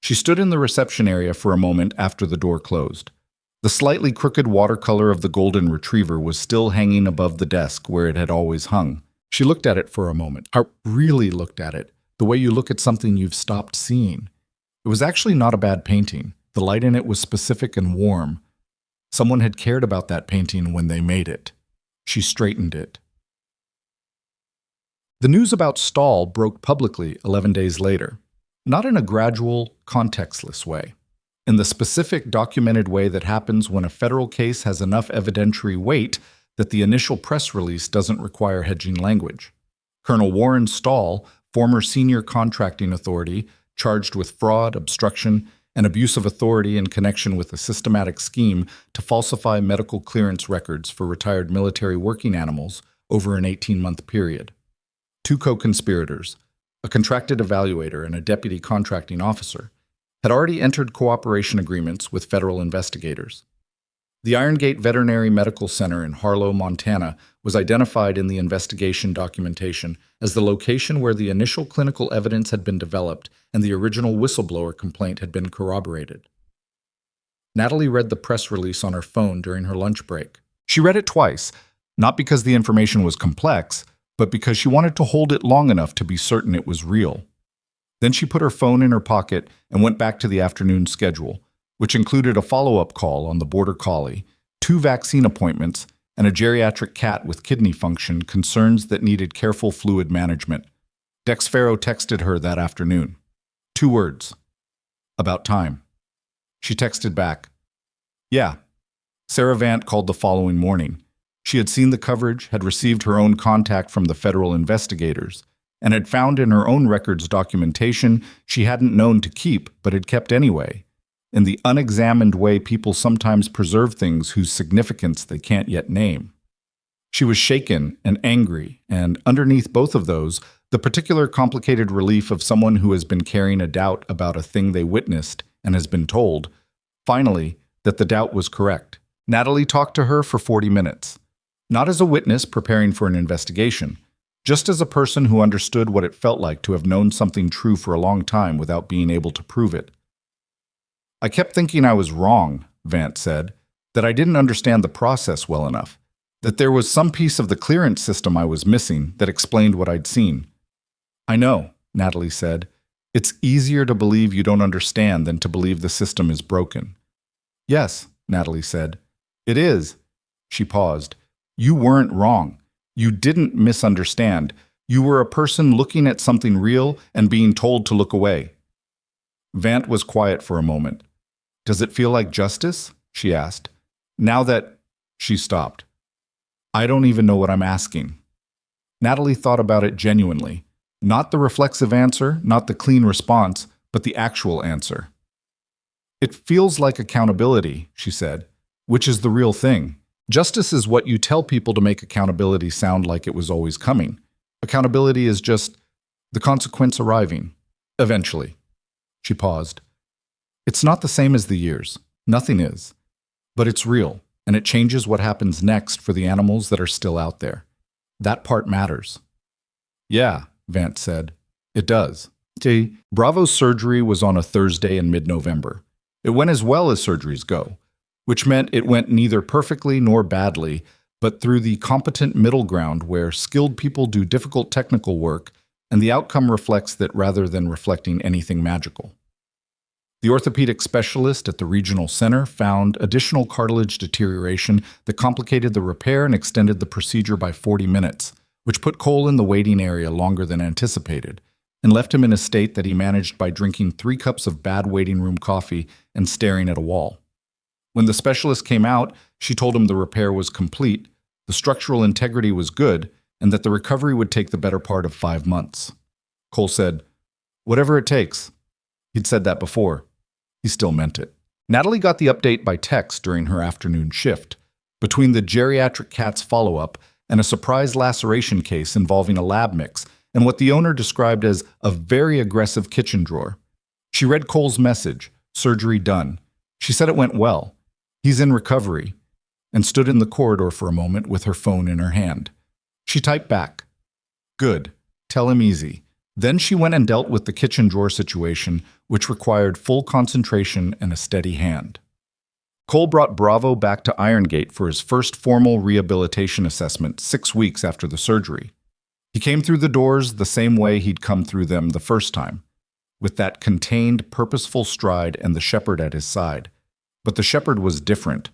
She stood in the reception area for a moment after the door closed. The slightly crooked watercolor of the golden retriever was still hanging above the desk where it had always hung. She looked at it for a moment. Really looked at it, the way you look at something you've stopped seeing. It was actually not a bad painting. The light in it was specific and warm. Someone had cared about that painting when they made it. She straightened it. The news about Stahl broke publicly 11 days later, not in a gradual, contextless way. In the specific documented way that happens when a federal case has enough evidentiary weight that the initial press release doesn't require hedging language. Colonel Warren Stahl, former senior contracting authority, charged with fraud, obstruction, and abuse of authority in connection with a systematic scheme to falsify medical clearance records for retired military working animals over an 18-month period. 2 co-conspirators, a contracted evaluator and a deputy contracting officer, had already entered cooperation agreements with federal investigators. The Iron Gate Veterinary Medical Center in Harlow, Montana, was identified in the investigation documentation as the location where the initial clinical evidence had been developed and the original whistleblower complaint had been corroborated. Natalie read the press release on her phone during her lunch break. She read it twice, not because the information was complex, but because she wanted to hold it long enough to be certain it was real. Then she put her phone in her pocket and went back to the afternoon schedule, which included a follow-up call on the border collie, 2 vaccine appointments, and a geriatric cat with kidney function concerns that needed careful fluid management. Dex Farrow texted her that afternoon. 2 words. About time. She texted back. Yeah. Sarah Vant called the following morning. She had seen the coverage, had received her own contact from the federal investigators, and had found in her own records documentation she hadn't known to keep but had kept anyway, in the unexamined way people sometimes preserve things whose significance they can't yet name. She was shaken and angry, and underneath both of those, the particular complicated relief of someone who has been carrying a doubt about a thing they witnessed and has been told, finally, that the doubt was correct. Natalie talked to her for 40 minutes. Not as a witness preparing for an investigation, just as a person who understood what it felt like to have known something true for a long time without being able to prove it. I kept thinking I was wrong, Vant said, that I didn't understand the process well enough, that there was some piece of the clearance system I was missing that explained what I'd seen. I know, Natalie said. It's easier to believe you don't understand than to believe the system is broken. Yes, Natalie said. It is. She paused. You weren't wrong. You didn't misunderstand. You were a person looking at something real and being told to look away. Vant was quiet for a moment. Does it feel like justice? She asked. Now that... She stopped. I don't even know what I'm asking. Natalie thought about it genuinely. Not the reflexive answer, not the clean response, but the actual answer. It feels like accountability, she said, which is the real thing. Justice is what you tell people to make accountability sound like it was always coming. Accountability is just the consequence arriving, eventually. She paused. It's not the same as the years. Nothing is. But it's real, and it changes what happens next for the animals that are still out there. That part matters. Yeah, Vant said. It does. Bravo's surgery was on a Thursday in mid-November. It went as well as surgeries go, which meant it went neither perfectly nor badly, but through the competent middle ground where skilled people do difficult technical work, and the outcome reflects that rather than reflecting anything magical. The orthopedic specialist at the regional center found additional cartilage deterioration that complicated the repair and extended the procedure by 40 minutes, which put Cole in the waiting area longer than anticipated, and left him in a state that he managed by drinking 3 cups of bad waiting room coffee and staring at a wall. When the specialist came out, she told him the repair was complete, the structural integrity was good, and that the recovery would take the better part of 5 months. Cole said, "Whatever it takes." He'd said that before. He still meant it. Natalie got the update by text during her afternoon shift, between the geriatric cat's follow-up and a surprise laceration case involving a lab mix and what the owner described as a very aggressive kitchen drawer. She read Cole's message, surgery done. She said it went well. He's in recovery, and stood in the corridor for a moment with her phone in her hand. She typed back, "Good, tell him easy." Then she went and dealt with the kitchen drawer situation, which required full concentration and a steady hand. Cole brought Bravo back to Irongate for his first formal rehabilitation assessment 6 weeks after the surgery. He came through the doors the same way he'd come through them the first time, with that contained, purposeful stride and the shepherd at his side. But the shepherd was different.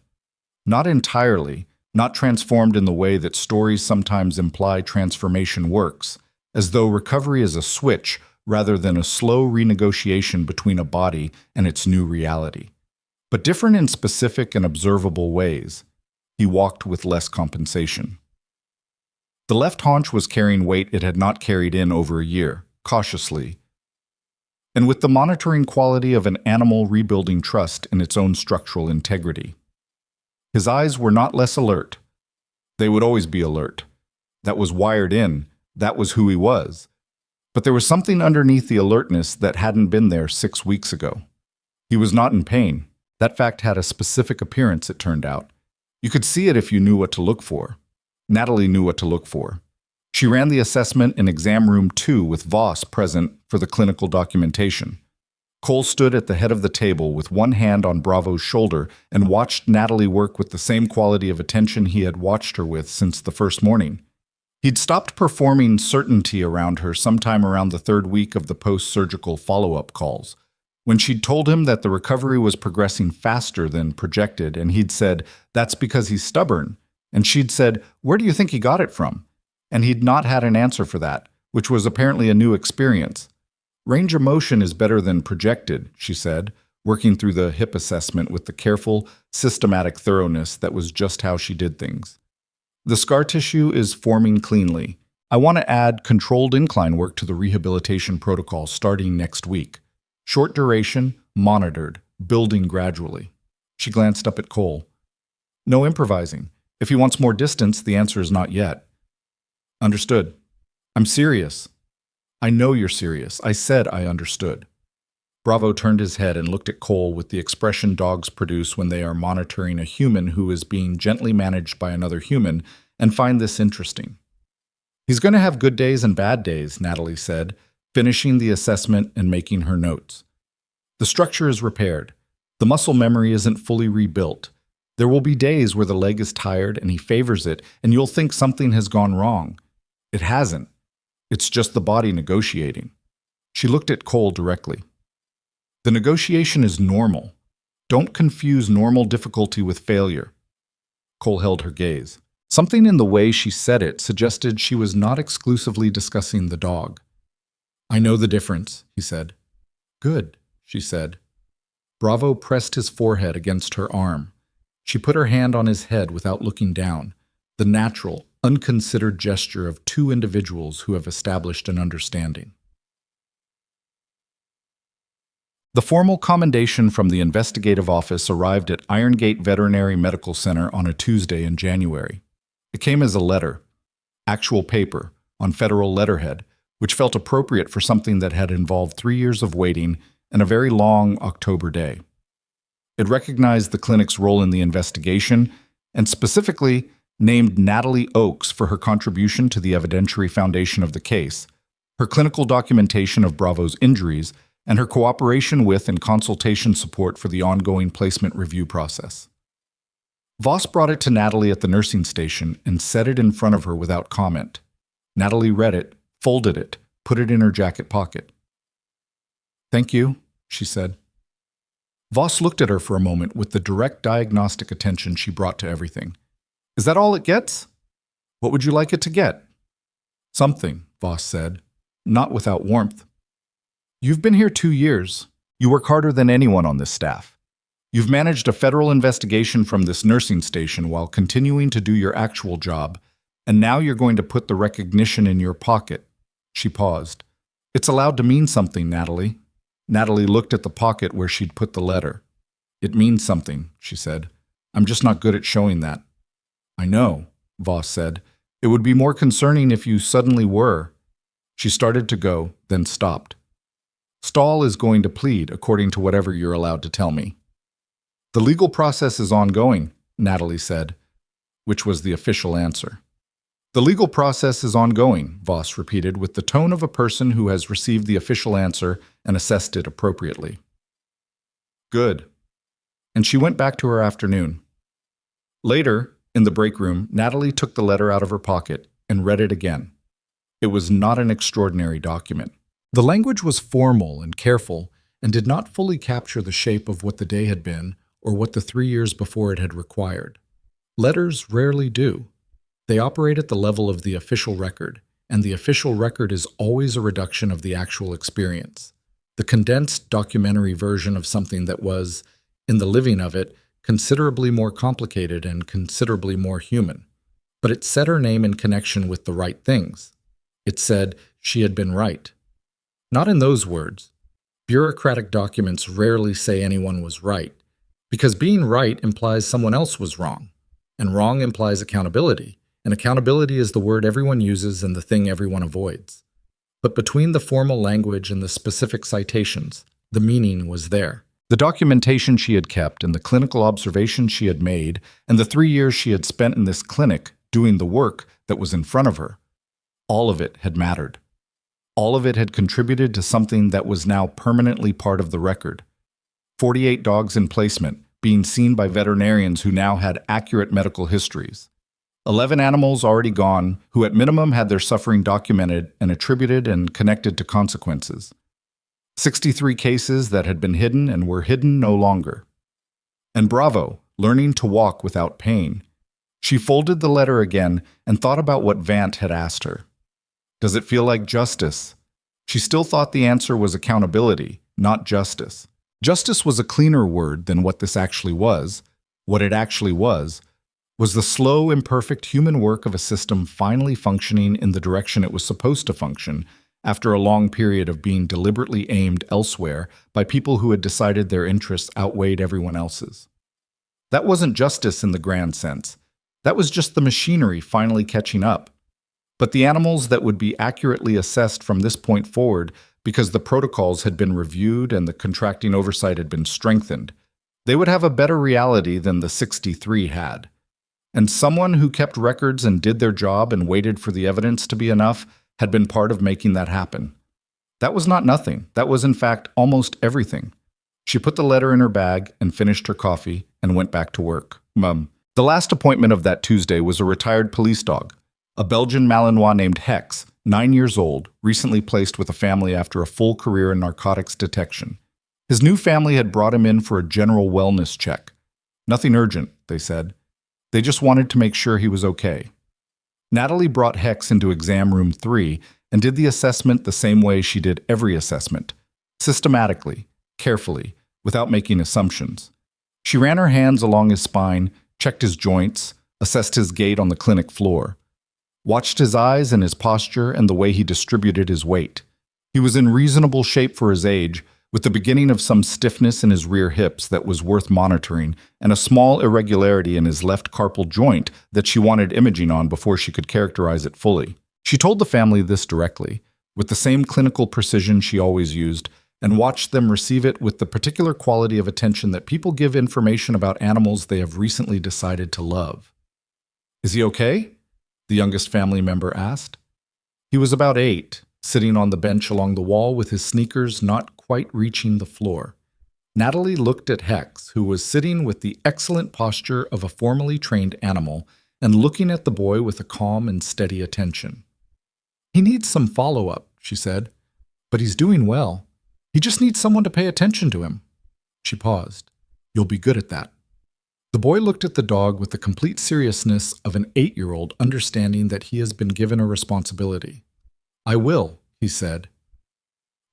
Not entirely, not transformed in the way that stories sometimes imply transformation works, as though recovery is a switch rather than a slow renegotiation between a body and its new reality. But different in specific and observable ways. He walked with less compensation. The left haunch was carrying weight it had not carried in over a year, cautiously, and with the monitoring quality of an animal rebuilding trust in its own structural integrity. His eyes were not less alert. They would always be alert. That was wired in. That was who he was. But there was something underneath the alertness that hadn't been there 6 weeks ago. He was not in pain. That fact had a specific appearance, it turned out. You could see it if you knew what to look for. Natalie knew what to look for. She ran the assessment in exam room 2 with Voss present for the clinical documentation. Cole stood at the head of the table with one hand on Bravo's shoulder and watched Natalie work with the same quality of attention he had watched her with since the first morning. He'd stopped performing certainty around her sometime around the 3rd week of the post-surgical follow-up calls, when she'd told him that the recovery was progressing faster than projected, and he'd said, "That's because he's stubborn." And she'd said, "Where do you think he got it from?" And he'd not had an answer for that, which was apparently a new experience. "Range of motion is better than projected," she said, working through the hip assessment with the careful, systematic thoroughness that was just how she did things. "The scar tissue is forming cleanly. I want to add controlled incline work to the rehabilitation protocol starting next week. Short duration, monitored, building gradually." She glanced up at Cole. "No improvising. If he wants more distance, the answer is not yet." "Understood. I'm serious." "I know you're serious. I said I understood." Bravo turned his head and looked at Cole with the expression dogs produce when they are monitoring a human who is being gently managed by another human and find this interesting. "He's going to have good days and bad days," Natalie said, finishing the assessment and making her notes. "The structure is repaired. The muscle memory isn't fully rebuilt. There will be days where the leg is tired and he favors it, and you'll think something has gone wrong. It hasn't. It's just the body negotiating." She looked at Cole directly. "The negotiation is normal. Don't confuse normal difficulty with failure." Cole held her gaze. Something in the way she said it suggested she was not exclusively discussing the dog. "I know the difference," he said. "Good," she said. Bravo pressed his forehead against her arm. She put her hand on his head without looking down, the natural, unconsidered gesture of 2 individuals who have established an understanding. The formal commendation from the investigative office arrived at Irongate Veterinary Medical Center on a Tuesday in January. It came as a letter, actual paper, on federal letterhead, which felt appropriate for something that had involved 3 years of waiting and a very long October day. It recognized the clinic's role in the investigation and specifically named Natalie Oakes for her contribution to the evidentiary foundation of the case, her clinical documentation of Bravo's injuries, and her cooperation with and consultation support for the ongoing placement review process. Voss brought it to Natalie at the nursing station and set it in front of her without comment. Natalie read it, folded it, put it in her jacket pocket. "Thank you," she said. Voss looked at her for a moment with the direct diagnostic attention she brought to everything. Is that all it gets? What would you like it to get? Something, Voss said, not without warmth. You've been here 2 years. You work harder than anyone on this staff. You've managed a federal investigation from this nursing station while continuing to do your actual job, and now you're going to put the recognition in your pocket. She paused. It's allowed to mean something, Natalie. Natalie looked at the pocket where she'd put the letter. It means something, she said. I'm just not good at showing that. I know, Voss said. It would be more concerning if you suddenly were. She started to go, then stopped. Stahl is going to plead, according to whatever you're allowed to tell me. The legal process is ongoing, Natalie said, which was the official answer. The legal process is ongoing, Voss repeated with the tone of a person who has received the official answer and assessed it appropriately. Good. And she went back to her afternoon. Later, in the break room, Natalie took the letter out of her pocket and read it again. It was not an extraordinary document. The language was formal and careful and did not fully capture the shape of what the day had been or what the 3 years before it had required. Letters rarely do. They operate at the level of the official record, and the official record is always a reduction of the actual experience. The condensed documentary version of something that was, in the living of it, considerably more complicated and considerably more human. But it set her name in connection with the right things. It said she had been right. Not in those words. Bureaucratic documents rarely say anyone was right, because being right implies someone else was wrong, and wrong implies accountability, and accountability is the word everyone uses and the thing everyone avoids. But between the formal language and the specific citations, the meaning was there. The documentation she had kept and the clinical observations she had made and the 3 years she had spent in this clinic doing the work that was in front of her, all of it had mattered. All of it had contributed to something that was now permanently part of the record. 48 dogs in placement, being seen by veterinarians who now had accurate medical histories. 11 animals already gone, who at minimum had their suffering documented and attributed and connected to consequences. 63 cases that had been hidden and were hidden no longer. And bravo, learning to walk without pain. She folded the letter again and thought about what Vant had asked her. Does it feel like justice? She still thought the answer was accountability, not justice. Justice was a cleaner word than what this actually was. What it actually was the slow, imperfect human work of a system finally functioning in the direction it was supposed to function after a long period of being deliberately aimed elsewhere by people who had decided their interests outweighed everyone else's. That wasn't justice in the grand sense. That was just the machinery finally catching up. But the animals that would be accurately assessed from this point forward, because the protocols had been reviewed and the contracting oversight had been strengthened, they would have a better reality than the 63 had. And someone who kept records and did their job and waited for the evidence to be enough had been part of making that happen. That was not nothing. That was, in fact, almost everything. She put the letter in her bag and finished her coffee and went back to work. The last appointment of that Tuesday was a retired police dog, a Belgian Malinois named Hex, 9 years old, recently placed with a family after a full career in narcotics detection. His new family had brought him in for a general wellness check. Nothing urgent, they said. They just wanted to make sure he was okay. Natalie brought Hex into exam room 3 and did the assessment the same way she did every assessment, systematically, carefully, without making assumptions. She ran her hands along his spine, checked his joints, assessed his gait on the clinic floor, watched his eyes and his posture and the way he distributed his weight. He was in reasonable shape for his age, with the beginning of some stiffness in his rear hips that was worth monitoring and a small irregularity in his left carpal joint that she wanted imaging on before she could characterize it fully. She told the family this directly, with the same clinical precision she always used, and watched them receive it with the particular quality of attention that people give information about animals they have recently decided to love. "Is he okay?" the youngest family member asked. He was about 8, sitting on the bench along the wall with his sneakers not quite reaching the floor. Natalie looked at Hex, who was sitting with the excellent posture of a formally trained animal and looking at the boy with a calm and steady attention. "He needs some follow-up," she said, "but he's doing well. He just needs someone to pay attention to him." She paused. You'll be good at that. The boy looked at the dog with the complete seriousness of an 8-year-old understanding that he has been given a responsibility. I will, he said.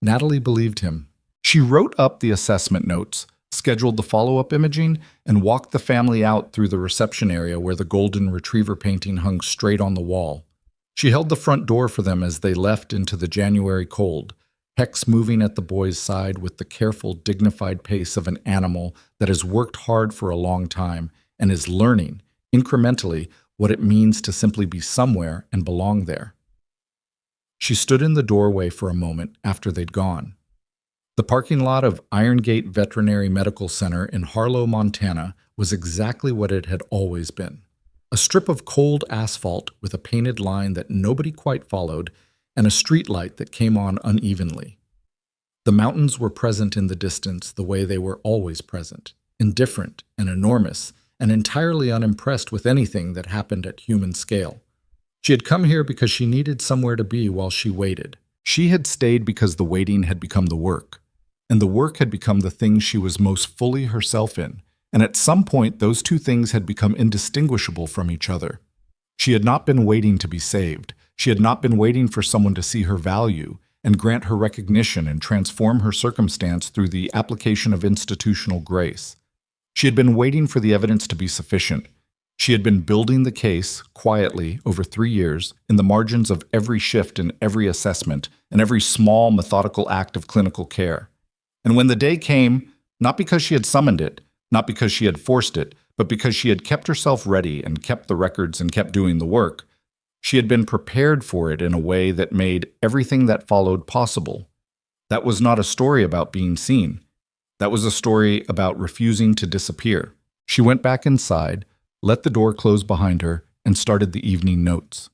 Natalie believed him. She wrote up the assessment notes, scheduled the follow-up imaging, and walked the family out through the reception area where the golden retriever painting hung straight on the wall. She held the front door for them as they left into the January cold, Hex moving at the boy's side with the careful, dignified pace of an animal that has worked hard for a long time and is learning, incrementally, what it means to simply be somewhere and belong there. She stood in the doorway for a moment after they'd gone. The parking lot of Iron Gate Veterinary Medical Center in Harlow, Montana, was exactly what it had always been. A strip of cold asphalt with a painted line that nobody quite followed, and a streetlight that came on unevenly. The mountains were present in the distance the way they were always present, indifferent and enormous, and entirely unimpressed with anything that happened at human scale. She had come here because she needed somewhere to be while she waited. She had stayed because the waiting had become the work, and the work had become the thing she was most fully herself in, and at some point those two things had become indistinguishable from each other. She had not been waiting to be saved. She had not been waiting for someone to see her value and grant her recognition and transform her circumstance through the application of institutional grace. She had been waiting for the evidence to be sufficient. She had been building the case, quietly, over 3 years, in the margins of every shift in every assessment and every small, methodical act of clinical care. And when the day came, not because she had summoned it, not because she had forced it, but because she had kept herself ready and kept the records and kept doing the work, she had been prepared for it in a way that made everything that followed possible. That was not a story about being seen. That was a story about refusing to disappear. She went back inside, let the door close behind her, and started the evening notes.